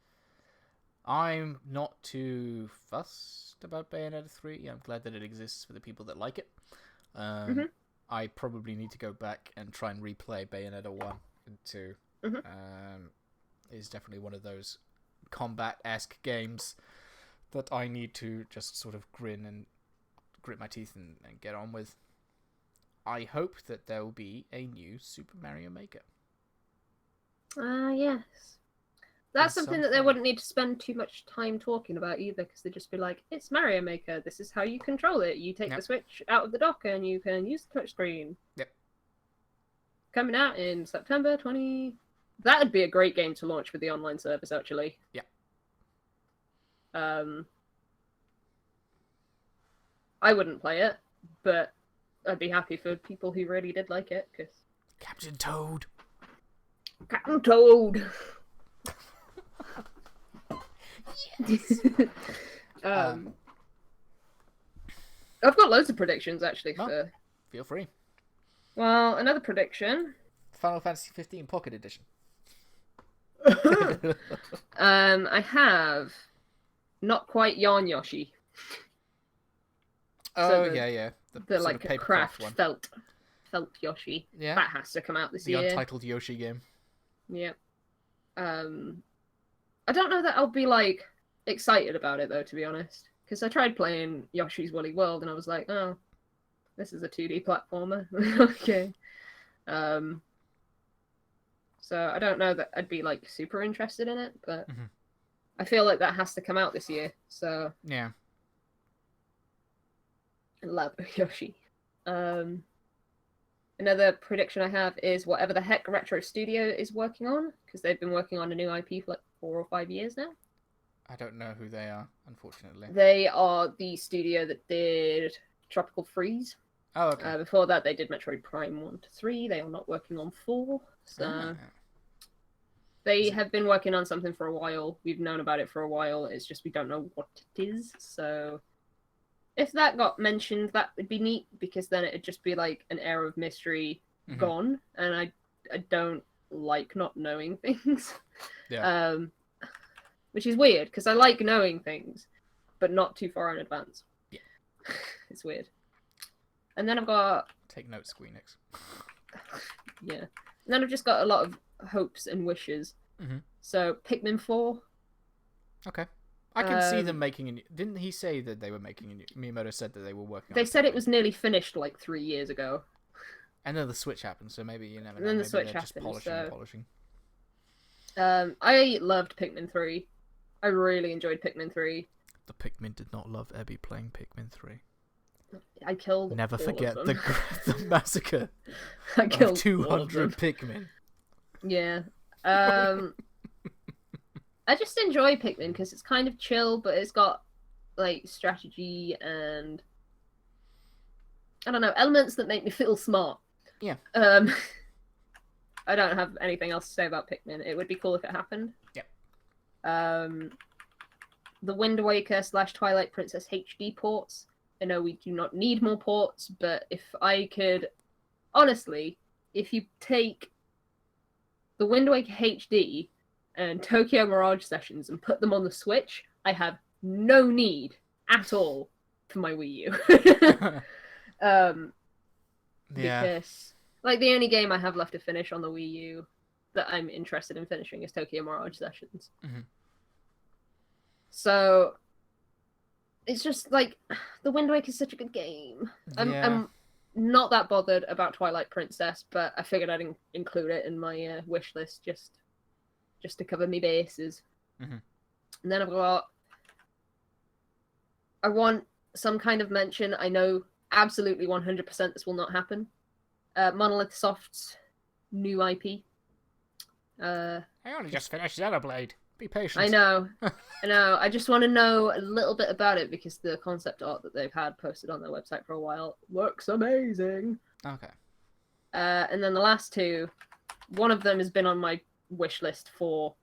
A: I'm not too fussed about Bayonetta 3. I'm glad that it exists for the people that like it. I probably need to go back and try and replay Bayonetta 1 and 2. It's definitely one of those combat-esque games that I need to just sort of grin and grit my teeth and get on with. I hope that there will be a new Super Mario Maker.
B: Yes. That's something that they wouldn't need to spend too much time talking about either, because they'd just be like, it's Mario Maker, this is how you control it. You take the Switch out of the dock and you can use the touchscreen.
A: Yep.
B: Coming out in September 20... That would be a great game to launch with the online service, actually.
A: Yeah.
B: I wouldn't play it, but I'd be happy for people who really did like it, because...
A: Captain Toad!
B: Captain Toad! Yes! I've got loads of predictions, actually, for...
A: Feel free.
B: Well, another prediction...
A: Final Fantasy 15 Pocket Edition.
B: I have not quite Yarn Yoshi.
A: Yeah.
B: The like a craft
A: one.
B: felt Yoshi.
A: Yeah.
B: That has to come out this year.
A: The Untitled Yoshi game.
B: Yep. I don't know that I'll be like excited about it though, to be honest, because I tried playing Yoshi's Woolly World and I was like, oh, this is a 2D platformer. Okay. So I don't know that I'd be like super interested in it, but I feel like that has to come out this year. So
A: yeah,
B: I love Yoshi. Another prediction I have is whatever the heck Retro Studio is working on, because they've been working on a new IP for like 4 or 5 years now.
A: I don't know who they are, unfortunately.
B: They are the studio that did Tropical Freeze.
A: Oh, okay.
B: Before that, they did Metroid Prime 1 to 3. They are not working on 4. So they have been working on something for a while. We've known about it for a while. It's just we don't know what it is. So if that got mentioned, that would be neat, because then it'd just be like an air of mystery gone. And I don't like not knowing things.
A: Yeah.
B: Which is weird, because I like knowing things, but not too far in advance.
A: Yeah.
B: It's weird. And then I've got...
A: Take notes, Squeenix.
B: Yeah. And then I've just got a lot of hopes and wishes. So, Pikmin 4.
A: Okay. I can see them making a new... Didn't he say that they were making a new... Miyamoto said that they were working on
B: They said it was nearly finished like 3 years ago.
A: And then the Switch happened, so maybe you never know.
B: And then the
A: maybe
B: Switch
A: they're just
B: happened,
A: polishing.
B: I loved Pikmin 3. I really enjoyed Pikmin 3.
A: The Pikmin did not love Ebby playing Pikmin 3.
B: I killed
A: Never
B: all
A: forget
B: of them.
A: the massacre
B: I killed
A: of 200 Pikmin.
B: Yeah. I just enjoy Pikmin because it's kind of chill, but it's got like strategy and I don't know, elements that make me feel smart.
A: Yeah.
B: I don't have anything else to say about Pikmin. It would be cool if it happened.
A: Yep.
B: The Wind Waker / Twilight Princess HD ports. I know we do not need more ports, but if I could, honestly, if you take the Wind Waker HD and Tokyo Mirage Sessions and put them on the Switch, I have no need at all for my Wii U. Because like the only game I have left to finish on the Wii U that I'm interested in finishing is Tokyo Mirage Sessions.
A: Mm-hmm.
B: So it's just like the Wind Waker is such a good game. I'm not that bothered about Twilight Princess, but I figured I'd include it in my wish list just to cover me bases.
A: Mm-hmm.
B: And then I want some kind of mention. I know absolutely 100% this will not happen. Monolith Soft's new IP.
A: I only just finished Xenoblade. Be patient.
B: I know. I just want to know a little bit about it because the concept art that they've had posted on their website for a while looks amazing.
A: Okay.
B: And then the last two, one of them has been on my wish list for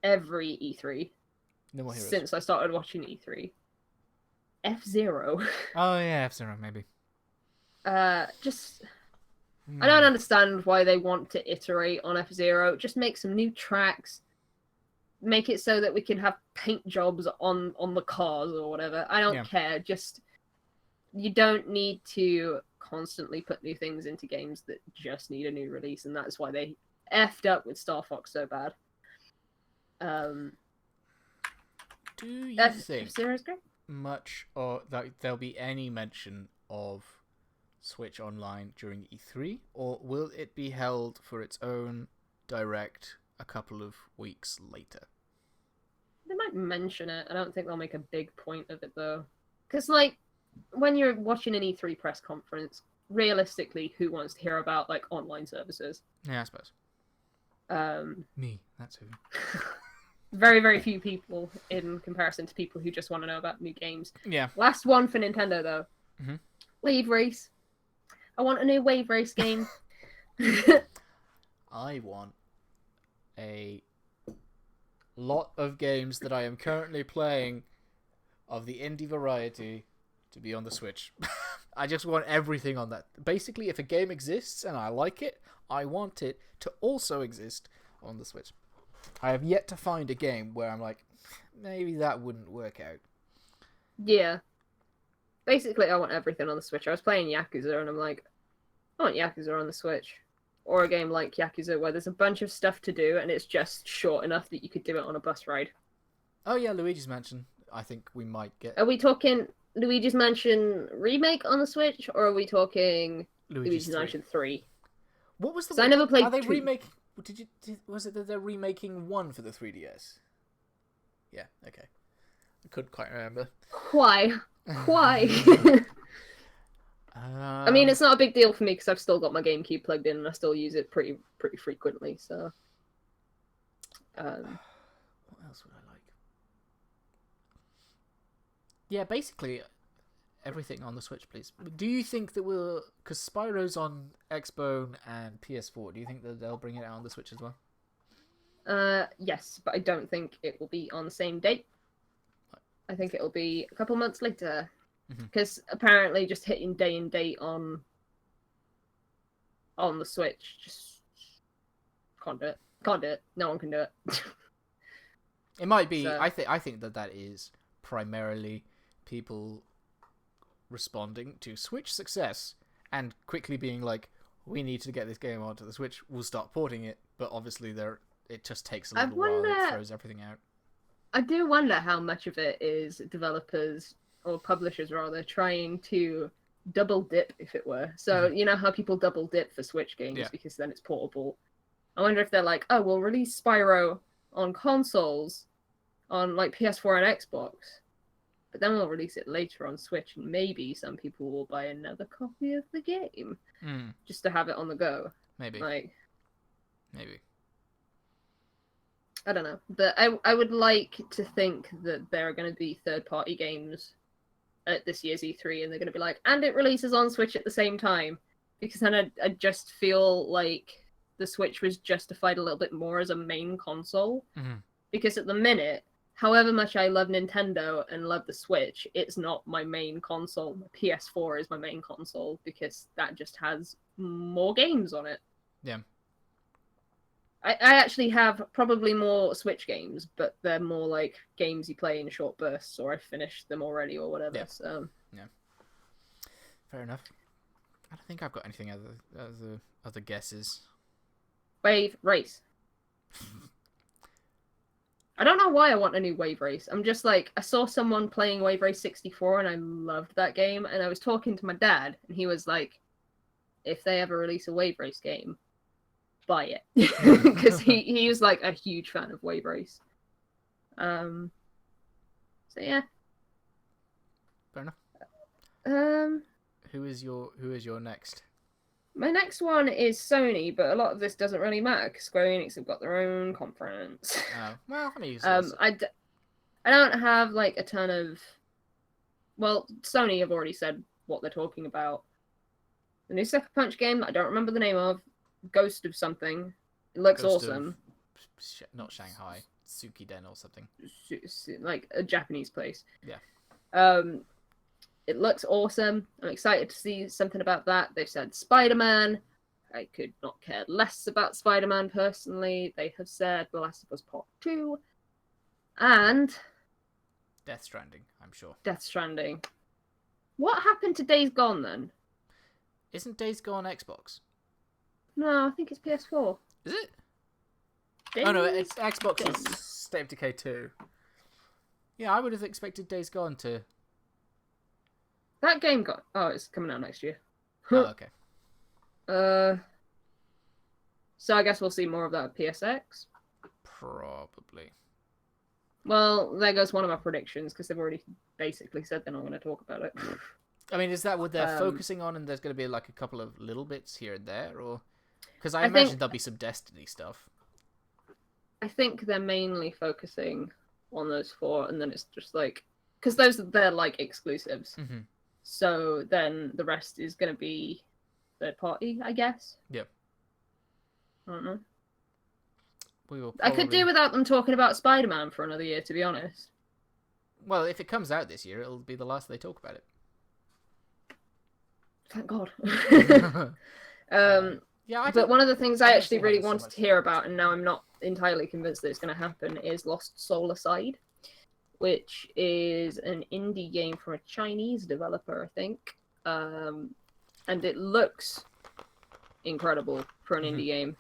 B: every E3 since I started watching E3. F-Zero.
A: Oh yeah, F-Zero maybe.
B: I don't understand why they want to iterate on F-Zero. Just make some new tracks. Make it so that we can have paint jobs on the cars or whatever. I don't care. Just you don't need to constantly put new things into games that just need a new release, and that's why they effed up with Star Fox so bad.
A: Do you think
B: F-Zero's great?
A: much or that there'll be any mention of Switch Online during E3, or will it be held for its own direct a couple of weeks later?
B: They might mention it. I don't think they'll make a big point of it though, because like when you're watching an E3 press conference, realistically, who wants to hear about like online services?
A: Yeah, I suppose. Me, that's who.
B: Very, very few people in comparison to people who just want to know about new games.
A: Yeah.
B: Last one for Nintendo, though.
A: Mm-hmm.
B: Wave Race. I want a new Wave Race game.
A: I want a lot of games that I am currently playing of the indie variety to be on the Switch. I just want everything on that. Basically, if a game exists and I like it, I want it to also exist on the Switch. I have yet to find a game where I'm like, maybe that wouldn't work out.
B: Yeah. Basically, I want everything on the Switch. I was playing Yakuza and I'm like, I want Yakuza on the Switch. Or a game like Yakuza where there's a bunch of stuff to do and it's just short enough that you could do it on a bus ride.
A: Oh yeah, Luigi's Mansion. I think we might get...
B: Are we talking Luigi's Mansion remake on the Switch, or are we talking Luigi's Mansion 3?
A: What was the...
B: I never played
A: Are they
B: 2.
A: remaking... Was it that they're remaking 1 for the 3DS? Yeah, okay. I couldn't quite remember.
B: Why? I mean, it's not a big deal for me because I've still got my GameCube plugged in and I still use it pretty frequently. So,
A: what else would I like? Yeah, basically everything on the Switch, please. Do you think that we'll... Because Spyro's on Xbone and PS4, do you think that they'll bring it out on the Switch as well?
B: Yes, but I don't think it will be on the same date. I think it'll be a couple months later. Because apparently just hitting day and date on the Switch just can't do it. Can't do it. No one can do it.
A: It might be...
B: So...
A: I think that is primarily people responding to Switch success and quickly being like, we need to get this game onto the Switch, we'll start porting it, but obviously it just takes a little while, it throws everything out. I
B: do wonder how much of it is developers, or publishers rather, trying to double dip, if it were. So, you know how people double dip for Switch games because then it's portable. I wonder if they're like, oh, we'll release Spyro on consoles, on like PS4 and Xbox, but then we'll release it later on Switch, and maybe some people will buy another copy of the game just to have it on the go.
A: Maybe. Maybe.
B: I don't know, but I would like to think that there are going to be third-party games at this year's E3, and they're going to be like, and it releases on Switch at the same time, because then I just feel like the Switch was justified a little bit more as a main console, because at the minute, however much I love Nintendo and love the Switch, it's not my main console. My PS4 is my main console, because that just has more games on it.
A: Yeah.
B: I actually have probably more Switch games, but they're more like games you play in short bursts, or I finished them already, or whatever.
A: Yeah.
B: So
A: yeah, fair enough. I don't think I've got anything other guesses.
B: Wave Race. I don't know why I want a new Wave Race. I'm just like, I saw someone playing Wave Race 64, and I loved that game. And I was talking to my dad, and he was like, "If they ever release a Wave Race game, buy it," because he was like a huge fan of Wave Race. So yeah.
A: Fair enough. Who is your next?
B: My next one is Sony, but a lot of this doesn't really matter because Square Enix have got their own conference.
A: Oh, well, I mean,
B: I don't have like a ton of. Well, Sony have already said what they're talking about. The new Sucker Punch game that I don't remember the name of. Ghost of something. It looks awesome.
A: Not Shanghai, Tsukiden or something.
B: Like a Japanese place.
A: Yeah.
B: It looks awesome. I'm excited to see something about that. They've said Spider-Man. I could not care less about Spider-Man personally. They have said The Last of Us Part 2. And
A: Death Stranding, I'm sure.
B: Death Stranding. What happened to Days Gone then?
A: Isn't Days Gone Xbox?
B: No, I think it's PS4.
A: Is it?
B: Days
A: Oh no, it's Xbox
B: Gone.
A: is State of Decay 2. Yeah, I would have expected Days Gone to...
B: That game got... Oh, it's coming out next year.
A: Oh, okay.
B: So I guess we'll see more of that at PSX.
A: Probably.
B: Well, there goes one of my predictions, because they've already basically said they're not going to talk about it.
A: I mean, is that what they're focusing on, and there's going to be like a couple of little bits here and there, or... Because I imagine there'll be some Destiny stuff.
B: I think they're mainly focusing on those 4, and then it's just like... Because they're like exclusives.
A: Mm-hmm.
B: So then the rest is going to be third party, I guess.
A: Yep.
B: I don't know.
A: I
B: could do without them talking about Spider-Man for another year, to be honest.
A: Well, if it comes out this year, it'll be the last they talk about it.
B: Thank God.
A: Yeah,
B: but one of the things I actually really wanted to hear about, and now I'm not entirely convinced that it's going to happen, is Lost Soul Aside, which is an indie game from a Chinese developer, I think. And it looks incredible for an indie game.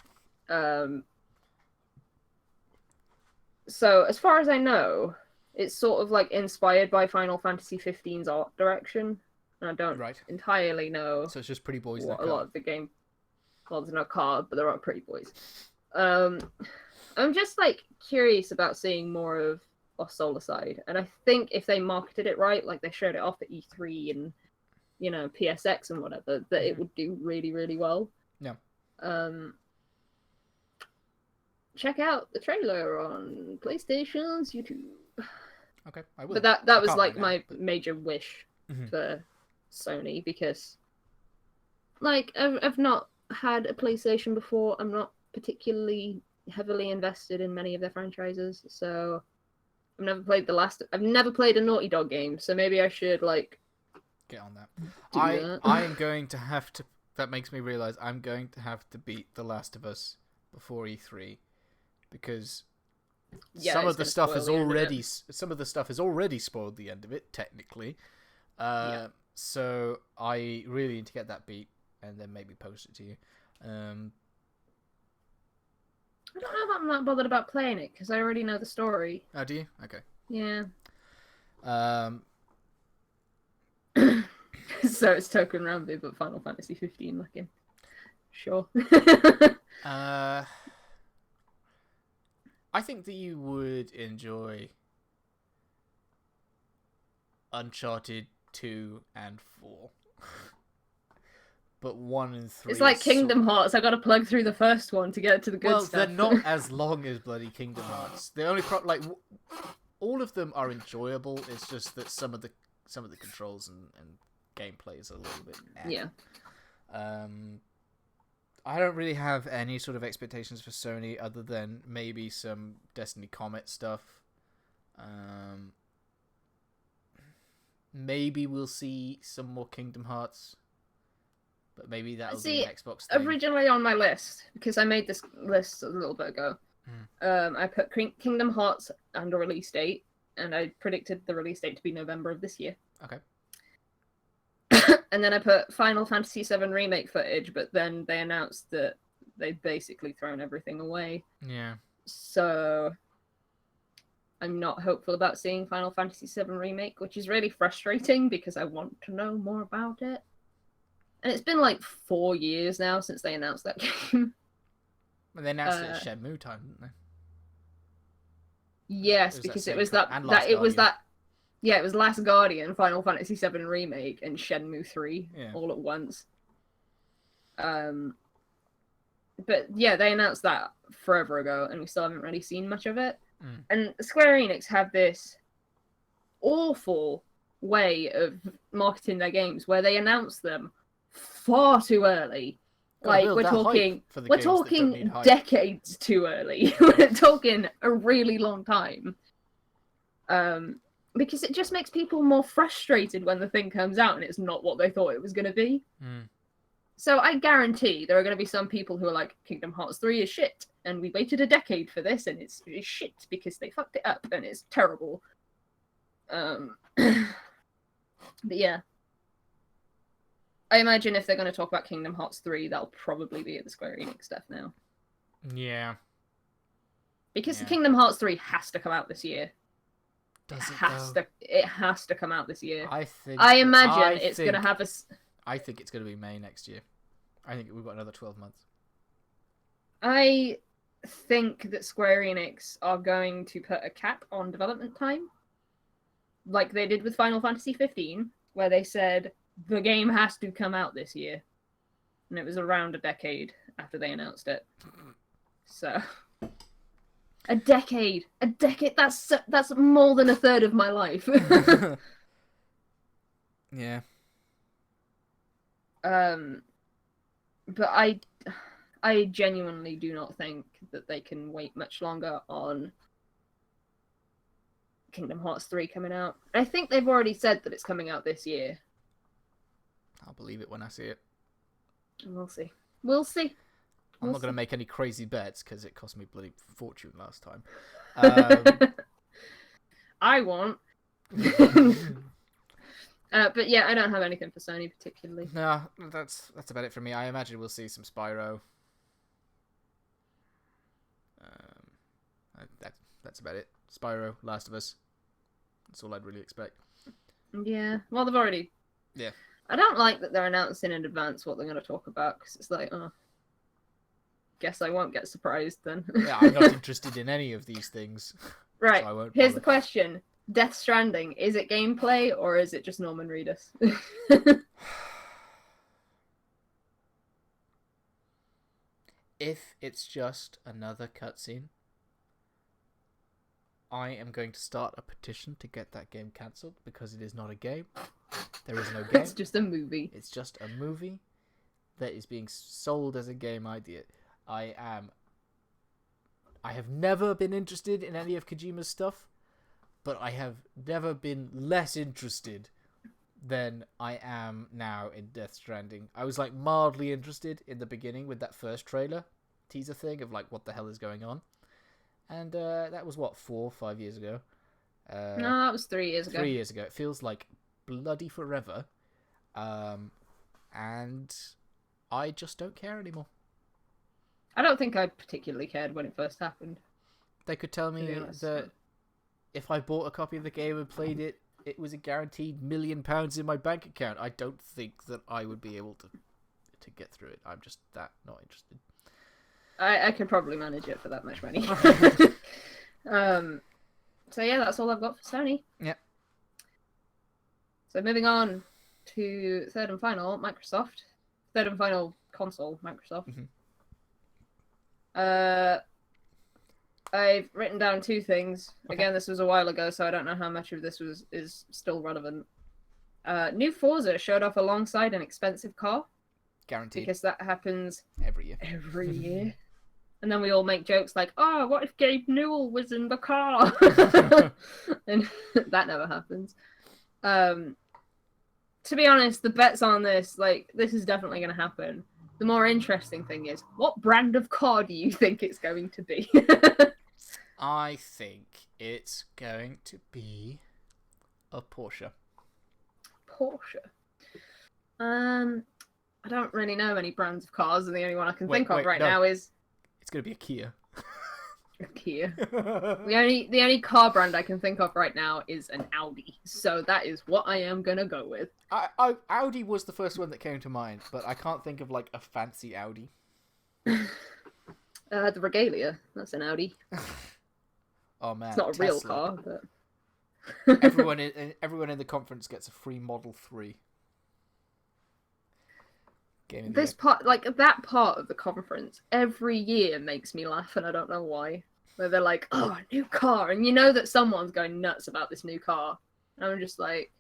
B: So, as far as I know, it's sort of like inspired by Final Fantasy XV's art direction. And I don't entirely know.
A: So it's just pretty boys.
B: What a lot of the game. Well, there's no card, but there are pretty boys. I'm just like curious about seeing more of Lost Soul Aside, and I think if they marketed it right, like they showed it off at E3 and PSX and whatever, that it would do really, really well.
A: Yeah.
B: Check out the trailer on PlayStation's YouTube.
A: Okay, I will.
B: But that was like my major wish
A: Mm-hmm.
B: for Sony, because like I've not had a PlayStation before. I'm not particularly heavily invested in many of their franchises, so I've never played I've never played a Naughty Dog game, so maybe I should like
A: get on that.
B: that.
A: I am going to have to. That makes me realize I'm going to have to beat The Last of Us before E3, because some of the stuff has already spoiled the end of it technically. So I really need to get that beat and then maybe post it to you.
B: I don't know if I'm not bothered about playing it, because I already know the story.
A: Oh, do you? Okay.
B: Yeah. So it's Token Rambi, but Final Fantasy 15 looking. Sure.
A: I think that you would enjoy Uncharted 2 and 4. But 1 and 3...
B: It's like Kingdom Hearts. I got to plug through the first one to get to the good stuff.
A: Well, they're not as long as bloody Kingdom Hearts. The only all of them are enjoyable. It's just that some of the some of the controls and gameplay is a little bit.
B: Yeah.
A: I don't really have any sort of expectations for Sony other than maybe some Destiny Comet stuff. Maybe we'll see some more Kingdom Hearts, but maybe that'll be an Xbox thing.
B: Originally on my list, because I made this list a little bit ago, I put Kingdom Hearts and a release date, and I predicted the release date to be November of this year.
A: Okay.
B: And then I put Final Fantasy VII Remake footage, but then they announced that they'd basically thrown everything away.
A: Yeah.
B: So I'm not hopeful about seeing Final Fantasy VII Remake, which is really frustrating because I want to know more about it. And it's been like 4 years now since they announced that game.
A: Well, they announced it at Shenmue time, didn't they?
B: Yes, because it was it was Last Guardian, Final Fantasy VII Remake, and Shenmue 3 all at once. But yeah, they announced that forever ago, and we still haven't really seen much of it. And Square Enix have this awful way of marketing their games where they announce them far too early. Like we're talking decades too early. We're talking a really long time. Because it just makes people more frustrated when the thing comes out and it's not what they thought it was going to be. So I guarantee there are going to be some people who are like, Kingdom Hearts 3 is shit, and we waited a decade for this, and it's shit because they fucked it up, and it's terrible. But yeah. I imagine if they're going to talk about Kingdom Hearts 3, that'll probably be at the Square Enix stuff now.
A: Yeah.
B: Because the Kingdom Hearts 3 has to come out this year. It has to come out this year. I imagine it's going to have a...
A: I think it's going to be May next year. I think we've got another 12 months.
B: I think that Square Enix are going to put a cap on development time, like they did with Final Fantasy 15, where they said the game has to come out this year, and it was around a decade after they announced it. So, a decade. That's more than a third of my life.
A: Yeah.
B: But I genuinely do not think that they can wait much longer on Kingdom Hearts 3 coming out. I think they've already said that it's coming out this year.
A: I'll believe it when I see it.
B: We'll see. We'll see.
A: I'm not going to make any crazy bets because it cost me bloody fortune last time.
B: I won't. But yeah, I don't have anything for Sony particularly.
A: No, that's about it for me. I imagine we'll see some Spyro. That's about it. Spyro, Last of Us. That's all I'd really expect.
B: Yeah, well, they've already...
A: Yeah.
B: I don't like that they're announcing in advance what they're going to talk about, because it's like, oh, guess I won't get surprised then.
A: Yeah, I'm not interested in any of these things.
B: Right,
A: so
B: here's the question. Death Stranding, is it gameplay or is it just Norman Reedus?
A: If it's just another cutscene, I am going to start a petition to get that game cancelled because it is not a game. There is no game.
B: It's just a movie.
A: It's just a movie that is being sold as a game idea. I have never been interested in any of Kojima's stuff, but I have never been less interested than I am now in Death Stranding. I was like mildly interested in the beginning with that first trailer teaser thing of like what the hell is going on. And that was what, 4 or 5 years ago?
B: No, that was 3 years ago.
A: 3 years ago. It feels like bloody forever. And I just don't care anymore.
B: I don't think I particularly cared when it first happened.
A: They could tell me that if I bought a copy of the game and played it, it was a guaranteed £1 million in my bank account. I don't think that I would be able to get through it. I'm just that not interested.
B: I could probably manage it for that much money. So yeah, that's all I've got for Sony.
A: Yep.
B: So moving on to third and final, Microsoft. Third and final console, Microsoft.
A: Mm-hmm.
B: I've written down 2 things. Okay. Again, this was a while ago, so I don't know how much of this is still relevant. New Forza showed off alongside an expensive car.
A: Guaranteed.
B: Because that happens
A: every year.
B: Every year. And then we all make jokes like, oh, what if Gabe Newell was in the car? And that never happens. To be honest, the bets on this, like, this is definitely going to happen. The more interesting thing is, what brand of car do you think it's going to be?
A: I think it's going to be a Porsche.
B: Porsche. I don't really know any brands of cars, and the only one I can think of right now is...
A: It's going to be a Kia.
B: A Kia. The only car brand I can think of right now is an Audi. So that is what I am going to go with.
A: Audi was the first one that came to mind, but I can't think of, like, a fancy Audi.
B: The Regalia. That's an Audi.
A: Oh, man.
B: It's not a
A: Tesla.
B: real car, but...
A: everyone in the conference gets a free Model 3.
B: This part, like that part of the conference, every year makes me laugh, and I don't know why. Where they're like, "Oh, a new car," and you know that someone's going nuts about this new car. And I'm just like,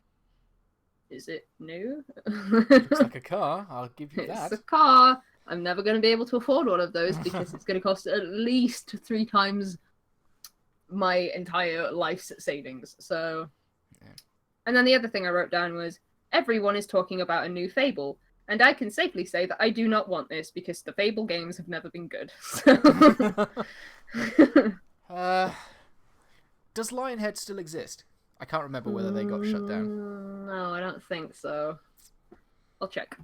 B: "Is it new?"
A: Looks like a car. I'll give you that.
B: It's a car. I'm never going to be able to afford one of those because it's going to cost at least 3 times my entire life's savings. So, yeah. And then the other thing I wrote down was, everyone is talking about a new Fable. And I can safely say that I do not want this because the Fable games have never been good. So...
A: does Lionhead still exist? I can't remember whether they got shut down.
B: No, I don't think so. I'll check.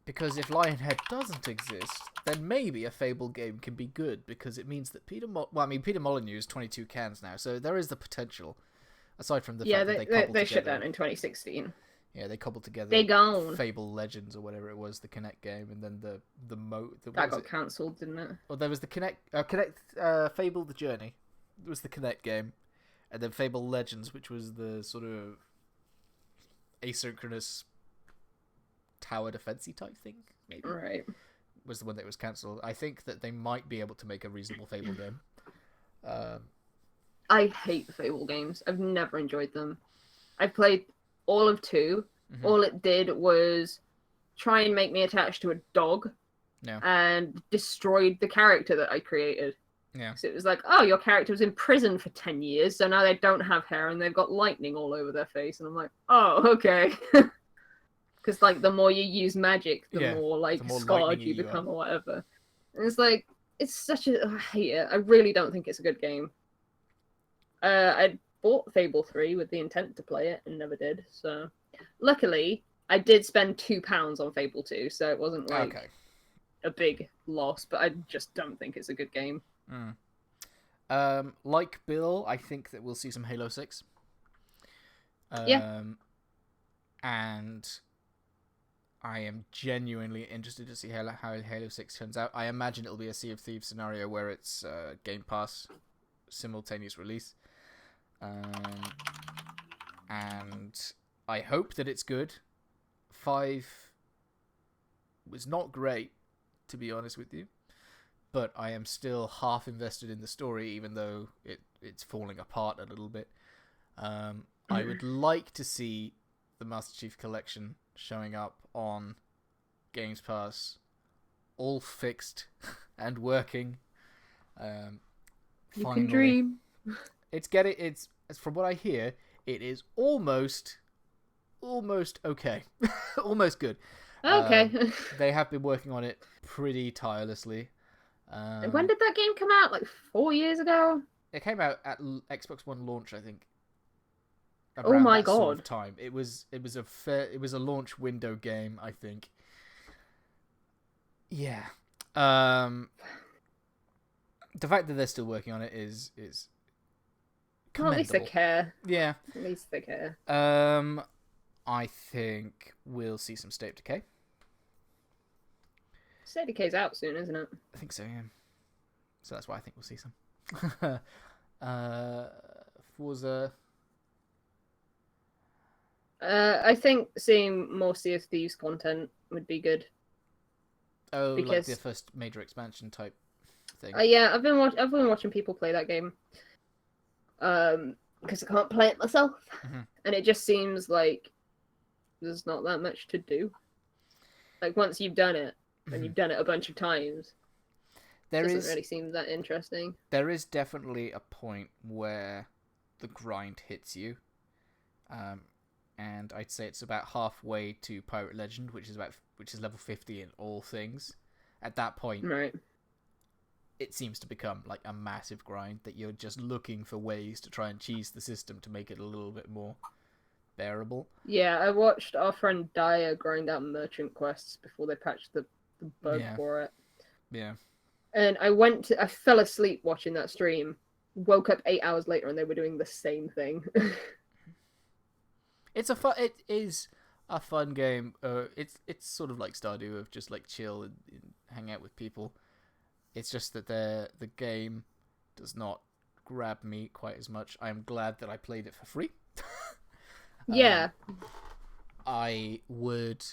A: Because if Lionhead doesn't exist, then maybe a Fable game can be good, because it means that Peter Molyneux is 22 cans now, so there is the potential. Aside from the fact that
B: they shut down in 2016.
A: Yeah, they cobbled together Fable Legends or whatever it was, the Kinect game, and then the
B: that got cancelled, didn't it?
A: Well, there was the Kinect Fable the Journey. It was the Kinect game, and then Fable Legends, which was the sort of asynchronous tower defensey type thing. Maybe.
B: Right.
A: Was the one that was cancelled. I think that they might be able to make a reasonable Fable game.
B: I hate Fable games. I've never enjoyed them. I've played all of 2. Mm-hmm. All it did was try and make me attached to a dog, and destroyed the character that I created.
A: Yeah.
B: So it was like, oh, your character was in prison for 10 years, so now they don't have hair and they've got lightning all over their face. And I'm like, oh, okay. Because, like, the more you use magic, the more, like, scarred you become or whatever. And it's like, it's such a... I hate it. I really don't think it's a good game. I bought Fable 3 with the intent to play it and never did. So, luckily, I did spend £2 on Fable 2, so it wasn't like a big loss. But I just don't think it's a good game.
A: Like Bill, I think that we'll see some Halo 6. And I am genuinely interested to see how Halo 6 turns out. I imagine it'll be a Sea of Thieves scenario where it's Game Pass simultaneous release. And I hope that it's good. 5 was not great, to be honest with you, but I am still half invested in the story, even though it's falling apart a little bit. I would like to see the Master Chief Collection showing up on Games Pass, all fixed and working.
B: You can dream.
A: It's from what I hear, it is almost okay. Almost good.
B: Okay.
A: They have been working on it pretty tirelessly.
B: When did that game come out? Like 4 years ago?
A: It came out at Xbox One launch, I think.
B: Oh my god!
A: Sort of time. It was a launch window game, I think. Yeah. The fact that they're still working on it is commendable.
B: Well, at least they care.
A: Yeah.
B: At least they care.
A: I think we'll see some State of Decay.
B: State of Decay's out soon, isn't it?
A: I think so, yeah. So that's why I think we'll see some. Forza.
B: I think seeing more Sea of Thieves content would be good.
A: Oh, because... like the first major expansion type thing.
B: Yeah, I've been watching people play that game. Because I can't play it myself, and it just seems like there's not that much to do. Like, once you've done it, and you've done it a bunch of times, it doesn't really seem that interesting.
A: There is definitely a point where the grind hits you. And I'd say it's about halfway to Pirate Legend, which is level 50 in all things. At that point,
B: right,
A: it seems to become like a massive grind that you're just looking for ways to try and cheese the system to make it a little bit more bearable.
B: Yeah, I watched our friend Dyer grind out merchant quests before they patched the bug for it.
A: Yeah.
B: And I fell asleep watching that stream, woke up 8 hours later, and they were doing the same thing.
A: It is a fun game. It's sort of like Stardew, of just like chill and hang out with people. It's just that the game does not grab me quite as much. I am glad that I played it for free.
B: Yeah.
A: I would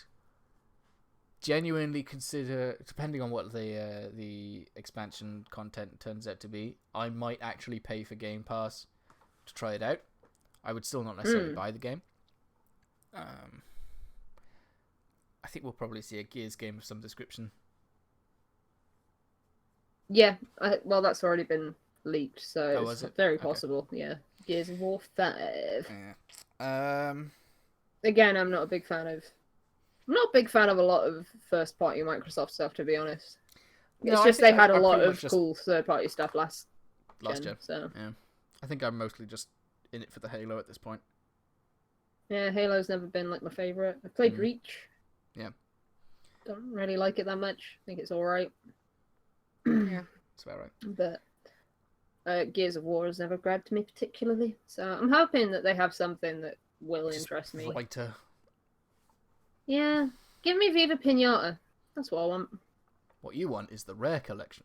A: genuinely consider, depending on what the expansion content turns out to be, I might actually pay for Game Pass to try it out. I would still not necessarily buy the game. I think we'll probably see a Gears game of some description.
B: Yeah, well, that's already been leaked, so it's very
A: okay.
B: possible. Yeah, Gears of War 5.
A: Yeah.
B: Again, I'm not a big fan of a lot of first-party Microsoft stuff, to be honest. It's just they had a lot of cool third-party stuff last gen. So
A: yeah, I think I'm mostly just in it for the Halo at this point.
B: Yeah, Halo's never been like my favorite. I played Reach.
A: Yeah.
B: Don't really like it that much. I think it's alright.
A: Yeah, it's about right.
B: But Gears of War has never grabbed me particularly. So I'm hoping that they have something that will interest me.
A: Writer.
B: Yeah. Give me Viva Pinata. That's what I want.
A: What you want is the Rare collection.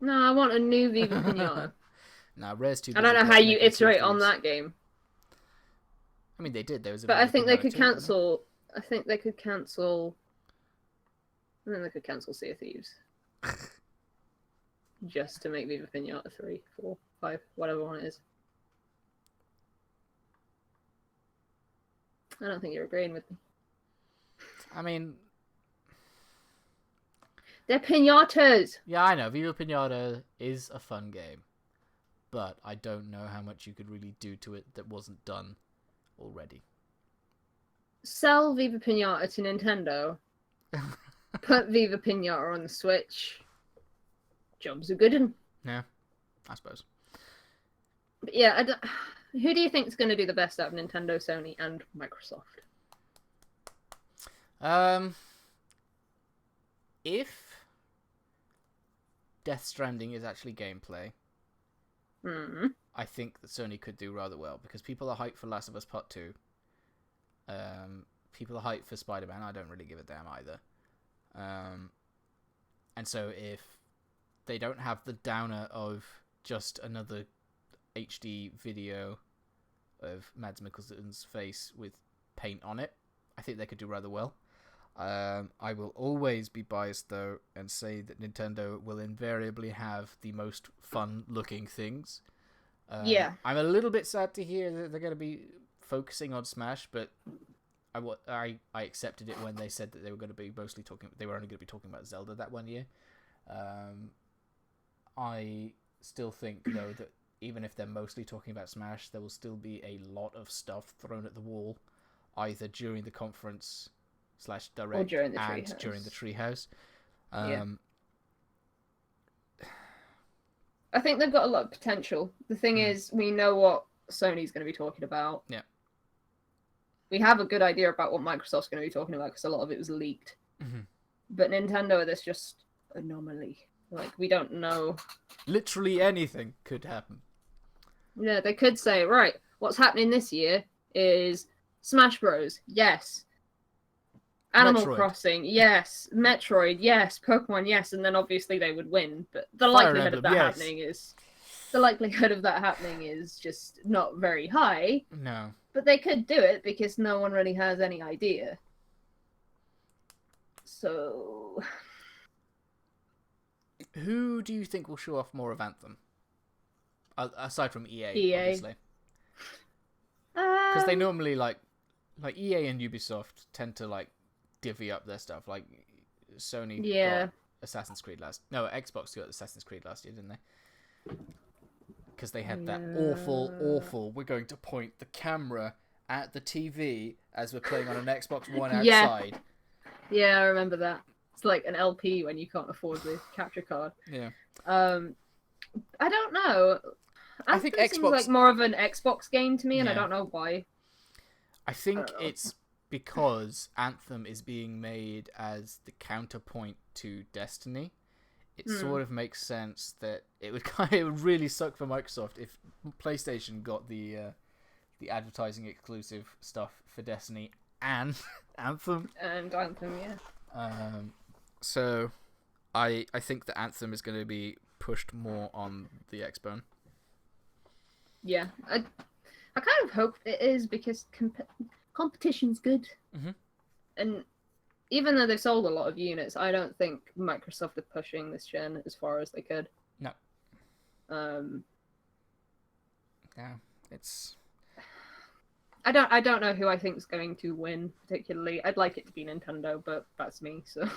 B: No, I want a new Viva Pinata.
A: Nah, Rare's too.
B: I don't know how you iterate on that game.
A: I mean, they did. There was a.
B: But I think they could cancel. I think they could cancel. I think they could cancel Sea of Thieves. Just to make Viva Pinata 3, 4, 5, whatever one it is. I don't think you're agreeing with me.
A: I mean,
B: they're pinatas.
A: Yeah, I know. Viva Pinata is a fun game, but I don't know how much you could really do to it that wasn't done already.
B: Sell Viva Pinata to Nintendo. Put Viva Pinata on the Switch. Job's a good one.
A: Yeah, I suppose.
B: But yeah, who do you think is going to do the best out of Nintendo, Sony, and Microsoft?
A: If Death Stranding is actually gameplay, I think that Sony could do rather well, because people are hyped for Last of Us Part 2. People are hyped for Spider-Man. I don't really give a damn either. And so if they don't have the downer of just another HD video of Mads Mikkelsen's face with paint on it, I think they could do rather well. I will always be biased, though, and say that Nintendo will invariably have the most fun-looking things.
B: Yeah.
A: I'm a little bit sad to hear that they're going to be focusing on Smash, but I accepted it when they said that they were going to be mostly talking. They were only going to be talking about Zelda that one year. I still think, though, that even if they're mostly talking about Smash, there will still be a lot of stuff thrown at the wall, either during the conference / direct
B: or during the
A: Treehouse.
B: Yeah. I think they've got a lot of potential. The thing is, we know what Sony's going to be talking about.
A: Yeah.
B: We have a good idea about what Microsoft's going to be talking about, because a lot of it was leaked. But Nintendo, there's just anomaly. Like, we don't know.
A: Literally anything could happen.
B: Yeah, they could say, right, what's happening this year is Smash Bros. Yes. Animal Crossing, yes. Metroid, yes. Pokemon, yes. And then obviously they would win. But the likelihood of that happening is just not very high.
A: No.
B: But they could do it because no one really has any idea. So,
A: who do you think will show off more of Anthem? Aside from EA, obviously. Because they normally like EA and Ubisoft tend to like divvy up their stuff. Like Sony got Assassin's Creed Xbox got Assassin's Creed last year, didn't they? Because they had that awful. We're going to point the camera at the TV as we're playing on an Xbox One outside.
B: Yeah, I remember that. It's like an LP when you can't afford the capture card.
A: Yeah.
B: I don't know.
A: I think
B: Anthem seems like more of an Xbox game to me, and I don't know why.
A: I think it's because Anthem is being made as the counterpoint to Destiny. It sort of makes sense that it would really suck for Microsoft if PlayStation got the advertising exclusive stuff for Destiny and Anthem.
B: And Anthem, yeah.
A: So I think that Anthem is going to be pushed more on the Xbone.
B: Yeah, I kind of hope it is because competition's good.
A: Mm-hmm.
B: And even though they've sold a lot of units, I don't think Microsoft are pushing this gen as far as they could.
A: No. Yeah, it's.
B: I don't know who I think is going to win particularly. I'd like it to be Nintendo, but that's me. So.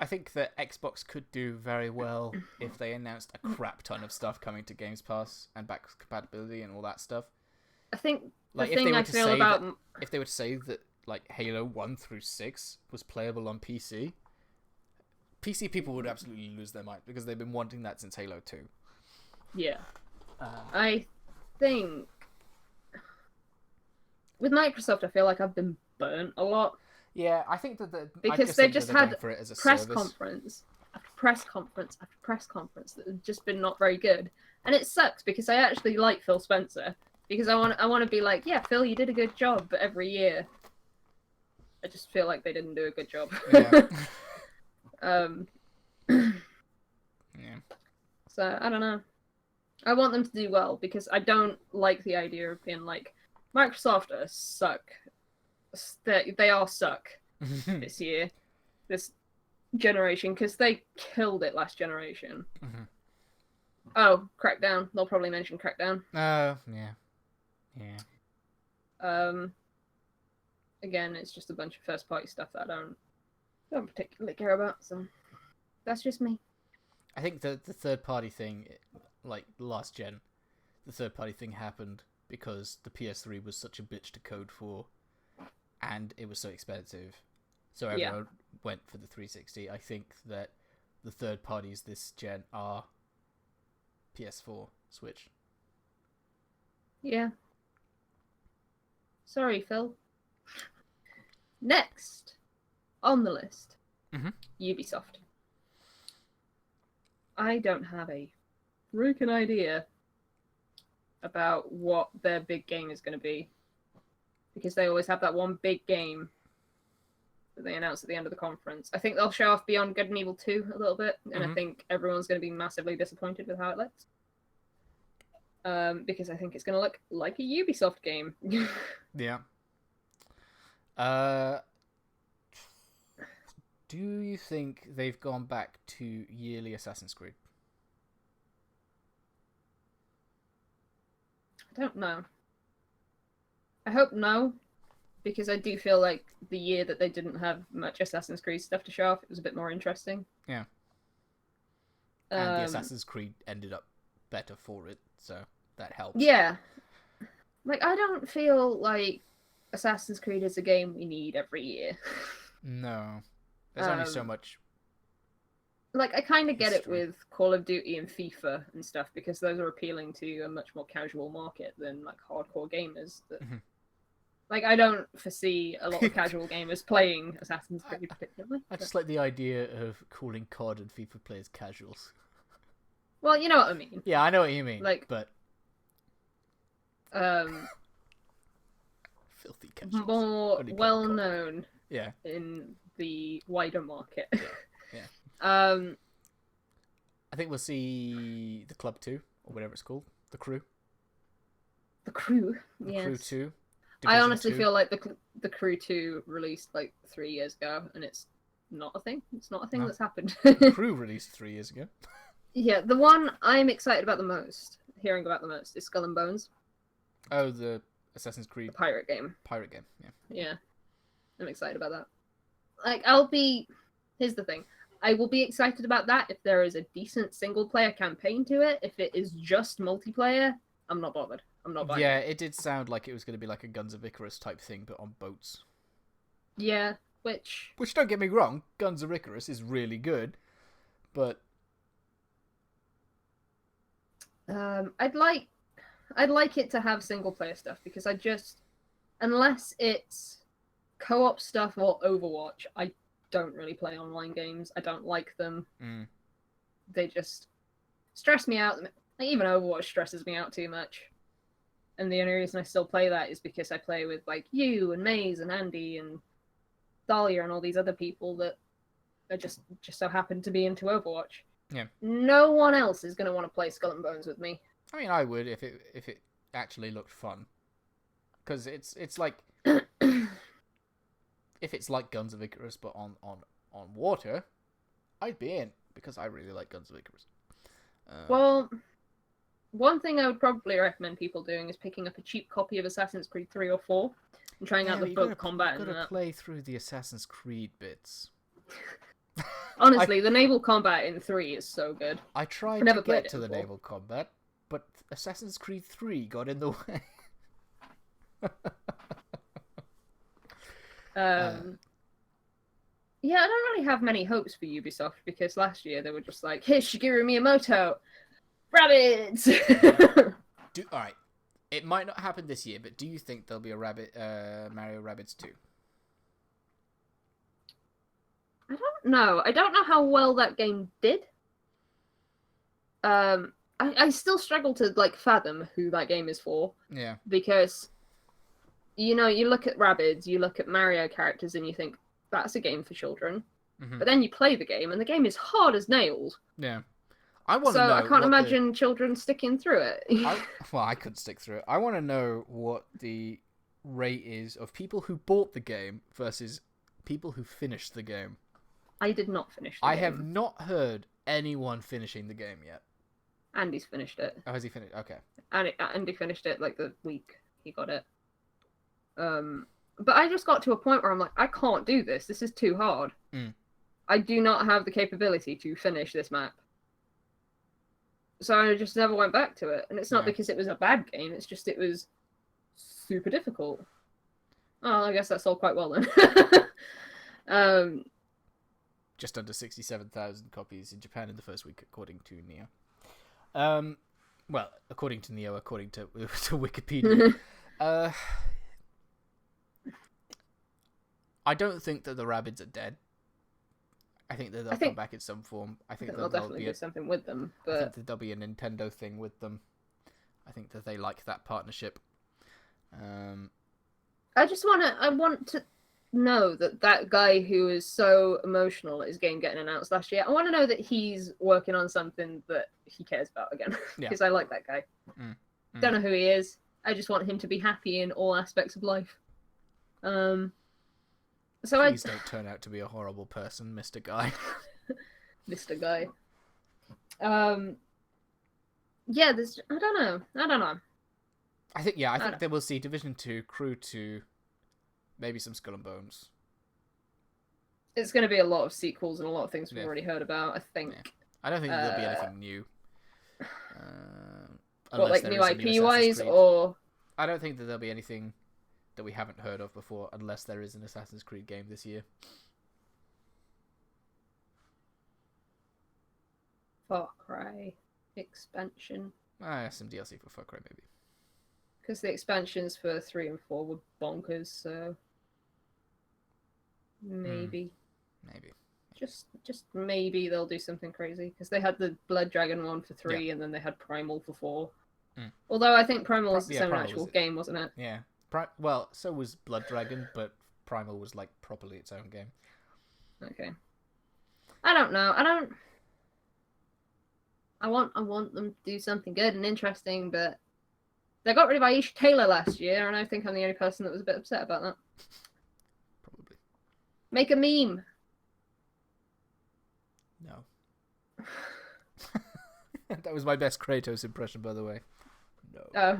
A: I think that Xbox could do very well if they announced a crap ton of stuff coming to Games Pass and backwards compatibility and all that stuff.
B: I think
A: like if they were to say that like Halo 1 through 6 was playable on PC people would absolutely lose their mind because they've been wanting that since Halo 2.
B: Yeah. I think with Microsoft, I feel like I've been burnt a lot.
A: Yeah, I think that
B: because they just had press conference after press conference after press conference that have just been not very good, and it sucks because I actually like Phil Spencer because I want to be like, yeah, Phil, you did a good job, but every year I just feel like they didn't do a good job.
A: Yeah.
B: So I don't know. I want them to do well because I don't like the idea of being like Microsoft are suck. They all suck this year, this generation, because they killed it last generation.
A: Mm-hmm.
B: Oh, Crackdown. They'll probably mention Crackdown.
A: Oh, yeah.
B: Again, it's just a bunch of first-party stuff that I don't particularly care about, so that's just me.
A: I think the third-party thing, like last gen, the third-party thing happened because the PS3 was such a bitch to code for. And it was so expensive. So everyone went for the 360. I think that the third parties this gen are PS4, Switch.
B: Yeah. Sorry, Phil. Next on the list, Ubisoft. I don't have a freaking idea about what their big game is going to be. Because they always have that one big game that they announce at the end of the conference. I think they'll show off Beyond Good and Evil 2 a little bit, and I think everyone's going to be massively disappointed with how it looks. Because I think it's going to look like a Ubisoft game.
A: Yeah. Do you think they've gone back to yearly Assassin's Creed?
B: I don't know. I hope no, because I do feel like the year that they didn't have much Assassin's Creed stuff to show off, it was a bit more interesting.
A: Yeah. And the Assassin's Creed ended up better for it, so that helps.
B: Yeah. Like, I don't feel like Assassin's Creed is a game we need every year.
A: No. There's only so much.
B: Like, I kind of get it with Call of Duty and FIFA and stuff, because those are appealing to a much more casual market than, like, hardcore gamers that... Like, I don't foresee a lot of casual gamers playing Assassin's Creed particularly.
A: I just like the idea of calling COD and FIFA players casuals.
B: Well, you know what I mean.
A: Yeah, I know what you mean.
B: Like,
A: but filthy casuals.
B: More well-known
A: yeah.
B: in the wider market.
A: Yeah.
B: I
A: think we'll see the Club 2, or whatever it's called. The Crew.
B: The Crew,
A: The
B: yes.
A: Crew 2.
B: I honestly
A: 2.
B: feel like the Crew 2 released like 3 years ago, and it's not a thing. It's not a thing that's happened.
A: The Crew released 3 years ago.
B: Yeah, the one I'm excited about the most, hearing about the most, is Skull and Bones.
A: Oh, the Assassin's Creed
B: The pirate game.
A: pirate game. Yeah.
B: Yeah. I'm excited about that. Like, here's the thing. I will be excited about that if there is a decent single-player campaign to it. If it is just multiplayer, I'm not bothered. I'm not buying
A: Yeah,
B: it.
A: it did sound like it was going to be like a Guns of Icarus type thing, but on boats.
B: Yeah, which
A: don't get me wrong, Guns of Icarus is really good, but
B: I'd like it to have single-player stuff because unless it's co-op stuff or Overwatch, I don't really play online games. I don't like them. They just stress me out. Like, even Overwatch stresses me out too much. And the only reason I still play that is because I play with like you and Maze and Andy and Dahlia and all these other people that are just so happen to be into Overwatch.
A: Yeah.
B: No one else is going to want to play Skull and Bones with me.
A: I mean, I would if it actually looked fun, because it's like if it's like Guns of Icarus but on water, I'd be in because I really like Guns of Icarus.
B: Well, one thing I would probably recommend people doing is picking up a cheap copy of Assassin's Creed 3 or 4 and trying out the boat combat.
A: You've got to play through the Assassin's Creed bits.
B: Honestly, the naval combat in 3 is so good.
A: I tried to get to the naval combat, but Assassin's Creed 3 got in the way.
B: Yeah, I don't really have many hopes for Ubisoft because last year they were just like, here's Shigeru Miyamoto, rabbits!
A: Alright, it might not happen this year, but do you think there'll be a Mario Rabbids 2?
B: I don't know. I don't know how well that game did. I still struggle to like fathom who that game is for.
A: Yeah.
B: Because, you look at Rabbids, you look at Mario characters, and you think that's a game for children.
A: Mm-hmm.
B: But then you play the game, and the game is hard as nails.
A: Yeah. I
B: can't imagine children sticking through it.
A: I couldn't stick through it. I want to know what the rate is of people who bought the game versus people who finished the game.
B: I did not finish the game.
A: I have not heard anyone finishing the game yet.
B: Andy's finished it.
A: Oh, has he finished? Okay.
B: Andy finished it like the week he got it. But I just got to a point where I'm like, I can't do this. This is too hard. I do not have the capability to finish this map. So I just never went back to it. And it's not because it was a bad game. It's just it was super difficult. Oh, I guess that's all quite well then.
A: Just under 67,000 copies in Japan in the first week, according to Neo. Well, according to Neo, according to Wikipedia. I don't think that the Rabbids are dead. I think that they'll come back in some form. I think
B: they'll definitely do something with them. But
A: I think that there'll be a Nintendo thing with them. I think that they like that partnership.
B: I want to know that guy who is so emotional at his game getting announced last year, I want to know that he's working on something that he cares about again. Because I like that guy. Don't know who he is. I just want him to be happy in all aspects of life. Please
A: don't turn out to be a horrible person, Mr. Guy.
B: Mr. Guy. Yeah, I don't know.
A: I think they will see Division 2, Crew 2, maybe some Skull and Bones.
B: It's going to be a lot of sequels and a lot of things we've already heard about, I think. Yeah.
A: I don't think there'll be anything new.
B: What, like new IP-wise, or...?
A: I don't think that there'll be anything that we haven't heard of before, unless there is an Assassin's Creed game this year.
B: Far Cry expansion.
A: Some DLC for Far Cry, maybe.
B: Because the expansions for 3 and 4 were bonkers, so... Maybe.
A: Maybe.
B: Just maybe they'll do something crazy. Because they had the Blood Dragon one for 3, and then they had Primal for 4. Although I think Primal was its own actual game, wasn't it?
A: Yeah. Well, so was Blood Dragon, but Primal was like properly its own game.
B: Okay. I don't know. I want them to do something good and interesting, but they got rid of Aisha Taylor last year, and I think I'm the only person that was a bit upset about that.
A: Probably.
B: Make a meme.
A: No. That was my best Kratos impression, by the way. No.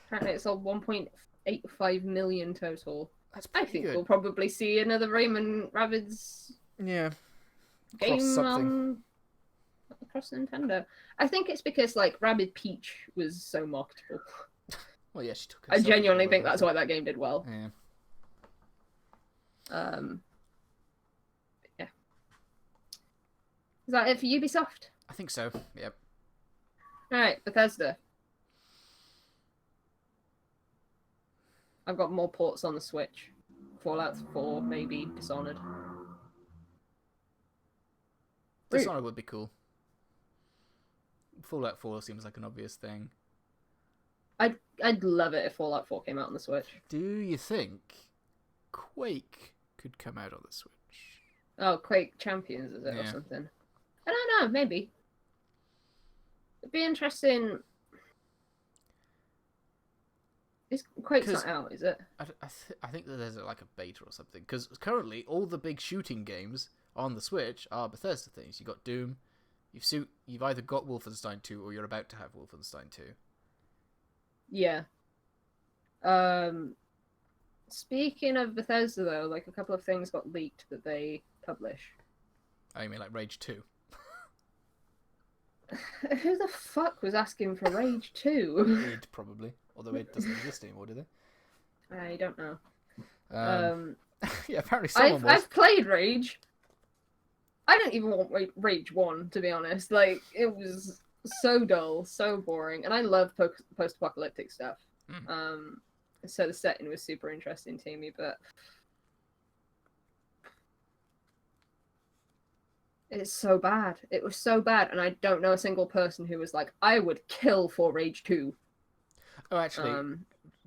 B: Apparently it's all 1.85 million total.
A: That's
B: I
A: pretty
B: think
A: good.
B: we'll probably see another Rayman Rabbids
A: Yeah.
B: game
A: something.
B: across Nintendo. I think it's because like Rabid Peach was so marketable.
A: Well, yeah, she took.
B: I genuinely think that's why that game did well.
A: Yeah.
B: Yeah. Is that it for Ubisoft?
A: I think so. Yep.
B: All right, Bethesda. I've got more ports on the Switch. Fallout 4, maybe Dishonored.
A: Dishonored would be cool. Fallout 4 seems like an obvious thing.
B: I'd love it if Fallout 4 came out on the Switch.
A: Do you think Quake could come out on the Switch?
B: Oh, Quake Champions, is it, or something? I don't know, maybe. It'd be interesting. Quake's not out, is it?
A: I think that there's like a beta or something. Because currently, all the big shooting games on the Switch are Bethesda things. You've got Doom. You've either got Wolfenstein 2 or you're about to have Wolfenstein 2.
B: Yeah. Speaking of Bethesda, though, like a couple of things got leaked that they publish.
A: Oh, you mean like Rage 2?
B: Who the fuck was asking for Rage 2?
A: Id, probably. Although it doesn't exist anymore, do they?
B: I don't know.
A: Yeah, apparently someone was.
B: I've played Rage. I don't even want Rage 1, to be honest. Like, it was so dull, so boring, and I love post-apocalyptic stuff. So the setting was super interesting to me, but it's so bad. It was so bad, and I don't know a single person who was like, I would kill for Rage 2.
A: Oh, actually,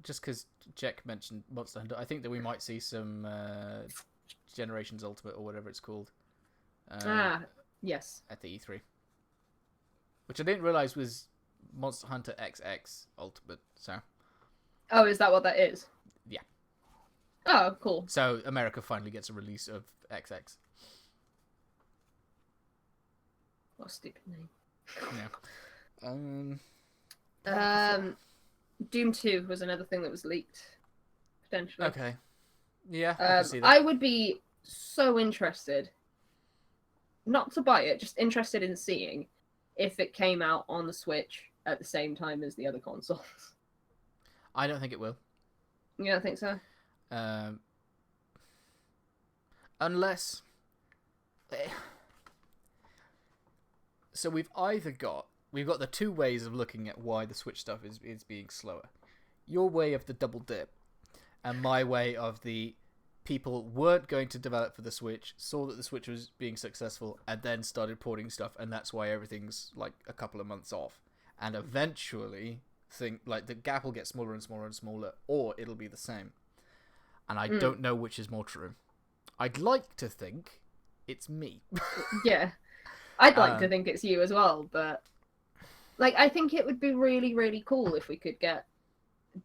A: just because Jack mentioned Monster Hunter, I think that we might see some Generations Ultimate or whatever it's called.
B: Yes.
A: At the E3. Which I didn't realise was Monster Hunter XX Ultimate, so...
B: Oh, is that what that is?
A: Yeah.
B: Oh, cool.
A: So America finally gets a release of XX.
B: What a stupid name.
A: Yeah.
B: Doom 2 was another thing that was leaked, potentially.
A: Okay. Yeah, I can see that.
B: I would be so interested, not to buy it, just interested in seeing if it came out on the Switch at the same time as the other consoles.
A: I don't think it will.
B: You don't think so?
A: Unless... So we've got the two ways of looking at why the Switch stuff is being slower. Your way of the double dip, and my way of the people weren't going to develop for the Switch, saw that the Switch was being successful, and then started porting stuff, and that's why everything's like a couple of months off. And eventually think like the gap will get smaller and smaller and smaller, or it'll be the same. And I don't know which is more true. I'd like to think it's me.
B: Yeah. I'd like to think it's you as well, but like I think it would be really, really cool if we could get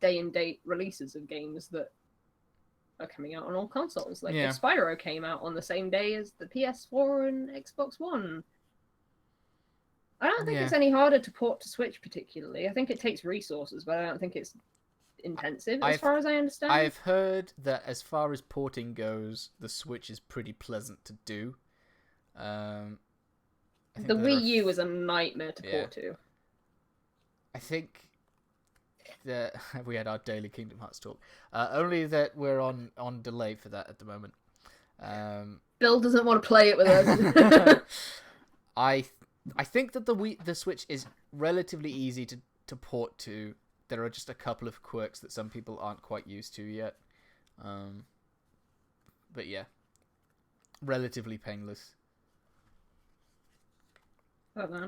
B: day and date releases of games that are coming out on all consoles. Like if Spyro came out on the same day as the PS4 and Xbox One. I don't think it's any harder to port to Switch particularly. I think it takes resources, but I don't think it's intensive as far as I understand.
A: I've heard that as far as porting goes, the Switch is pretty pleasant to do.
B: The Wii U was a nightmare to port to.
A: I think that we had our daily Kingdom Hearts talk. Only that we're on delay for that at the moment.
B: Bill doesn't want to play it with us.
A: I think that the Switch is relatively easy to port to. There are just a couple of quirks that some people aren't quite used to yet. But yeah, relatively painless.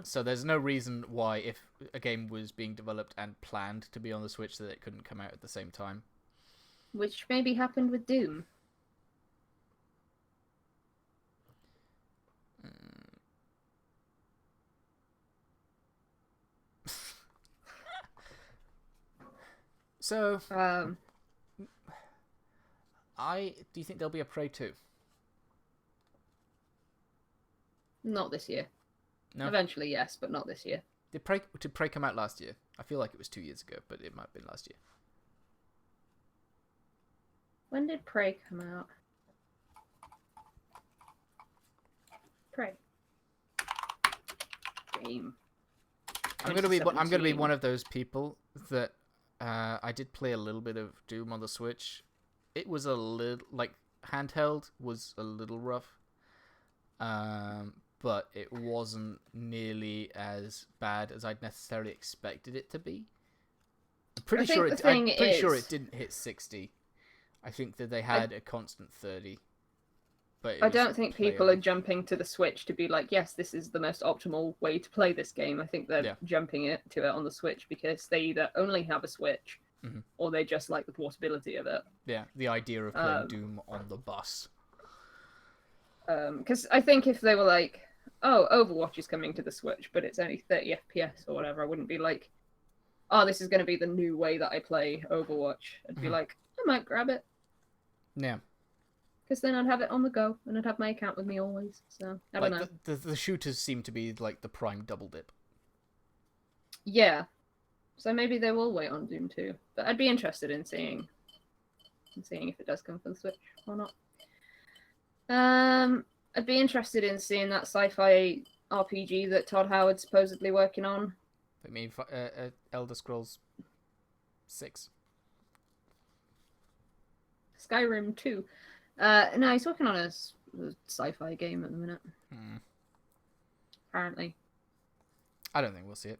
A: So there's no reason why, if a game was being developed and planned to be on the Switch, that it couldn't come out at the same time.
B: Which maybe happened with Doom.
A: So, do you think there'll be a Prey 2?
B: Not this year.
A: No?
B: Eventually, yes, but not this year.
A: Did Prey come out last year? I feel like it was 2 years ago, but it might have been last year.
B: When did Prey come out? Prey. Game.
A: I'm gonna be one of those people that I did play a little bit of Doom on the Switch. It was a little handheld was a little rough, but it wasn't nearly as bad as I'd necessarily expected it to be. I'm pretty sure it didn't hit 60. I think that they had a constant 30. But
B: I don't think people are jumping to the Switch to be like, yes, this is the most optimal way to play this game. I think they're jumping to it on the Switch because they either only have a Switch or they just like the portability of it.
A: Yeah, the idea of playing Doom on the bus.
B: Because I think if they were like, oh, Overwatch is coming to the Switch, but it's only 30 FPS or whatever, I wouldn't be like, oh, this is going to be the new way that I play Overwatch. I'd be like, I might grab it.
A: Yeah.
B: Because then I'd have it on the go, and I'd have my account with me always. So, I don't know.
A: The shooters seem to be like the prime double dip.
B: Yeah. So maybe they will wait on Doom 2. But I'd be interested in seeing if it does come for the Switch or not. I'd be interested in seeing that sci-fi RPG that Todd Howard's supposedly working on.
A: I mean, Elder Scrolls 6.
B: Skyrim 2. No, he's working on a sci-fi game at the minute. Apparently.
A: I don't think we'll see it.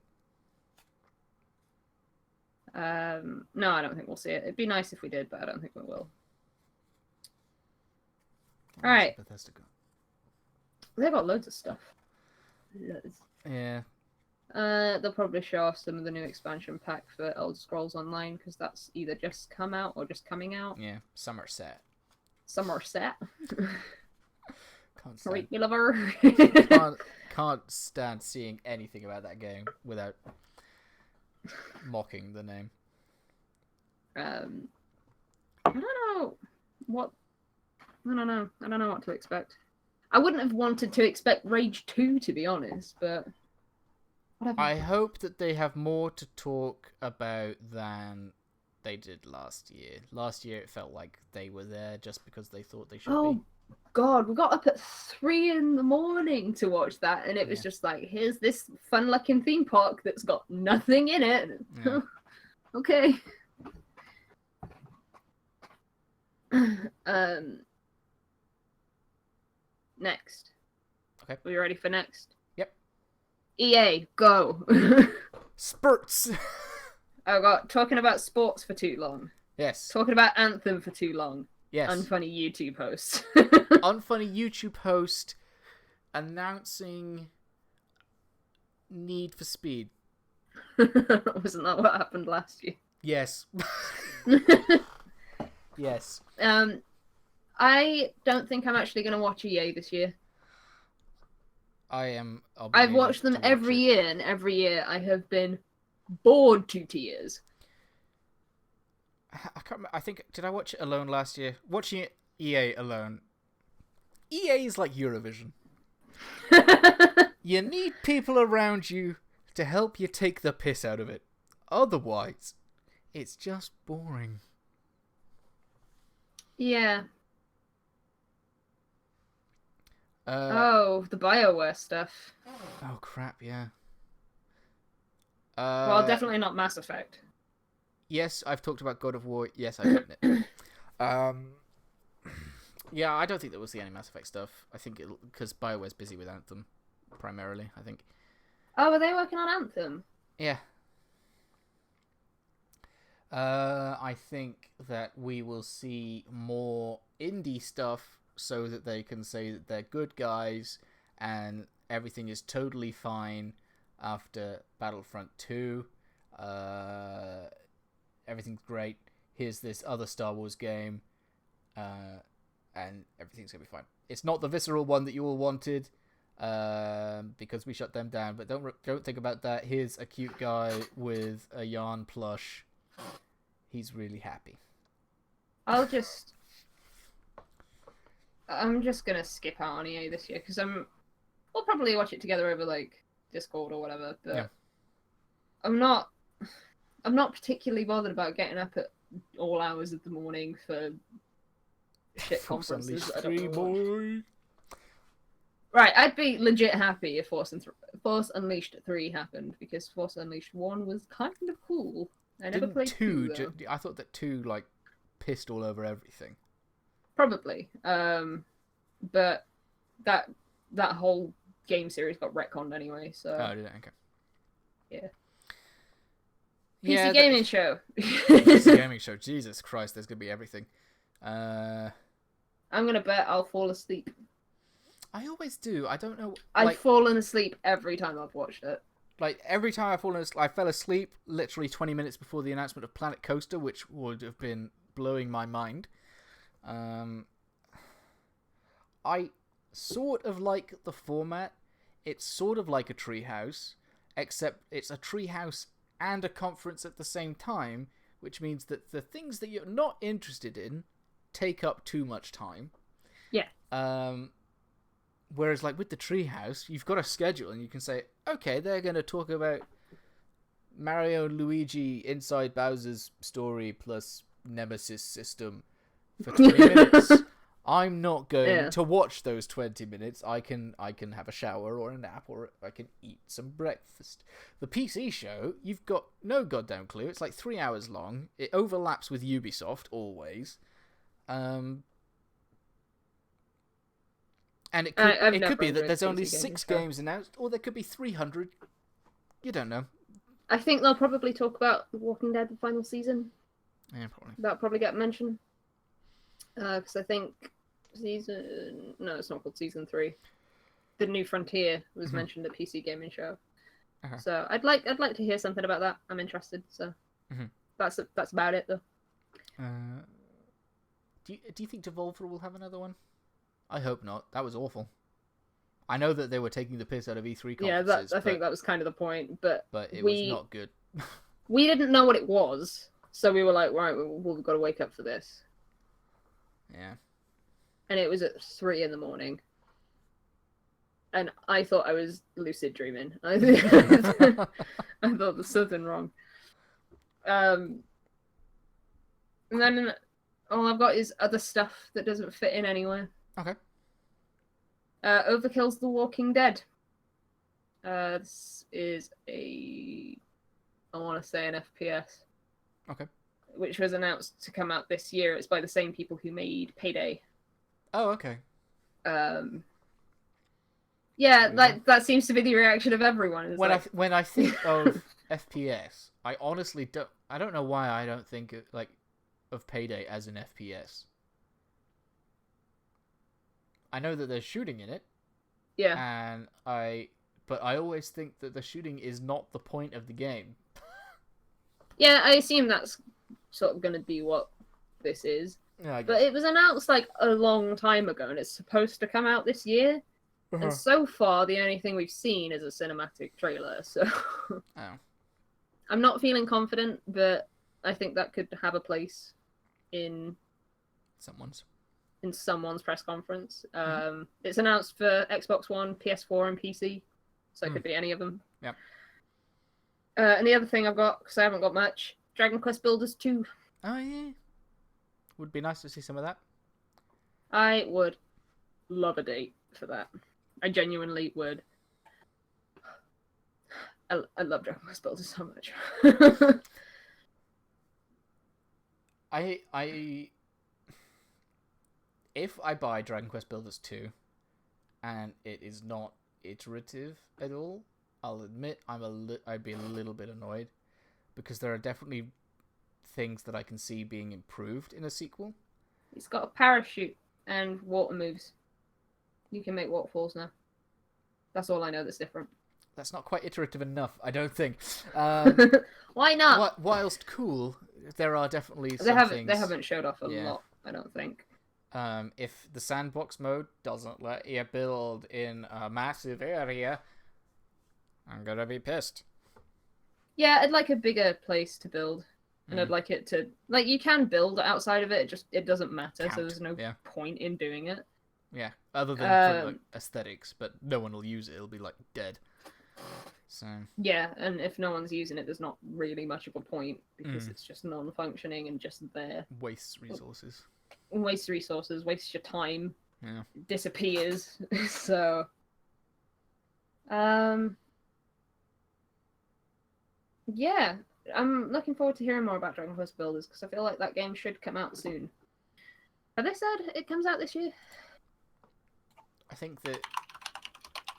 B: No, I don't think we'll see it. It'd be nice if we did, but I don't think we will. Alright. They've got loads of stuff. Loads.
A: Yeah.
B: They'll probably show off some of the new expansion pack for Elder Scrolls Online, because that's either just come out or just coming out.
A: Yeah, Somerset.
B: Lover.
A: Can't stand seeing anything about that game without mocking the name.
B: I don't know what to expect. I wouldn't have wanted to expect Rage 2, to be honest, but whatever.
A: I hope that they have more to talk about than they did last year. Last year it felt like they were there just because they thought they should be.
B: Oh God, we got up at 3 a.m. to watch that, and it was just like, here's this fun-looking theme park that's got nothing in it. Yeah. Okay. Next.
A: Okay.
B: Are you ready for next?
A: Yep.
B: EA, go.
A: Spurts.
B: I got talking about sports for too long.
A: Yes.
B: Talking about Anthem for too long.
A: Yes.
B: Unfunny YouTube host.
A: Unfunny YouTube host announcing Need for Speed.
B: Wasn't that what happened last year?
A: Yes. Yes.
B: I don't think I'm actually going to watch EA this year.
A: I am.
B: I've watched them every year, and every year I have been bored to tears.
A: I can't remember. I think, did I watch it alone last year? Watching it EA alone. EA is like Eurovision. You need people around you to help you take the piss out of it. Otherwise, it's just boring.
B: Yeah. The BioWare stuff.
A: Oh, crap, yeah.
B: Well, definitely not Mass Effect.
A: Yes, I've talked about God of War. Yes, I've written it. Yeah, I don't think that we'll see any Mass Effect stuff. I think because BioWare's busy with Anthem, primarily, I think.
B: Oh, are they working on Anthem?
A: Yeah. I think that we will see more indie stuff so that they can say that they're good guys and everything is totally fine after Battlefront 2. Everything's great. Here's this other Star Wars game, and everything's gonna be fine. It's not the visceral one that you all wanted, because we shut them down. But don't think about that. Here's a cute guy with a yarn plush. He's really happy.
B: I'm just gonna skip out on EA this year because we'll probably watch it together over like Discord or whatever. But I'm not particularly bothered about getting up at all hours of the morning for shit
A: Force
B: conferences.
A: Unleashed
B: I don't
A: 3,
B: know what.
A: boy.
B: Right, I'd be legit happy if Force Unleashed 3 happened, because Force Unleashed 1 was kind of cool. I never
A: Didn't
B: played 2,
A: 2,
B: though.
A: I thought that 2, like, pissed all over everything.
B: Probably. But that whole game series got retconned anyway, so...
A: Oh, did it? Okay.
B: Yeah.
A: Yeah,
B: PC gaming show.
A: PC gaming show. Jesus Christ, there's gonna be everything.
B: I'm gonna bet I'll fall asleep.
A: I always do. I don't know.
B: I've fallen asleep every time I've watched it.
A: Like, every time I fell asleep literally 20 minutes before the announcement of Planet Coaster, which would have been blowing my mind. I sort of like the format. It's sort of like a treehouse, except it's a treehouse and a conference at the same time, which means that the things that you're not interested in take up too much time.
B: Yeah.
A: Whereas, like, with the treehouse, you've got a schedule and you can say, okay, they're going to talk about Mario and Luigi inside Bowser's story plus Nemesis system for 20 minutes. I'm not going to watch those 20 minutes. I can have a shower or a nap, or I can eat some breakfast. The PC show, you've got no goddamn clue. It's like 3 hours long. It overlaps with Ubisoft always. And it could be that there's only 6 games announced, or there could be 300. You don't know.
B: I think they'll probably talk about The Walking Dead, the final season.
A: Yeah, probably.
B: That'll probably get mentioned. Because I think it's not called Season 3. The New Frontier was mentioned at PC Gaming Show.
A: Uh-huh.
B: So I'd like to hear something about that. I'm interested. So that's about it, though.
A: Do you think Devolver will have another one? I hope not. That was awful. I know that they were taking the piss out of E3 conferences.
B: Yeah, I think that was kind of the point. But
A: it was not good.
B: We didn't know what it was, so we were like, right, we've got to wake up for this.
A: Yeah.
B: And it was at 3 a.m. And I thought I was lucid dreaming. I thought there's something wrong. And then all I've got is other stuff that doesn't fit in anywhere.
A: Okay.
B: Overkill's The Walking Dead. This is I want to say an FPS.
A: Okay.
B: Which was announced to come out this year. It's by the same people who made Payday.
A: Oh, okay.
B: Yeah, that seems to be the reaction of everyone.
A: When I think of FPS, I honestly don't. I don't know why I don't think of Payday as an FPS. I know that there's shooting in it.
B: Yeah.
A: But I always think that the shooting is not the point of the game.
B: Yeah, I assume that's sort of going to be what this is.
A: Yeah,
B: but it was announced like a long time ago, and it's supposed to come out this year. And so far, the only thing we've seen is a cinematic trailer. So I'm not feeling confident, but I think that could have a place in someone's press conference. It's announced for Xbox One, PS4, and PC, so it could be any of them.
A: Yeah.
B: And the other thing I've got, because I haven't got much, Dragon Quest Builders 2.
A: Oh yeah. Would be nice to see some of that.
B: I would love a date for that. I genuinely would. I love Dragon Quest Builders so much.
A: If I buy Dragon Quest Builders 2 and it is not iterative at all, I'll admit I'd be a little bit annoyed, because there are definitely things that I can see being improved in a sequel.
B: It's got a parachute and water moves. You can make waterfalls now. That's all I know that's different.
A: That's not quite iterative enough, I don't think.
B: Why not?
A: Whilst cool, there are definitely some things...
B: They haven't showed off a lot, I don't think.
A: If the sandbox mode doesn't let you build in a massive area, I'm gonna be pissed.
B: Yeah, I'd like a bigger place to build. And I'd like it to... Like, you can build outside of it, it doesn't matter, so there's no point in doing it.
A: Yeah, other than for aesthetics, but no one will use it. It'll be, dead. So
B: yeah, and if no one's using it, there's not really much of a point because it's just non-functioning and just there.
A: wastes resources.
B: Waste resources, waste your time,
A: Yeah.
B: disappears. So, yeah, I'm looking forward to hearing more about Dragon Quest Builders because I feel like that game should come out soon. Have they said it comes out this year?
A: I think that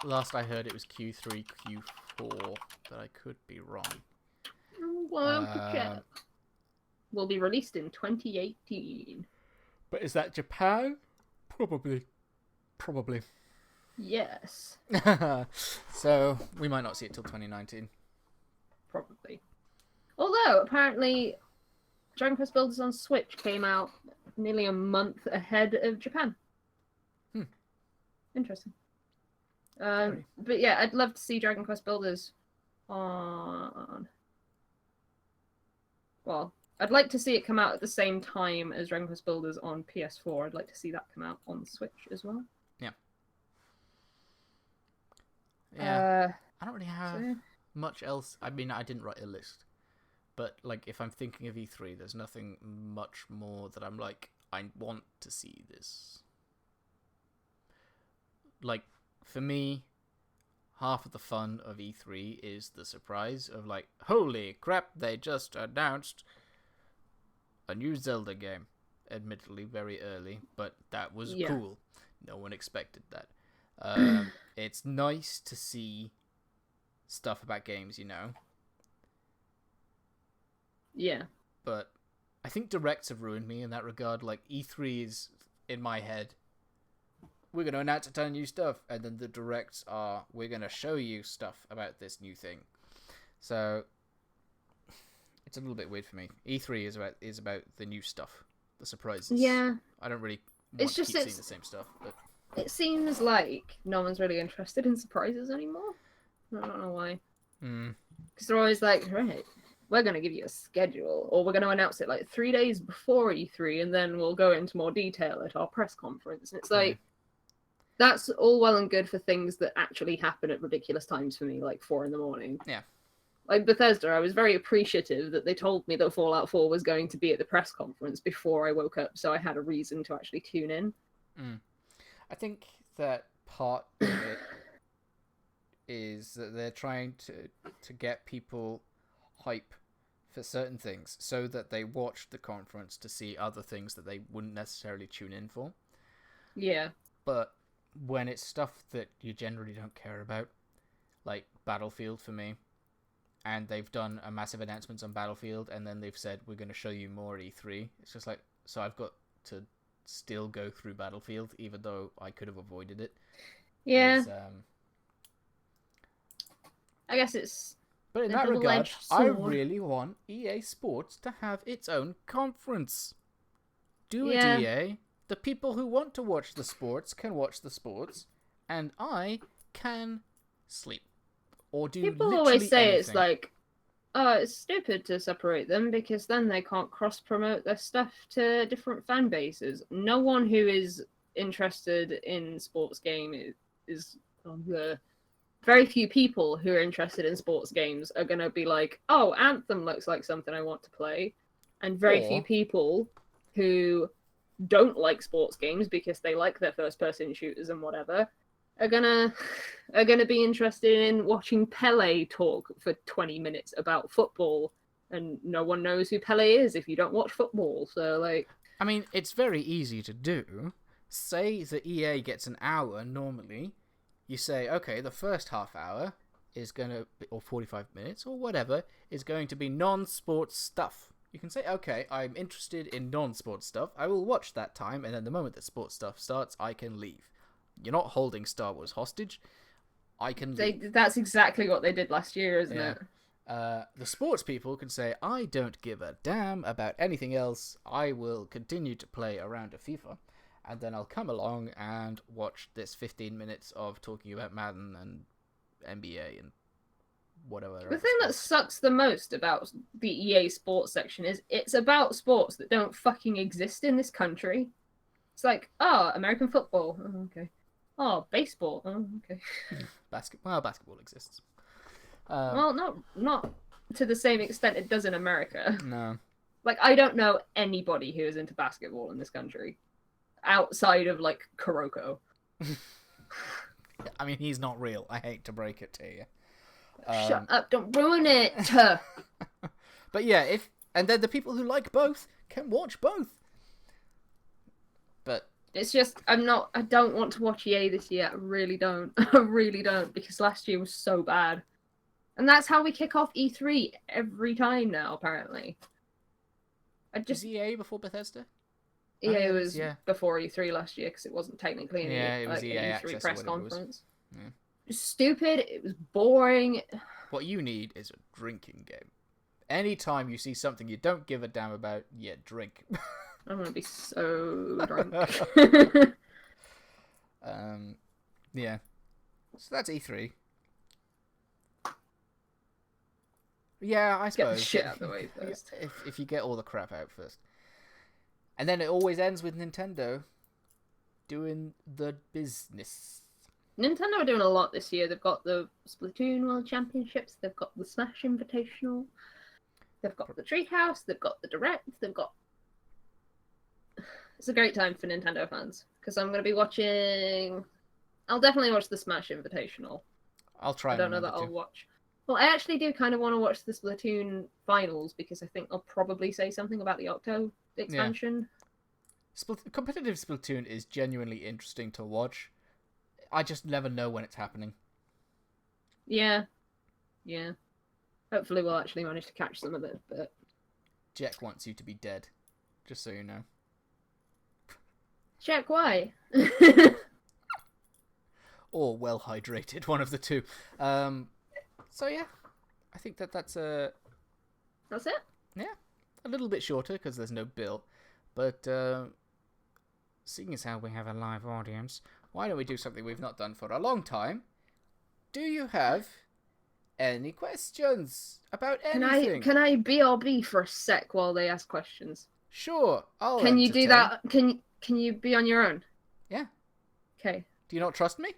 A: last I heard it was Q3, Q4, but I could be wrong.
B: Will be released in 2018.
A: But is that Japan? Probably.
B: Yes.
A: So we might not see it till 2019.
B: Probably. Although, apparently, Dragon Quest Builders on Switch came out nearly a month ahead of Japan. Interesting. But yeah, I'd love to see Dragon Quest Builders on... Well, I'd like to see it come out at the same time as Dragon Quest Builders on PS4. I'd like to see that come out on Switch as well.
A: Yeah. I don't really have much else. I mean, I didn't write a list. But, like, if I'm thinking of E3, there's nothing much more that I'm like, I want to see this. Like, for me, half of the fun of E3 is the surprise of, like, holy crap, they just announced a new Zelda game. Admittedly, very early, but that was cool. No one expected that. It's nice to see stuff about games, you know.
B: Yeah.
A: But I think directs have ruined me in that regard. Like, E3 is, in my head, we're going to announce a ton of new stuff, and then the directs are, we're going to show you stuff about this new thing. So, it's a little bit weird for me. E3 is about the new stuff, the surprises.
B: Yeah.
A: I don't really want to keep seeing the same stuff, but...
B: It seems like no one's really interested in surprises anymore. I don't know why. Because they're always like, right, we're going to give you a schedule, or we're going to announce it like 3 days before E3, and then we'll go into more detail at our press conference. And it's like, that's all well and good for things that actually happen at ridiculous times for me, like 4 a.m.
A: Yeah.
B: Like Bethesda, I was very appreciative that they told me that Fallout 4 was going to be at the press conference before I woke up, so I had a reason to actually tune in.
A: I think that part of it is that they're trying to get people hype for certain things so that they watch the conference to see other things that they wouldn't necessarily tune in for.
B: Yeah.
A: But when it's stuff that you generally don't care about, like Battlefield for me, and they've done a massive announcements on Battlefield, and then they've said, we're going to show you more at E3, it's just like, so I've got to still go through Battlefield, even though I could have avoided it.
B: Yeah. I guess it's...
A: But in that regard, I really want EA Sports to have its own conference. Do it, EA. The people who want to watch the sports can watch the sports, and I can sleep. Or do
B: people always say
A: anything.
B: It's like, oh, it's stupid to separate them because then they can't cross-promote their stuff to different fan bases. No one who is interested in sports game is very few people who are interested in sports games are going to be like, oh, Anthem looks like something I want to play. And very few people who don't like sports games because they like their first-person shooters and whatever are gonna be interested in watching Pele talk for 20 minutes about football, and no one knows who Pele is if you don't watch football. So, like,
A: I mean, it's very easy to do. Say that EA gets an hour normally. You say, okay, the first half hour is gonna be, or 45 minutes or whatever, is going to be non-sports stuff. You can say, okay, I'm interested in non-sports stuff. I will watch that time, and then the moment that sports stuff starts, I can leave. You're not holding Star Wars hostage. I can leave.
B: That's exactly what they did last year, isn't it?
A: The sports people can say, I don't give a damn about anything else. I will continue to play a round of FIFA, and then I'll come along and watch this 15 minutes of talking about Madden and NBA and whatever.
B: The thing that sucks the most about the EA Sports section is it's about sports that don't fucking exist in this country. It's like, American football. Oh, okay. Oh, baseball. Oh, okay.
A: Basketball exists.
B: Well, not to the same extent it does in America.
A: No.
B: Like, I don't know anybody who is into basketball in this country outside of like Kuroko.
A: I mean, he's not real. I hate to break it to you.
B: Shut up! Don't ruin it.
A: But yeah, and then the people who like both can watch both. But
B: it's just I don't want to watch EA this year. I really don't. I really don't, because last year was so bad. And that's how we kick off E3 every time now, apparently.
A: Was EA before Bethesda?
B: EA was before E3 last year, because it wasn't technically an
A: it was EA
B: E3 press conference.
A: Yeah.
B: It was stupid. It was boring.
A: What you need is a drinking game. Anytime you see something you don't give a damn about, drink.
B: I'm gonna be so drunk.
A: Yeah. So that's E3. Yeah, I suppose.
B: Get the shit out of the way first.
A: If you get all the crap out first. And then it always ends with Nintendo doing the business.
B: Nintendo are doing a lot this year. They've got the Splatoon World Championships. They've got the Smash Invitational. They've got the Treehouse. They've got the Direct. They've got... It's a great time for Nintendo fans, because I'm going to be watching... I'll definitely watch the Smash Invitational.
A: I'll try.
B: I don't know that I'll watch. Well, I actually do kind of want to watch the Splatoon finals, because I think I'll probably say something about the Octo expansion.
A: Yeah. Competitive Splatoon is genuinely interesting to watch. I just never know when it's happening.
B: Yeah. Hopefully we'll actually manage to catch some of it, but...
A: Jack wants you to be dead, just so you know.
B: Jack, why?
A: Or well hydrated, one of the two. So yeah, I think that's a...
B: That's it?
A: Yeah, a little bit shorter because there's no Bill, but seeing as how we have a live audience, why don't we do something we've not done for a long time? Do you have any questions about anything?
B: Can I BRB for a sec while they ask questions?
A: Sure, I'll
B: Can you do that? Can you be on your own?
A: Yeah.
B: Okay.
A: Do you not trust me?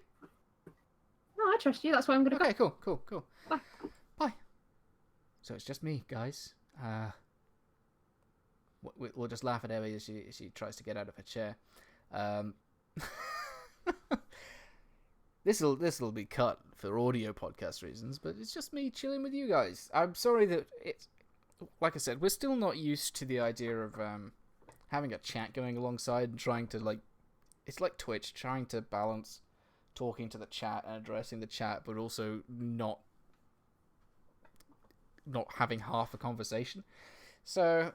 B: No, I trust you. That's why I'm going to
A: go. Okay, cool.
B: Bye.
A: So it's just me, guys. We'll just laugh at Ellie as she tries to get out of her chair. This'll be cut for audio podcast reasons, but it's just me chilling with you guys. I'm sorry that it's, like I said, we're still not used to the idea of having a chat going alongside and trying to it's like Twitch, trying to balance talking to the chat and addressing the chat, but also not having half a conversation. So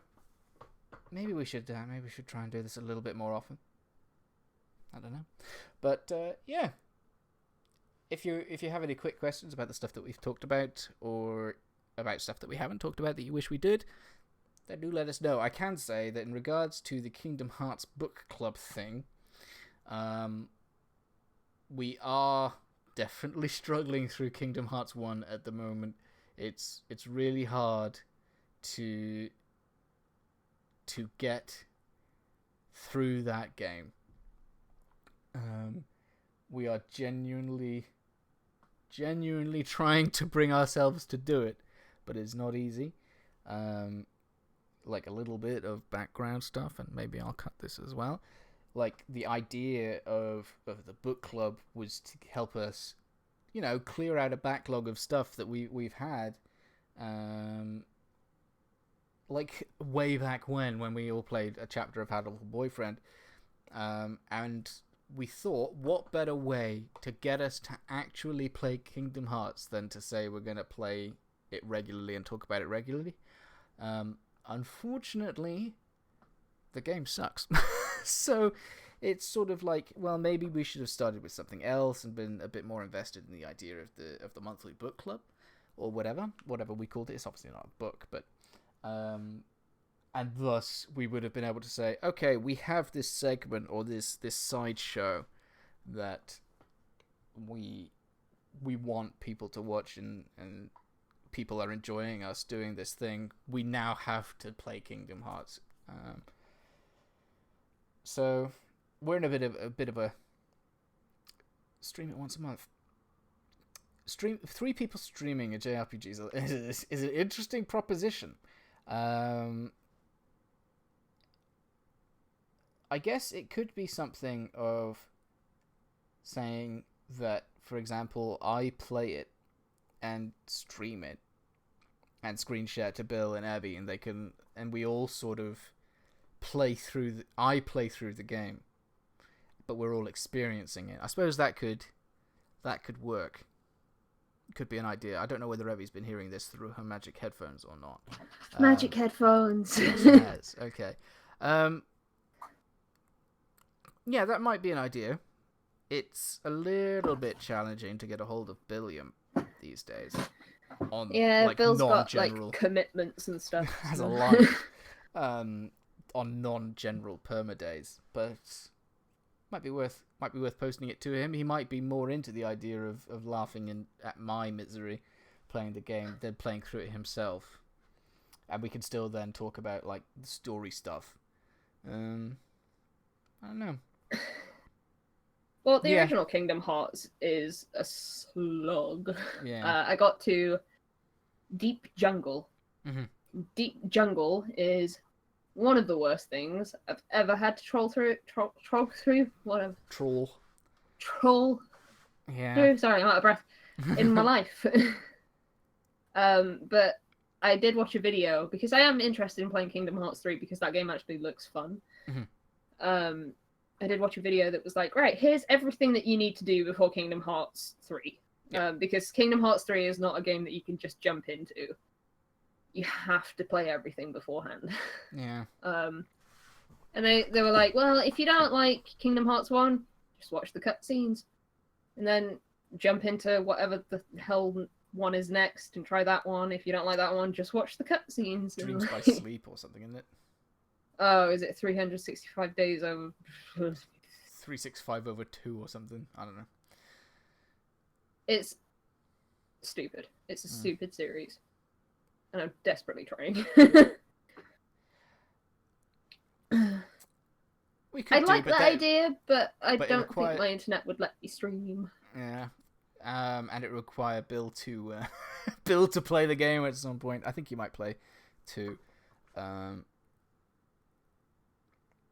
A: maybe we should try and do this a little bit more often. I don't know, but yeah. If you have any quick questions about the stuff that we've talked about, or about stuff that we haven't talked about that you wish we did, then do let us know. I can say that in regards to the Kingdom Hearts book club thing, we are definitely struggling through Kingdom Hearts 1 at the moment. It's really hard to get through that game. We are genuinely trying to bring ourselves to do it, but it's not easy. Like a little bit of background stuff, and maybe I'll cut this as well. Like, the idea of the book club was to help us, clear out a backlog of stuff that we've had, like way back when we all played a chapter of Had a Little Boyfriend, and we thought, what better way to get us to actually play Kingdom Hearts than to say we're going to play it regularly and talk about it regularly. Unfortunately, the game sucks. So it's sort of like, well, maybe we should have started with something else and been a bit more invested in the idea of the monthly book club, or whatever we called it. It's obviously not a book, but and thus we would have been able to say, okay, we have this segment or this side show that we want people to watch, and people are enjoying us doing this thing. We now have to play Kingdom Hearts. So we're in a bit of a stream it once a month. three people streaming a JRPG is an interesting proposition. I guess it could be something of saying that, for example, I play it and stream it and screen share to Bill and Abby, and we all sort of play through. I play through the game, but we're all experiencing it. I suppose that could work. Could be an idea. I don't know whether Abby's been hearing this through her magic headphones or not.
B: Magic headphones.
A: Yes. Okay. Yeah, that might be an idea. It's a little bit challenging to get a hold of Billiam these days.
B: Bill's got
A: non-general
B: commitments and stuff.
A: has a life on non-general permadays, but might be worth posting it to him. He might be more into the idea of laughing at my misery playing the game than playing through it himself, and we can still then talk about like the story stuff. I don't know.
B: Well, the original Kingdom Hearts is a slog.
A: Yeah.
B: I got to Deep Jungle.
A: Mm-hmm.
B: Deep Jungle is one of the worst things I've ever had to troll through. Whatever. Troll.
A: Yeah.
B: Through. Sorry, I'm out of breath. In my life. But I did watch a video because I am interested in playing Kingdom Hearts 3 because that game actually looks fun.
A: Mm-hmm.
B: I did watch a video that was like, right, here's everything that you need to do before Kingdom Hearts 3.
A: Yeah.
B: Because Kingdom Hearts 3 is not a game that you can just jump into. You have to play everything beforehand.
A: Yeah.
B: And they were like, well, if you don't like Kingdom Hearts 1, just watch the cutscenes. And then jump into whatever the hell one is next and try that one. If you don't like that one, just watch the cutscenes.
A: Dreams by Sleep or something, isn't it?
B: Oh, is it 365 days over?
A: 365 over 2 or something. I don't know.
B: It's stupid. It's a stupid series. And I'm desperately trying. I like that idea, but I don't think my internet would let me stream.
A: Yeah. And it require Bill to play the game at some point. I think you might play 2.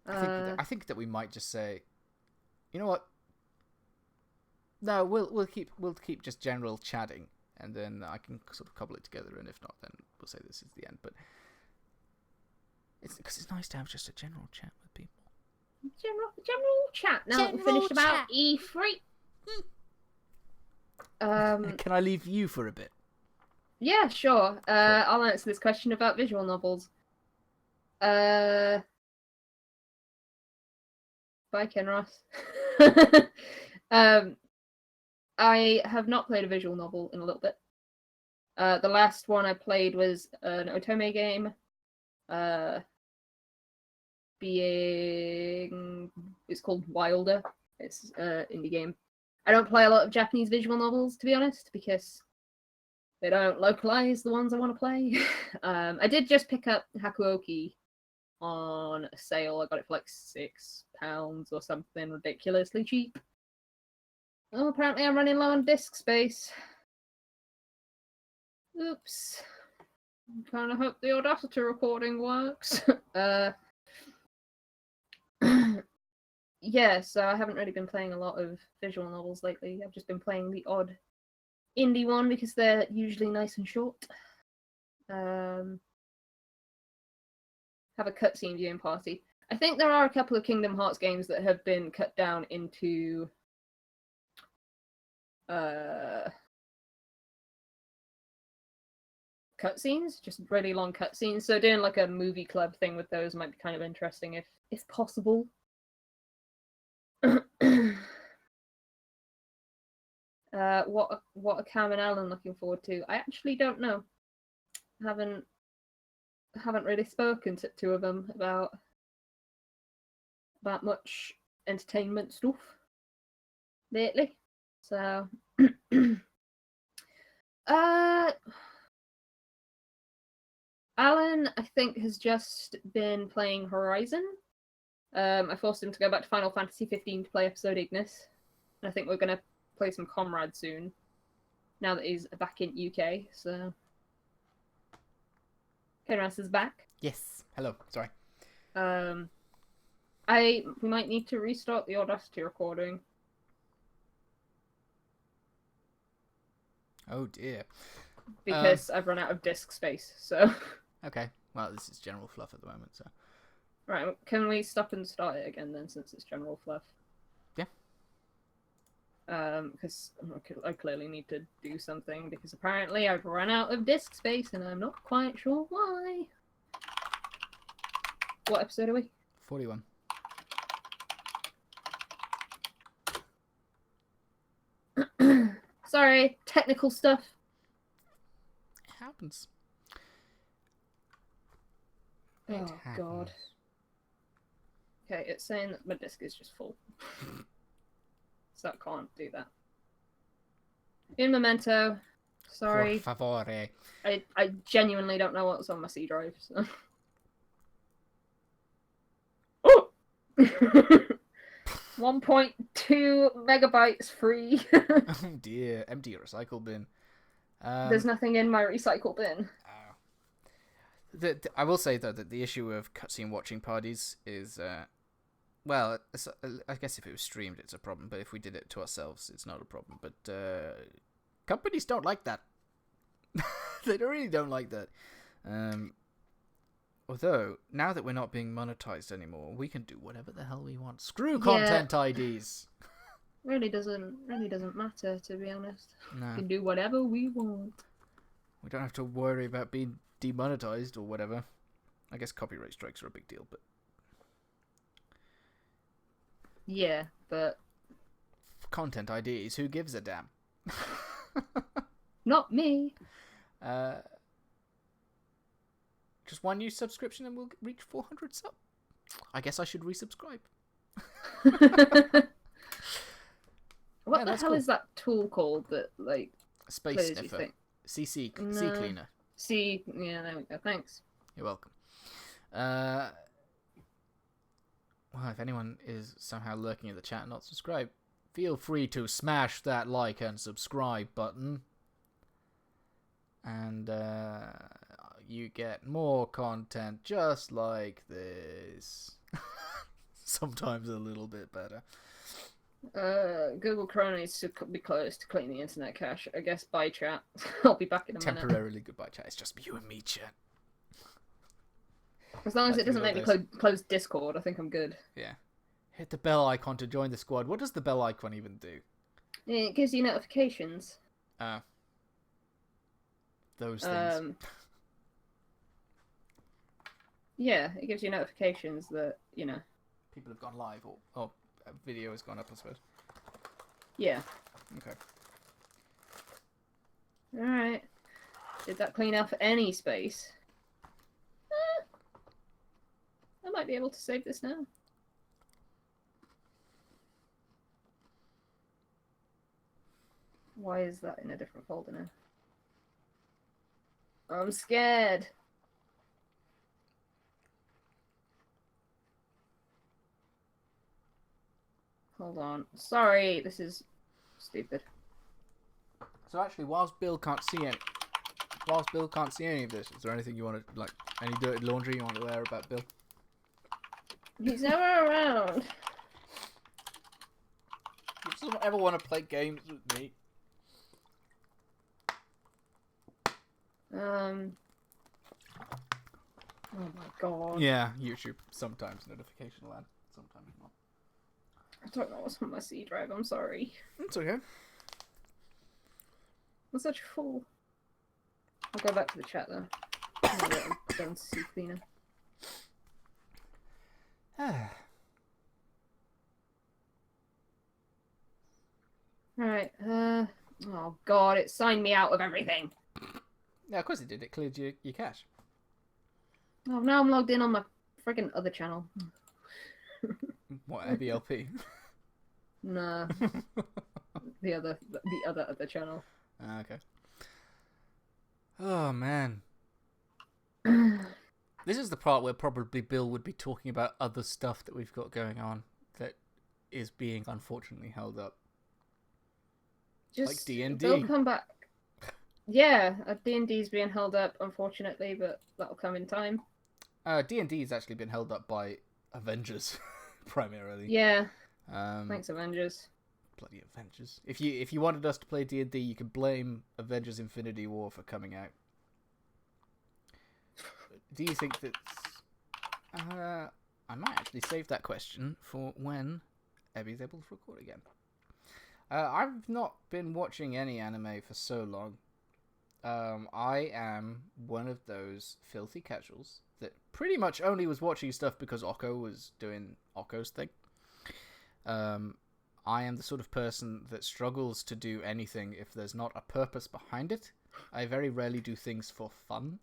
A: I think that we might just say, you know what? No, we'll keep just general chatting, and then I can sort of cobble it together. And if not, then we'll say this is the end. But it's because it's nice to have just a general chat with people.
B: General chat. Now we're finished about E3.
A: Can I leave you for a bit?
B: Yeah, sure. I'll answer this question about visual novels. Bye, Ken Ross. I have not played a visual novel in a little bit. The last one I played was an Otome game. It's called Wilder. It's an indie game. I don't play a lot of Japanese visual novels, to be honest, because they don't localize the ones I want to play. I did just pick up Hakuoki on a sale. I got it for like £6 or something ridiculously cheap. Oh, apparently I'm running low on disk space. Oops. I kind of hope the Audacity recording works. Yeah, so I haven't really been playing a lot of visual novels lately. I've just been playing the odd indie one because they're usually nice and short. Have a cutscene viewing party. I think there are a couple of Kingdom Hearts games that have been cut down into cutscenes, just really long cutscenes. So doing like a movie club thing with those might be kind of interesting if possible. What are Cam and Alan looking forward to? I actually don't know. Haven't really spoken to two of them about much entertainment stuff lately. So Alan, I think, has just been playing Horizon. I forced him to go back to Final Fantasy 15 to play episode Ignis. And I think we're going to play some Comrade soon. now that he's back in UK. So, Kenras is back.
A: Yes. Hello. Sorry.
B: We might need to restart the Audacity recording.
A: Oh dear.
B: Because I've run out of disk space, so...
A: Okay. Well, this is general fluff at the moment, so...
B: Right, can we stop and start it again then, since it's general fluff?
A: Yeah.
B: Because I clearly need to do something, because apparently I've run out of disk space, and I'm not quite sure why. What episode are we?
A: 41.
B: Sorry, technical stuff.
A: It happens.
B: Oh, God. Okay, it's saying that my disk is just full. So I can't do that. In Memento. Sorry.
A: Por favore.
B: I genuinely don't know what's on my C drive. So. Oh! 1.2 megabytes free.
A: Oh dear. Empty your recycle bin.
B: There's nothing in my recycle bin.
A: I will say, though, that the issue of cutscene watching parties is... well, I guess if it was streamed, it's a problem. But if we did it to ourselves, it's not a problem. But companies don't like that. They really don't like that. Although, now that we're not being monetized anymore, we can do whatever the hell we want. Screw content IDs.
B: Really doesn't matter, to be honest.
A: No.
B: We can do whatever we want.
A: We don't have to worry about being demonetized or whatever. I guess copyright strikes are a big deal, but...
B: Yeah, but...
A: Content IDs, who gives a damn?
B: Not me.
A: Just one new subscription and we'll reach 400 subs. I guess I should resubscribe.
B: What the hell is that tool called that, like...
A: Space Sniffer. C Cleaner.
B: Yeah, there we go. Thanks.
A: You're welcome. Well, if anyone is somehow lurking in the chat and not subscribed, feel free to smash that like and subscribe button. And you get more content just like this. Sometimes a little bit better.
B: Google Chrome needs to be closed to clean the internet cache. I guess bye chat. I'll be back in a minute.
A: Temporarily goodbye chat. It's just you and me, chat.
B: As long as it doesn't make me close Discord, I think I'm good.
A: Yeah. Hit the bell icon to join the squad. What does the bell icon even do?
B: It gives you notifications.
A: Those things.
B: Yeah, it gives you notifications that, you know.
A: People have gone live or a video has gone up, I suppose.
B: Yeah.
A: Okay.
B: Alright. Did that clean up any space? I might be able to save this now. Why is that in a different folder now? I'm scared. Hold on. Sorry, this is stupid.
A: So actually, whilst Bill can't see any of this, is there anything you want to, like, any dirty laundry you want to air about Bill?
B: He's never around.
A: He doesn't ever want to play games with me.
B: Oh my god.
A: Yeah, YouTube. Sometimes notification land, sometimes not.
B: I don't know what's on my C drive, I'm sorry.
A: It's okay.
B: I'm such a fool. I'll go back to the chat though. I'm done C cleaner. Alright, oh god, it signed me out of everything.
A: Yeah, of course it did. It cleared your cache.
B: Oh, now I'm logged in on my friggin' other channel.
A: What, ABLP?
B: Nah. the other channel.
A: Okay. Oh, man. This is the part where probably Bill would be talking about other stuff that we've got going on that is being unfortunately held up.
B: Just
A: like D&D.
B: Bill, come back. Yeah, D&D's being held up, unfortunately, but that'll come in time.
A: D&D has actually been held up by Avengers, primarily.
B: Yeah. Thanks, Avengers.
A: Bloody Avengers. If you wanted us to play D&D, you could blame Avengers Infinity War for coming out. Do you think that... I might actually save that question for when Abby's able to record again. I've not been watching any anime for so long. I am one of those filthy casuals that pretty much only was watching stuff because Okko was doing Okko's thing. I am the sort of person that struggles to do anything if there's not a purpose behind it. I very rarely do things for fun.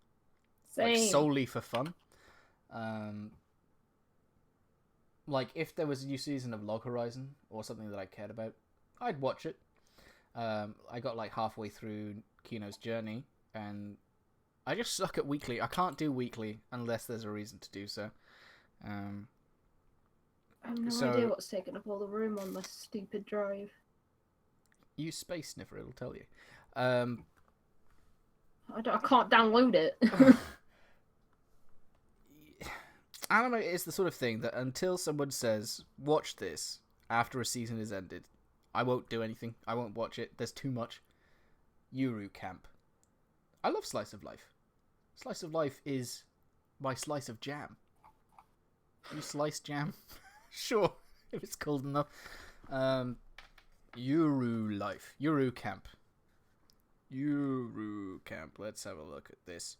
B: Same.
A: Like, solely for fun. Like, if there was a new season of Log Horizon or something that I cared about, I'd watch it. I got like halfway through Kino's journey, and I just suck at weekly. I can't do weekly unless there's a reason to do so.
B: I have no idea what's taking up all the room on my stupid drive.
A: Use Space Sniffer, it'll tell you.
B: I can't download it.
A: Anime is the sort of thing that until someone says, watch this, after a season is ended, I won't do anything. I won't watch it. There's too much. Yuru Camp. I love Slice of Life. Slice of Life is my slice of jam. You slice jam? Sure, if it's cold enough. Yuru Life. Yuru Camp. Yuru Camp. Let's have a look at this.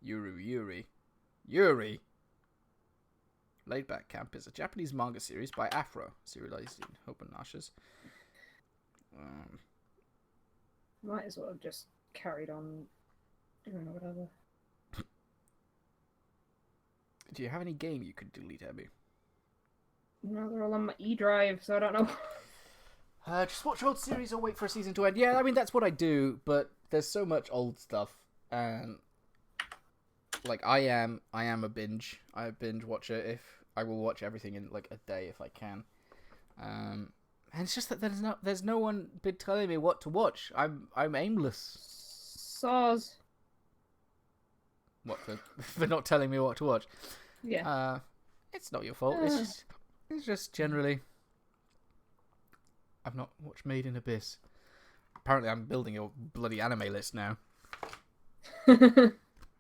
A: Yuri. Laid Back Camp is a Japanese manga series by Afro, serialized in Hobanashas.
B: Might as well have just carried on doing whatever.
A: Do you have any game you could delete, Abby?
B: No, they're all on my E-drive, so I don't know.
A: Just watch old series or wait for a season to end. Yeah, I mean, that's what I do, but there's so much old stuff, and like, I am a binge. I binge watcher. If I will watch everything in like a day if I can. And it's just that there's no one been telling me what to watch. I'm aimless.
B: Saws.
A: What for not telling me what to watch?
B: Yeah.
A: It's not your fault. It's just generally. I've not watched Made in Abyss. Apparently, I'm building a bloody anime list now. Alright,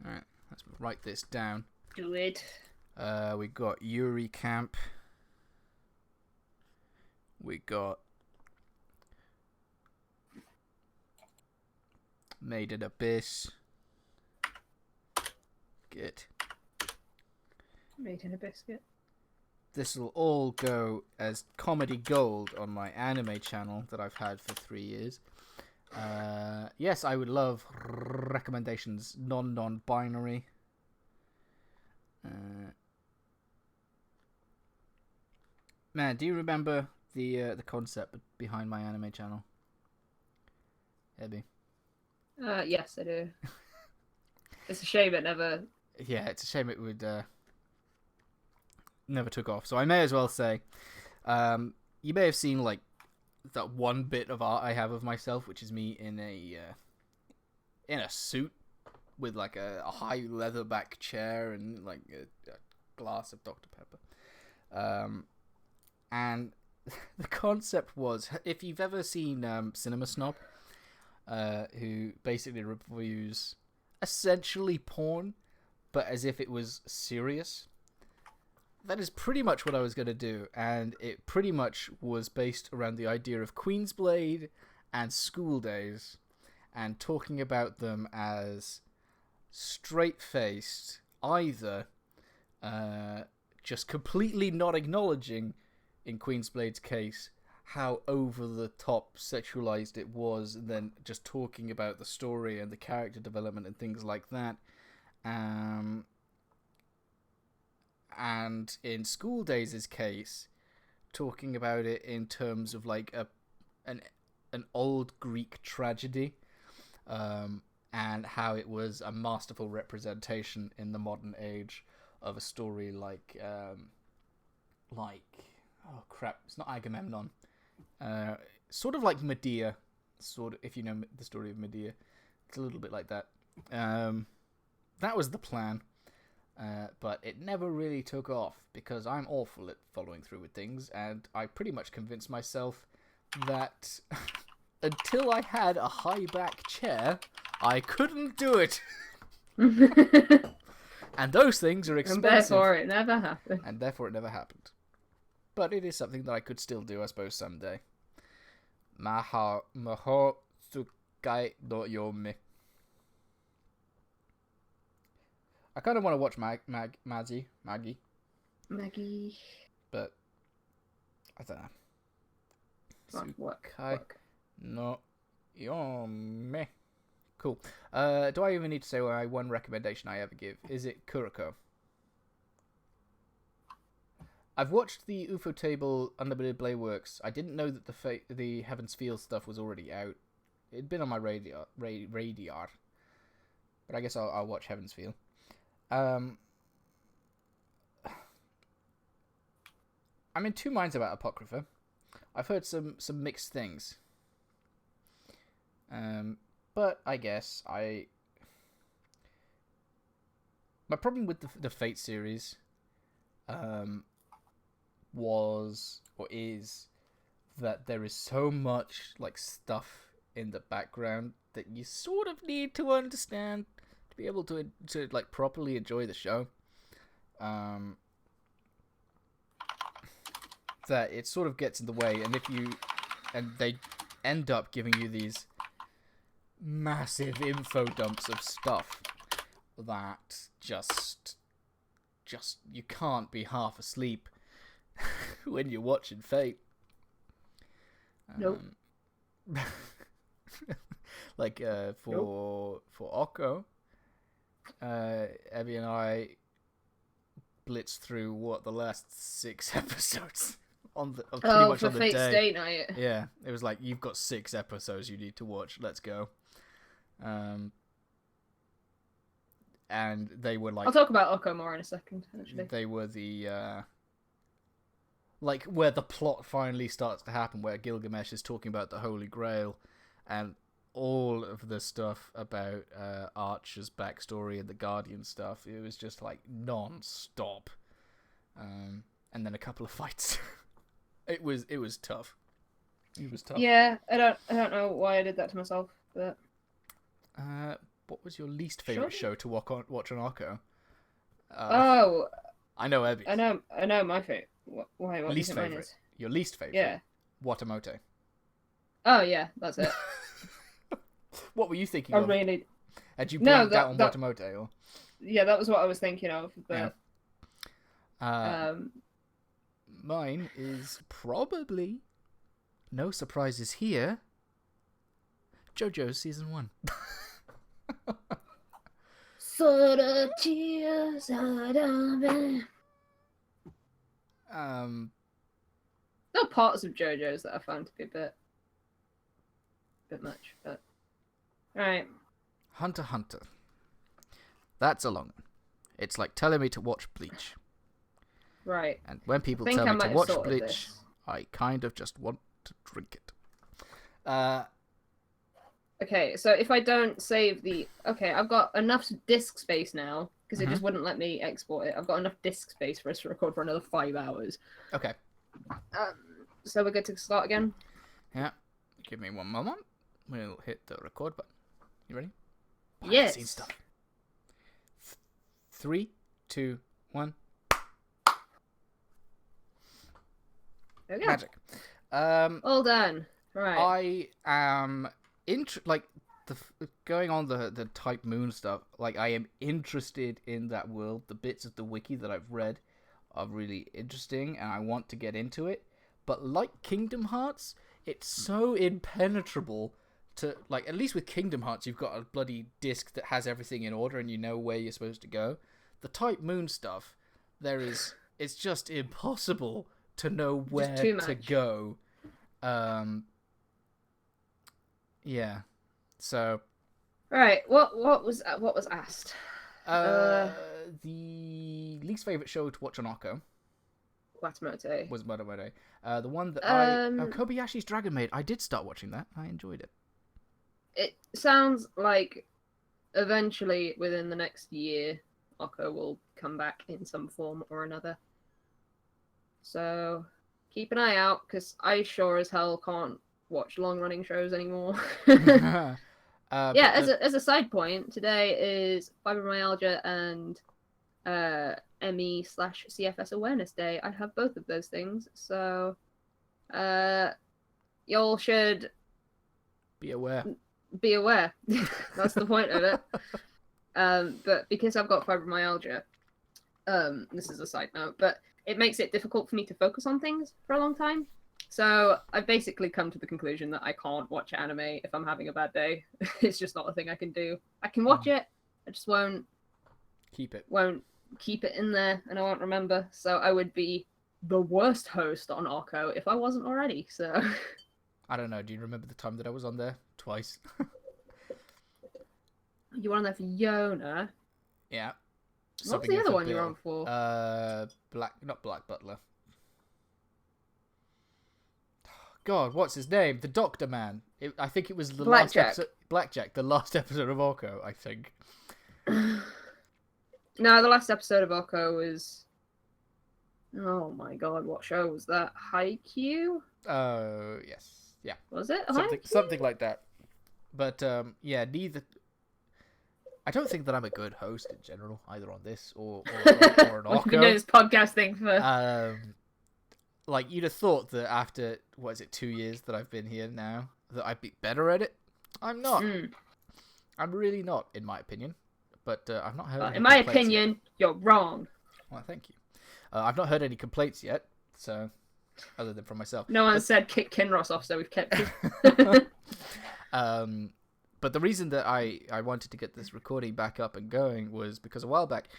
A: let's write this down.
B: Do it.
A: We got Yuri Camp. We got Made in Abyss. Good.
B: Made in a biscuit.
A: This will all go as comedy gold on my anime channel that I've had for 3 years. Yes, I would love recommendations, non-binary. Man, do you remember the concept behind my anime channel, Abby?
B: Yes, I do. It's a shame it never.
A: Yeah, it's a shame it would never took off. So I may as well say, you may have seen like that one bit of art I have of myself, which is me in a suit with like a high leatherback chair and like a glass of Dr. Pepper. And the concept was, if you've ever seen Cinema Snob, who basically reviews essentially porn, but as if it was serious. That is pretty much what I was going to do, and it pretty much was based around the idea of Queensblade and school days, and talking about them as straight-faced, either just completely not acknowledging, in Queensblade's case, how over-the-top sexualized it was, and then just talking about the story and the character development and things like that. And in School Days' case, talking about it in terms of like an old Greek tragedy, and how it was a masterful representation in the modern age of a story like oh crap, it's not Agamemnon, sort of like Medea, sort of, if you know the story of Medea, it's a little bit like that. That was the plan, but it never really took off because I'm awful at following through with things, and I pretty much convinced myself that until I had a high back chair, I couldn't do it. And those things are expensive.
B: And therefore it never happened.
A: But it is something that I could still do, I suppose, someday. Maho tsukai no yome. I kind of want to watch Maggie. But I don't know. Tsukai no yome. Cool. Do I even need to say my one recommendation I ever give? Is it Kuroko? I've watched the UFO Table Unlimited Blade Works. I didn't know that the Heaven's Feel stuff was already out. It'd been on my radar. But I guess I'll watch Heaven's Feel. I'm in two minds about Apocrypha. I've heard some mixed things. But I guess my problem with the Fate series was or is that there is so much like stuff in the background that you sort of need to understand to be able to like properly enjoy the show. That it sort of gets in the way, and they end up giving you these massive info dumps of stuff that just you can't be half asleep when you're watching Fate.
B: Nope.
A: Like for Okko, Evie and I blitzed through the last 6 episodes pretty much
B: for
A: on the
B: Fate's
A: day.
B: Day night.
A: Yeah, it was like, you've got 6 episodes you need to watch. Let's go. And they were like,
B: I'll talk about Okko more in a second. Actually,
A: they were the like where the plot finally starts to happen, where Gilgamesh is talking about the Holy Grail, and all of the stuff about Archer's backstory and the Guardian stuff. It was just like non-stop, and then a couple of fights. It was tough. It was tough.
B: Yeah, I don't know why I did that to myself, but.
A: What was your least favorite show to watch on Okko? I know Abby's.
B: I know my favorite. Why? What
A: least
B: do you think mine
A: favorite?
B: is?
A: Your least favorite?
B: Yeah.
A: Watamote.
B: Oh yeah, that's it.
A: What were you thinking of?
B: Really...
A: Had you blanked out on Watamote? Or...
B: Yeah, that was what I was thinking of. But...
A: Yeah. Mine is probably, no surprises here, JoJo's Season 1.
B: There are parts of JoJo's that I found to be a bit much, but right.
A: Hunter x Hunter. That's a long one. It's like telling me to watch Bleach.
B: Right.
A: And when people tell me to watch Bleach, I kind of just want to drink it.
B: Okay, so if I don't save the... Okay, I've got enough disk space now, because it just wouldn't let me export it. I've got enough disk space for us to record for another 5 hours.
A: Okay.
B: So we're good to start again?
A: Yeah. Give me one moment. We'll hit the record button. You ready?
B: Yes.
A: Scene stuff. 3, 2, 1.
B: There we go.
A: Magic.
B: All done. Right.
A: I am going on the Type Moon stuff. Like, I am interested in that world. The bits of the wiki that I've read are really interesting, and I want to get into it. But like Kingdom Hearts, it's so impenetrable to, like, at least with Kingdom Hearts, you've got a bloody disc that has everything in order and you know where you're supposed to go. The Type Moon stuff, it's just impossible to know where to go. Yeah. So.
B: Right. What was asked?
A: The least favorite show to watch on Okko
B: Watamote.
A: Was Watamote. The one that Kobayashi's Dragon Maid. I did start watching that. I enjoyed it.
B: it sounds like eventually within the next year, Oko will come back in some form or another. So keep an eye out, because I sure as hell can't watch long-running shows anymore. Yeah, as a side point, today is fibromyalgia and ME/CFS Awareness Day. I have both of those things, so y'all should
A: be aware.
B: Be aware. That's the point of it. But because I've got fibromyalgia, this is a side note, but it makes it difficult for me to focus on things for a long time. So I've basically come to the conclusion that I can't watch anime if I'm having a bad day. It's just not a thing I can do. I can watch it, I just won't keep it in there, and I won't remember. So I would be the worst host on Orko if I wasn't already. So
A: I don't know. Do you remember the time that I was on there? Twice.
B: You were on there for Yona.
A: Yeah.
B: What was the other one you were on for?
A: Not Black Butler. God, what's his name? The Doctor Man. I think it was the last episode. Blackjack, the last episode of Orko, I think.
B: No, the last episode of Orko was... Oh my god, what show was that? Haikyuu?
A: Oh, yes. Yeah.
B: Was it?
A: Something like that. But, yeah, neither... I don't think that I'm a good host in general, either on this or an Orko.
B: I've been doing this podcast thing for...
A: Like, you'd have thought that after, 2 years that I've been here now, that I'd be better at it. I'm not. I'm really not, in my opinion. But I've not heard.
B: In my opinion, you're wrong.
A: Well, thank you. I've not heard any complaints yet, so other than from myself.
B: No one said kick Kinross off, so we've kept it.
A: But the reason that I wanted to get this recording back up and going was because a while back,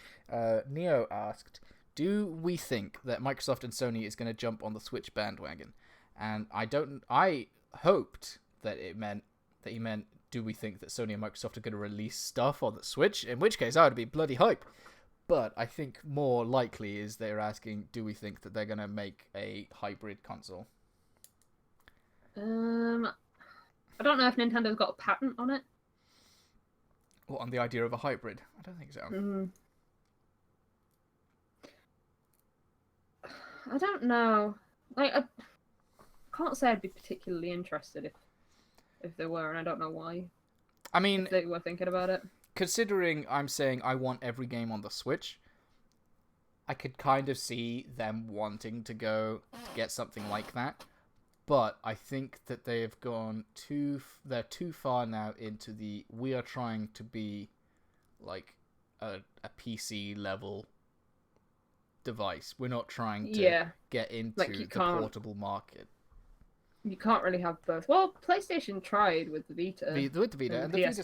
A: Neo asked, "Do we think that Microsoft and Sony is going to jump on the Switch bandwagon?" And I hoped that he meant, do we think that Sony and Microsoft are going to release stuff on the Switch? In which case, I would be bloody hype. But I think more likely is they're asking, do we think that they're going to make a hybrid console?
B: I don't know if Nintendo's got a patent on it.
A: What, on the idea of a hybrid? I don't think so.
B: I don't know. Like, I can't say I'd be particularly interested if there were, and I don't know why.
A: I mean,
B: if they were thinking about it.
A: Considering I'm saying I want every game on the Switch, I could kind of see them wanting to get something like that. But I think that they've gone they're too far now into we are trying to be like a PC level device. We're not trying to get into the portable market.
B: You can't really have both. Well, PlayStation tried with the Vita.
A: With the Vita, and the Vita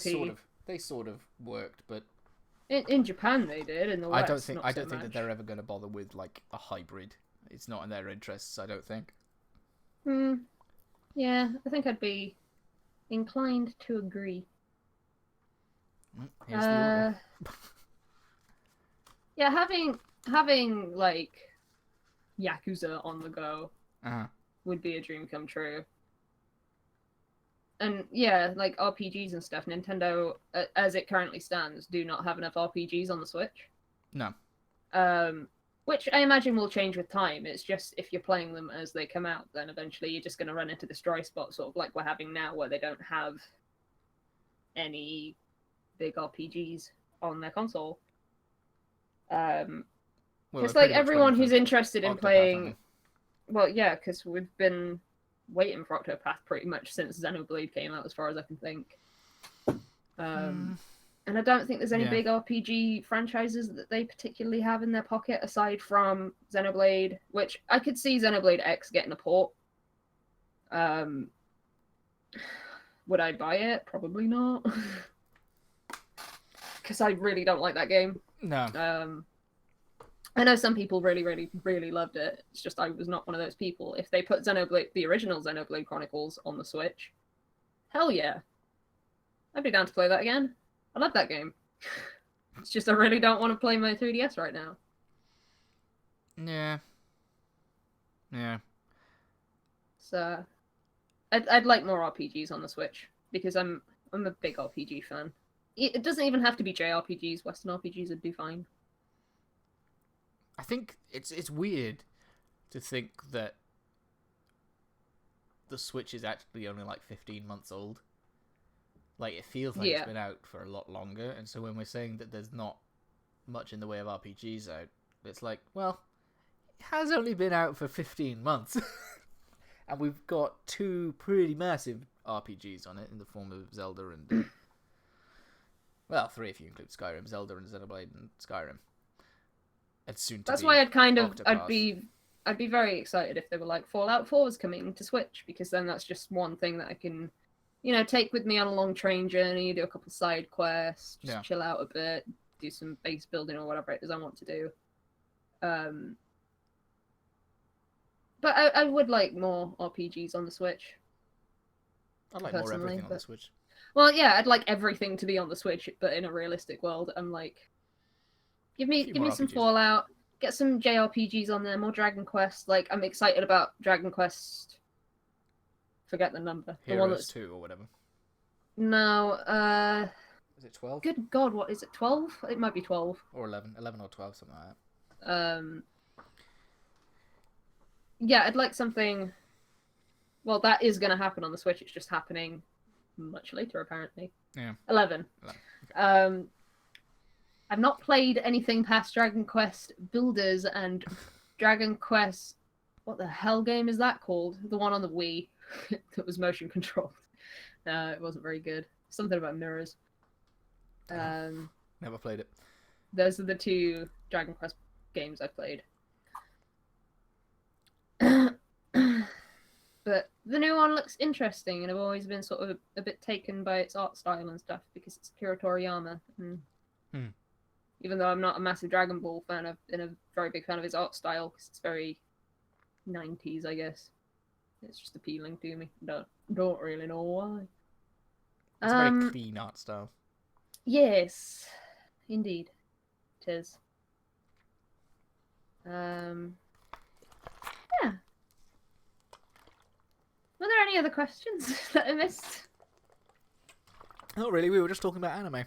A: sort of worked, but
B: in Japan they did. In the West,
A: I don't think that they're ever going to bother with like a hybrid. It's not in their interests, I don't think.
B: Yeah, I think I'd be inclined to agree.
A: Here's the order.
B: Yeah, having like Yakuza on the go would be a dream come true. And yeah, like RPGs and stuff, Nintendo, as it currently stands, do not have enough RPGs on the Switch.
A: No.
B: Which I imagine will change with time. It's just if you're playing them as they come out, then eventually you're just going to run into this dry spot, sort of like we're having now, where they don't have any big RPGs on their console. Because like everyone who's interested in playing, well, yeah, because we've been waiting for Octopath pretty much since Xenoblade came out, as far as I can think. And I don't think there's any big RPG franchises that they particularly have in their pocket, aside from Xenoblade, which I could see Xenoblade X getting a port. Would I buy it? Probably not. Because I really don't like that game.
A: No.
B: I know some people really, really, really loved it. It's just I was not one of those people. If they put the original Xenoblade Chronicles on the Switch, hell yeah. I'd be down to play that again. I love that game. It's just I really don't want to play my 3DS right now.
A: Yeah.
B: So, I'd like more RPGs on the Switch, because I'm I'm a big RPG fan. It doesn't even have to be JRPGs. Western RPGs would do fine.
A: I think it's weird to think that the Switch is actually only like 15 months old. Like, it feels like it's been out for a lot longer, and so when we're saying that there's not much in the way of RPGs out, it's like, well, it has only been out for 15 months. And we've got 2 pretty massive RPGs on it in the form of Zelda and... well, 3 if you include Skyrim. Zelda and Xenoblade and Skyrim. And soon to
B: That's
A: be
B: why I'd be very excited if they were like, Fallout 4 is coming to Switch, because then that's just one thing that I can... take with me on a long train journey, do a couple side quests, just chill out a bit, do some base building or whatever it is I want to do. But I would like more RPGs on the Switch.
A: I'd like more everything on the Switch.
B: Well, yeah, I'd like everything to be on the Switch, but in a realistic world, I'm like, give me some Fallout, get some JRPGs on there, more Dragon Quest. Like, I'm excited about Dragon Quest. Forget the number.
A: Heroes
B: the one that's
A: 2 or whatever.
B: No,
A: Is it 12?
B: Good God, what is it? 12? It might be 12
A: or 11 or 12, something like that.
B: Yeah, I'd like something. Well, that is going to happen on the Switch. It's just happening much later, apparently.
A: Yeah.
B: 11. Okay. I've not played anything past Dragon Quest Builders and Dragon Quest. What the hell game is that called? The one on the Wii that was motion controlled. It wasn't very good. Something about mirrors.
A: Never played it.
B: Those are the 2 Dragon Quest games I've played. But the new one looks interesting, and I've always been sort of a bit taken by its art style and stuff, because it's Akira Toriyama. And even though I'm not a massive Dragon Ball fan, I've been a very big fan of his art style, because it's very 90s, I guess. It's just appealing to me. Don't really know why.
A: It's a very clean art style.
B: Yes, indeed, it is. Yeah. Were there any other questions that I missed?
A: Not really. We were just talking about anime.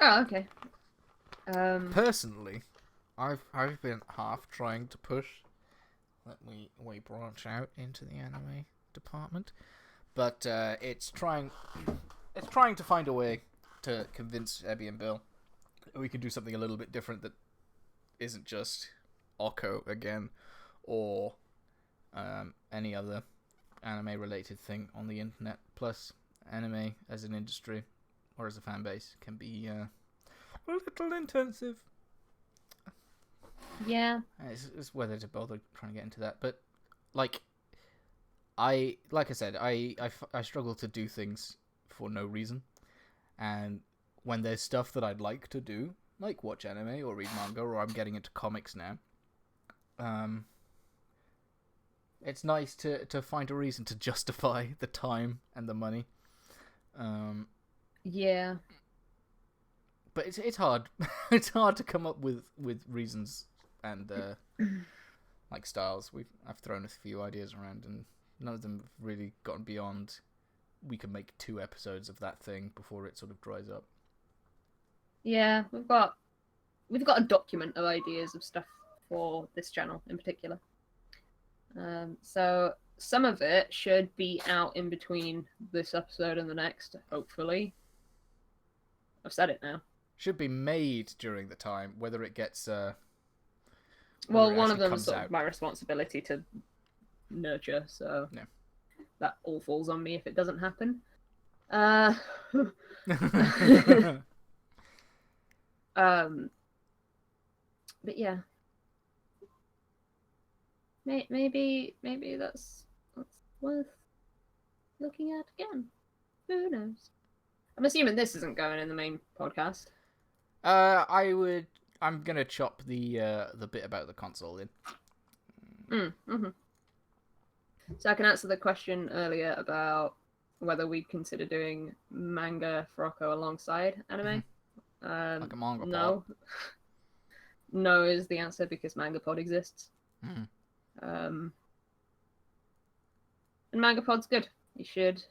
B: Oh, okay.
A: Personally, I've been half trying to push that we branch out into the anime department, but it's trying to find a way to convince Abby and Bill that we can do something a little bit different that isn't just Oko again, or any other anime-related thing on the internet. Plus, anime as an industry or as a fan base can be a little intensive.
B: Yeah.
A: It's whether to bother trying to get into that, but like I said, I struggle to do things for no reason, and when there's stuff that I'd like to do, like watch anime or read manga, or I'm getting into comics now, it's nice to find a reason to justify the time and the money.
B: Yeah.
A: But it's hard. It's hard to come up with reasons and like styles. I've thrown a few ideas around, and none of them have really gotten beyond. We can make 2 episodes of that thing before it sort of dries up.
B: Yeah, we've got a document of ideas of stuff for this channel in particular. So some of it should be out in between this episode and the next, hopefully. I've said it now.
A: Should be made during the time, whether it gets
B: well, one of them is sort of my responsibility to nurture, so
A: no.
B: That all falls on me if it doesn't happen. But yeah, maybe that's worth looking at again. Who knows? I'm assuming this isn't going in the main podcast.
A: I'm gonna chop the bit about the console in.
B: Mm-hmm. So I can answer the question earlier about whether we'd consider doing manga Furoko alongside anime.
A: Like a manga pod.
B: No. No is the answer, because Manga Pod exists. And Manga Pod's good. You should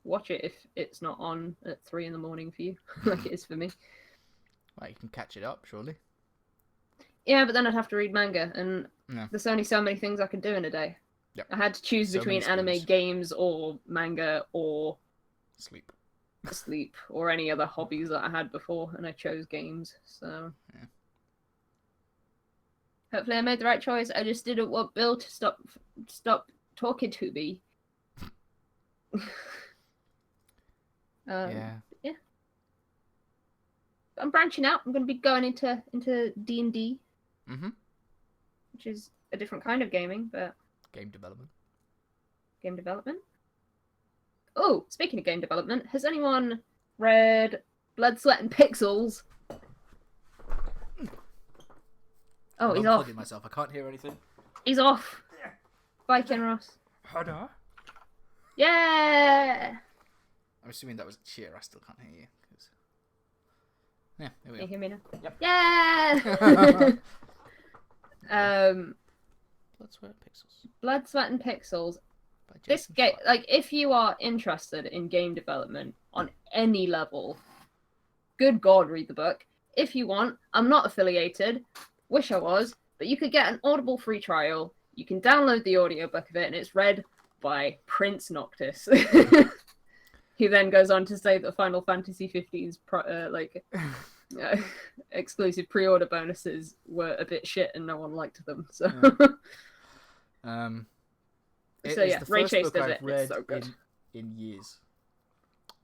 B: watch it if it's not on at 3 in the morning for you, like it is for me.
A: Well, you can catch it up, surely.
B: Yeah, but then I'd have to read manga, and
A: No.
B: there's only so many things I could do in a day.
A: Yep.
B: I had to choose
A: So
B: between
A: many
B: anime,
A: spoons.
B: games, or manga, or
A: Sleep.
B: sleep, or any other hobbies that I had before, and I chose games. So
A: Yeah.
B: hopefully I made the right choice. I just didn't want Bill to stop talking to me.
A: Yeah.
B: Yeah. I'm branching out. I'm going to be going into D&D, which is a different kind of gaming, but
A: Game development.
B: game development. Oh, speaking of game development, has anyone read Blood, Sweat, and Pixels? Oh, he's off.
A: I'm unplugging myself. I can't hear anything.
B: He's off. Bye, Ken Ross.
A: Hada.
B: Yeah.
A: I'm assuming that was a cheer. I still can't hear you. Yeah, there we
B: Can you
A: go.
B: hear me now?
A: Yep.
B: Yeah.
A: Blood, Sweat, Pixels.
B: Blood, Sweat, and Pixels.
A: By
B: This
A: Jason
B: game,
A: Schreier.
B: like, if you are interested in game development on any level, good God, read the book. If you want, I'm not affiliated. Wish I was, but you could get an Audible free trial. You can download the audiobook of it, and it's read by Prince Noctis. He then goes on to say that Final Fantasy 15's exclusive pre-order bonuses were a bit shit and no one liked them. So,
A: It
B: so
A: is
B: yeah,
A: the
B: Ray
A: first
B: Chase
A: book
B: does
A: I've
B: it.
A: read
B: It's so good.
A: in years.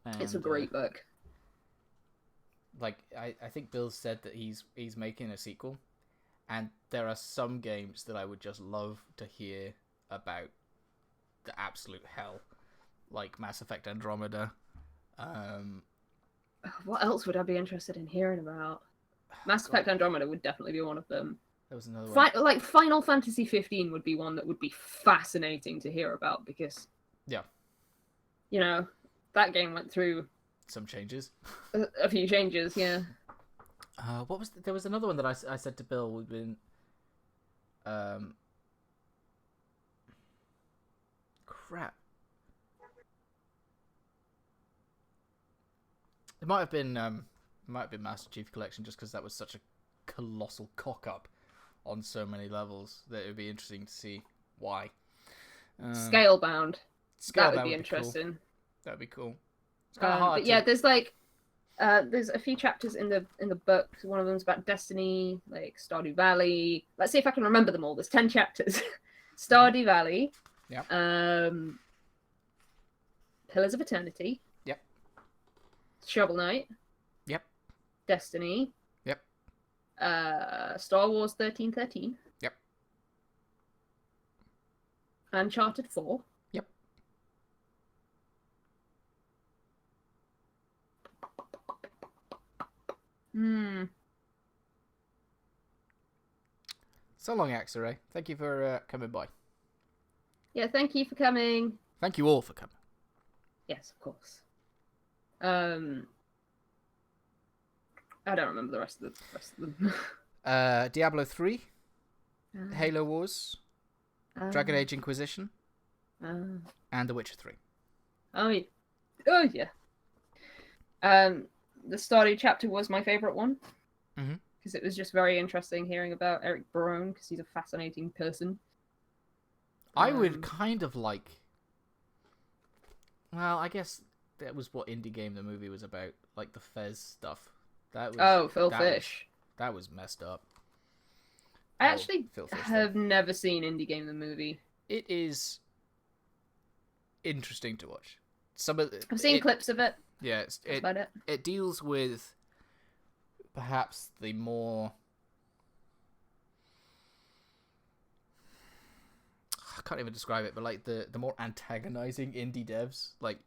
B: It's a
A: And,
B: great book.
A: Like I think Bill said that he's making a sequel, and there are some games that I would just love to hear about the absolute hell, like Mass Effect Andromeda.
B: What else would I be interested in hearing about? Mass Effect Andromeda would definitely be one of them.
A: There was another one.
B: Like Final Fantasy 15 would be one that would be fascinating to hear about because,
A: Yeah,
B: you know, that game went through
A: some changes.
B: a few changes. Yeah.
A: What was there was another one that I said to Bill would been crap. It might have been Master Chief Collection, just because that was such a colossal cock up on so many levels that it would be interesting to see why.
B: Scalebound. That would be
A: cool.
B: interesting.
A: That'd be cool. It's kind of hard.
B: But yeah, there's there's a few chapters in the book. One of them's about Destiny, like Stardew Valley. Let's see if I can remember them all. There's 10 chapters. Stardew Valley.
A: Yeah.
B: Pillars of Eternity.
A: Yep.
B: Shovel Knight.
A: Yep.
B: Destiny.
A: Yep.
B: Star Wars 1313.
A: Yep.
B: Uncharted 4.
A: Yep. So long, Axeray. Thank you for coming by.
B: Yeah, thank you for coming.
A: Thank you all for coming.
B: Yes, of course. I don't remember the rest of them.
A: Diablo 3, Halo Wars, Dragon Age Inquisition, and The Witcher 3.
B: Oh yeah. The Stardew chapter was my favourite one. Because it was just very interesting hearing about Eric Barone, because he's a fascinating person.
A: I would kind of like... Well, I guess that was what Indie Game the movie was about, like the Fez stuff. That was,
B: Phil Fish.
A: That was messed up.
B: I actually have never seen Indie Game the movie.
A: It is interesting to watch.
B: I've seen clips of it.
A: Yeah, it deals with perhaps the more... I can't even describe it, but like the more antagonizing indie devs, like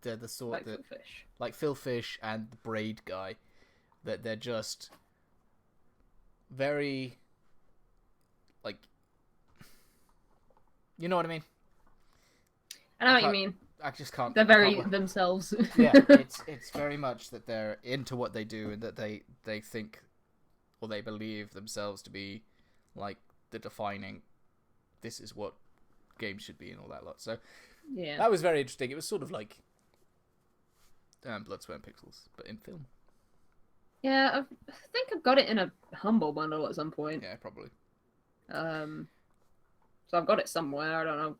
A: they're the sort
B: like
A: that
B: Phil Fish.
A: Like Phil Fish and the Braid guy, that they're just very like, you know what I mean?
B: I know what you mean.
A: I just can't.
B: They're very themselves.
A: Yeah, it's very much that they're into what they do and that they think or they believe themselves to be like the defining. This is what games should be and all that lot. So
B: yeah,
A: that was very interesting. It was sort of like Blood, Sweat, and Pixels, but in film.
B: Yeah, I think I've got it in a Humble bundle at some point.
A: Yeah, probably.
B: So I've got it somewhere. I don't know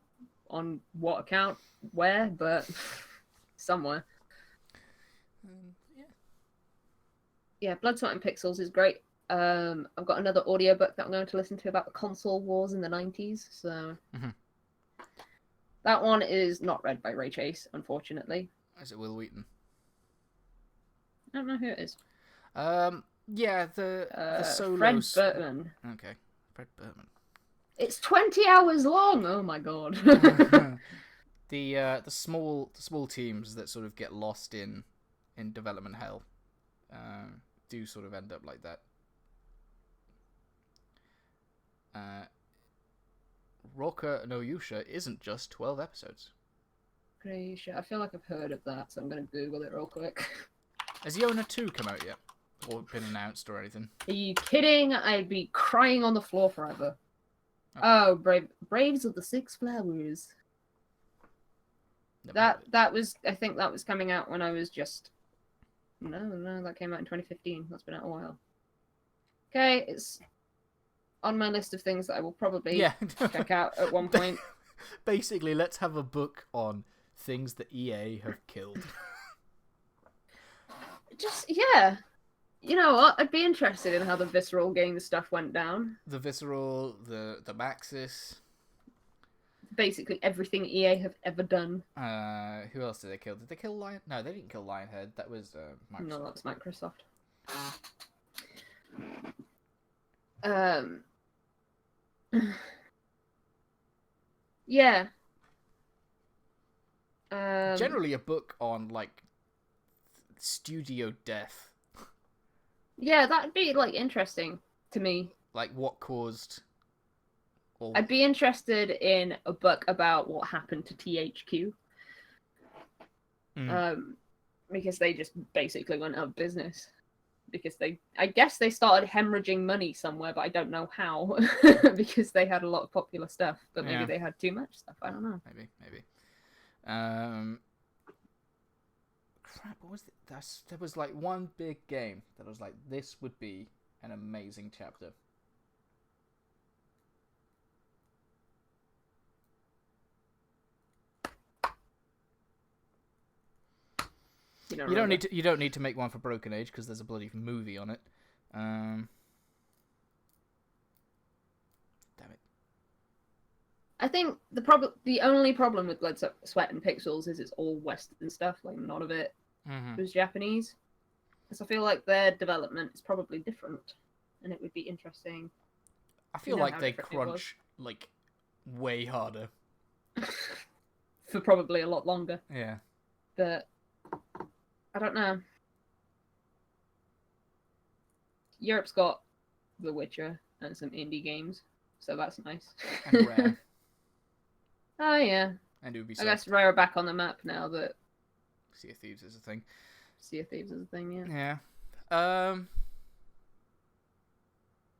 B: on what account, where, but somewhere.
A: Yeah.
B: Yeah, Blood, Sweat, and Pixels is great. I've got another audiobook that I'm going to listen to about the console wars in the 90s. So that one is not read by Ray Chase, unfortunately.
A: Is it Will Wheaton?
B: I don't know who it is.
A: Yeah, the solo.
B: Fred Bertman.
A: Okay, Fred Bertman.
B: It's 20 hours long. Oh my god.
A: The small teams that sort of get lost in development hell do sort of end up like that. Roka no Yusha isn't just 12 episodes.
B: Gracious. I feel like I've heard of that, so I'm going to Google it real quick.
A: Has Yona 2 come out yet? Or been announced or anything?
B: Are you kidding? I'd be crying on the floor forever. Okay. Oh, Braves of the Six Flowers. That was, I think that was coming out when I was just... No, that came out in 2015. That's been out a while. Okay, it's on my list of things that I will probably check out at one point.
A: Basically, let's have a book on things that EA have killed.
B: Yeah. You know what? I'd be interested in how the Visceral Games stuff went down.
A: The Visceral, the Maxis.
B: Basically everything EA have ever done.
A: Who else did they kill? Did they kill Lion? No, they didn't kill Lionhead. That was Microsoft.
B: No, that's Microsoft. Yeah.
A: Generally, a book on like studio death.
B: Yeah, that'd be like interesting to me.
A: Like what caused.
B: I'd be interested in a book about what happened to THQ. Because they just basically went out of business. Because I guess they started hemorrhaging money somewhere, but I don't know how. Because they had a lot of popular stuff, but maybe they had too much stuff. I don't know.
A: Maybe. Crap, what was it? There was like one big game that I was like, this would be an amazing chapter. You don't need to make one for Broken Age because there's a bloody movie on it. Damn it.
B: I think the only problem with Blood, Sweat, and Pixels is it's all Western stuff. Like none of it was Japanese. So I feel like their development is probably different, and it would be interesting.
A: I feel like they crunch like way harder
B: for probably a lot longer.
A: Yeah,
B: but I don't know. Europe's got The Witcher and some indie games, so that's nice.
A: And Rare.
B: Oh yeah.
A: And Ubisoft.
B: I guess Rare are back on the map now that
A: Sea of Thieves is a thing.
B: Sea of Thieves is a thing,
A: yeah. Yeah.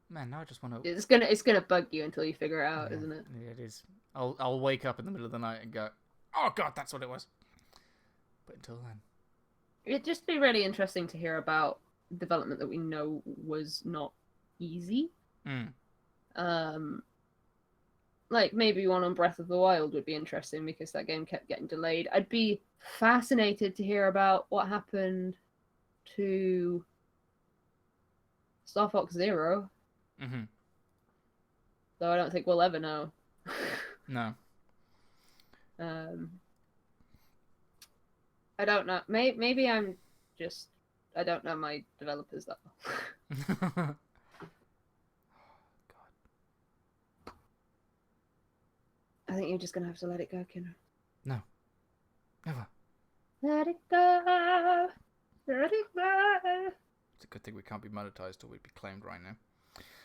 A: Man, now I just want to.
B: It's gonna bug you until you figure it out, isn't it?
A: Yeah, it is. I'll wake up in the middle of the night and go, oh god, that's what it was. But until then,
B: it'd just be really interesting to hear about development that we know was not easy. Like maybe one on Breath of the Wild would be interesting because that game kept getting delayed. I'd be fascinated to hear about what happened to Star Fox Zero. Though I don't think we'll ever know.
A: No.
B: I don't know. Maybe I'm just... I don't know my developers that well.
A: God.
B: I think you're just going to have to let it go, Kinner.
A: No. Never.
B: Let it go. Let it go.
A: It's a good thing we can't be monetized or we'd be claimed right now.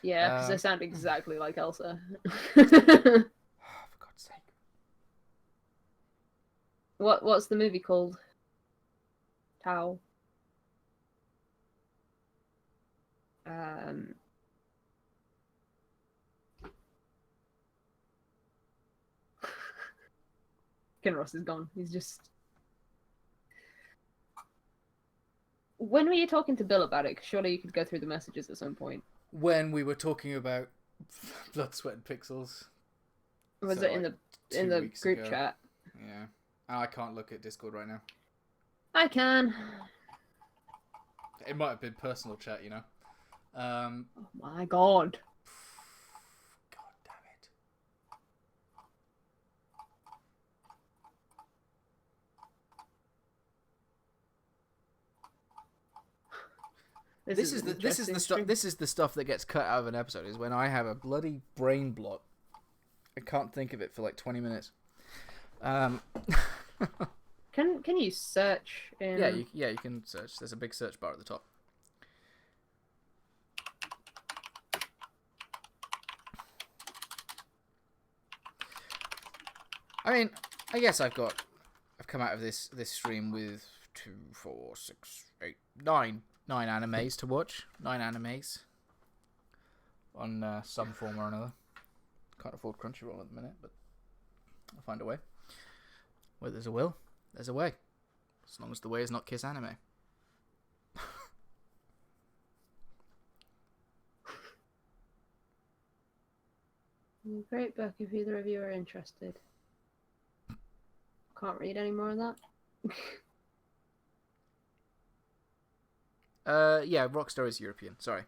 B: Yeah, because they sound exactly like Elsa.
A: For God's sake.
B: What's the movie called? Tao. Kinross is gone. He's just... When were you talking to Bill about it? 'Cause surely you could go through the messages at some point.
A: When we were talking about Blood, Sweat, and Pixels.
B: Was it in the group chat?
A: Yeah. I can't look at Discord right now.
B: I can.
A: It might have been personal chat, you know.
B: Oh my god.
A: God damn it. This is the stuff that gets cut out of an episode, is when I have a bloody brain block. I can't think of it for like 20 minutes.
B: Can you search in...
A: Yeah, you can search. There's a big search bar at the top. I mean, I guess I've come out of this stream with 2, 4, 6, 8, 9 animes to watch. 9 animes on some form or another. Can't afford Crunchyroll at the minute, but I'll find a way. Where there's a will, there's a way. As long as the way is not Kiss Anime.
B: Great book if either of you are interested. Can't read any more of that.
A: Yeah, Rockstar is European. Sorry.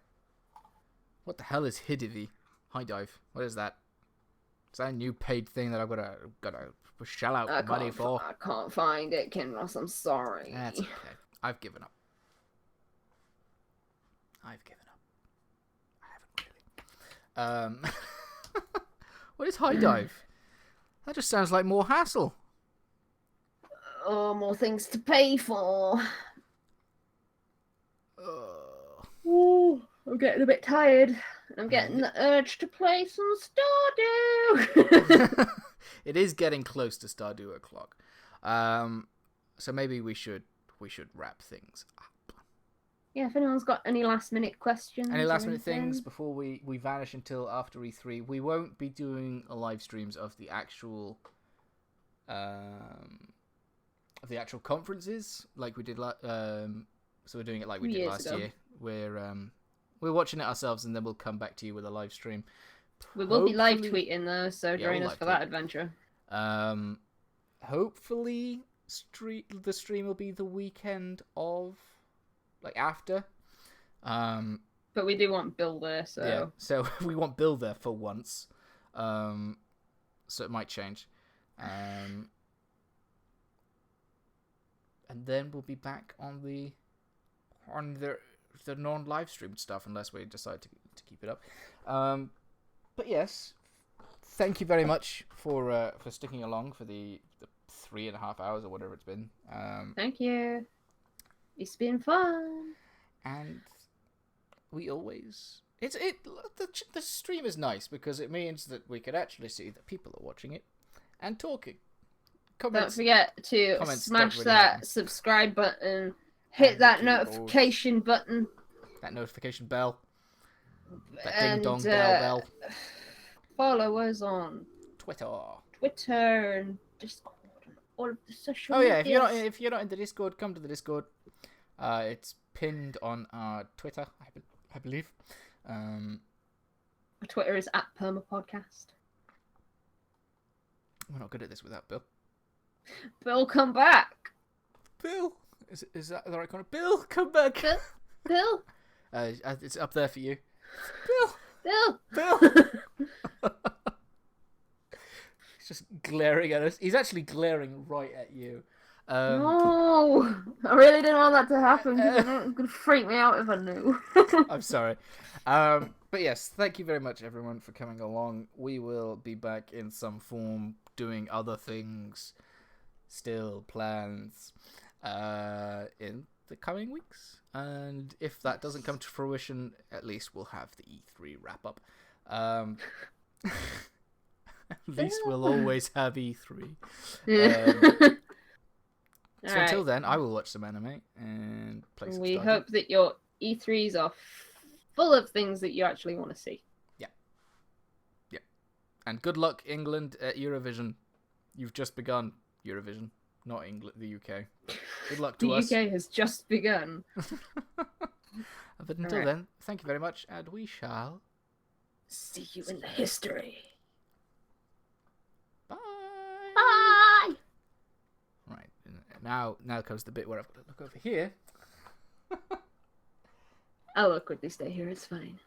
A: What the hell is Hidivi? High Dive. What is that? Is that a new paid thing that I've gotta shell out money for?
B: I can't find it, Kinross. I'm sorry.
A: That's okay. I've given up. I haven't really. What is High Dive? That just sounds like more hassle.
B: Oh, more things to pay for. Ooh, I'm getting a bit tired. I'm getting the urge to play some Stardew.
A: It is getting close to Stardew o'clock. So maybe we should wrap things up.
B: Yeah, if anyone's got any last minute questions.
A: Any last minute things before we vanish until after E3. We won't be doing live streams of the actual conferences like we did so we're doing it like we did last year. We're watching it ourselves and then we'll come back to you with a live stream.
B: We will be live tweeting though, so join us for that adventure.
A: Hopefully the stream will be the weekend of, like, after.
B: But we do want Bill there, so...
A: Yeah, so we want Bill there for once. So it might change. And then we'll be back on the non-live streamed stuff, unless we decide to keep it up. But yes, thank you very much for sticking along for the 3.5 hours or whatever it's been.
B: Thank you. It's been fun.
A: And we always... The stream is nice because it means that we can actually see that people are watching it and talking.
B: Don't forget to smash that subscribe button, hit that notification button.
A: That notification bell. That ding-dong bell.
B: Follow us on Twitter and Discord and all of the social
A: medias. If you're not in the Discord, come to the Discord. It's pinned on our Twitter, I believe.
B: Our Twitter is @PermaPodcast.
A: We're not good at this without Bill.
B: Bill, come back.
A: Bill, is that the right kind of Bill? Come back.
B: Bill.
A: It's up there for you.
B: Bill.
A: He's just glaring at us. He's actually glaring right at you.
B: No, I really didn't want that to happen. It would freak me out if I knew.
A: I'm sorry. But yes, thank you very much, everyone, for coming along. We will be back in some form doing other things. Still plans in the coming weeks. And if that doesn't come to fruition, at least we'll have the E3 wrap-up. At least we'll always have E3. So until then, I will watch some anime and play some
B: We
A: Stardew.
B: hope that your E3s are full of things that you actually want to see.
A: Yeah. And good luck, England, at Eurovision. You've just begun Eurovision, not England, the UK. Good luck to
B: the
A: us.
B: UK has just begun.
A: But until then, thank you very much, and we shall
B: see you in the history.
A: Bye.
B: Bye.
A: Right, now comes the bit where I've got to look over here.
B: I'll awkwardly stay here. It's fine.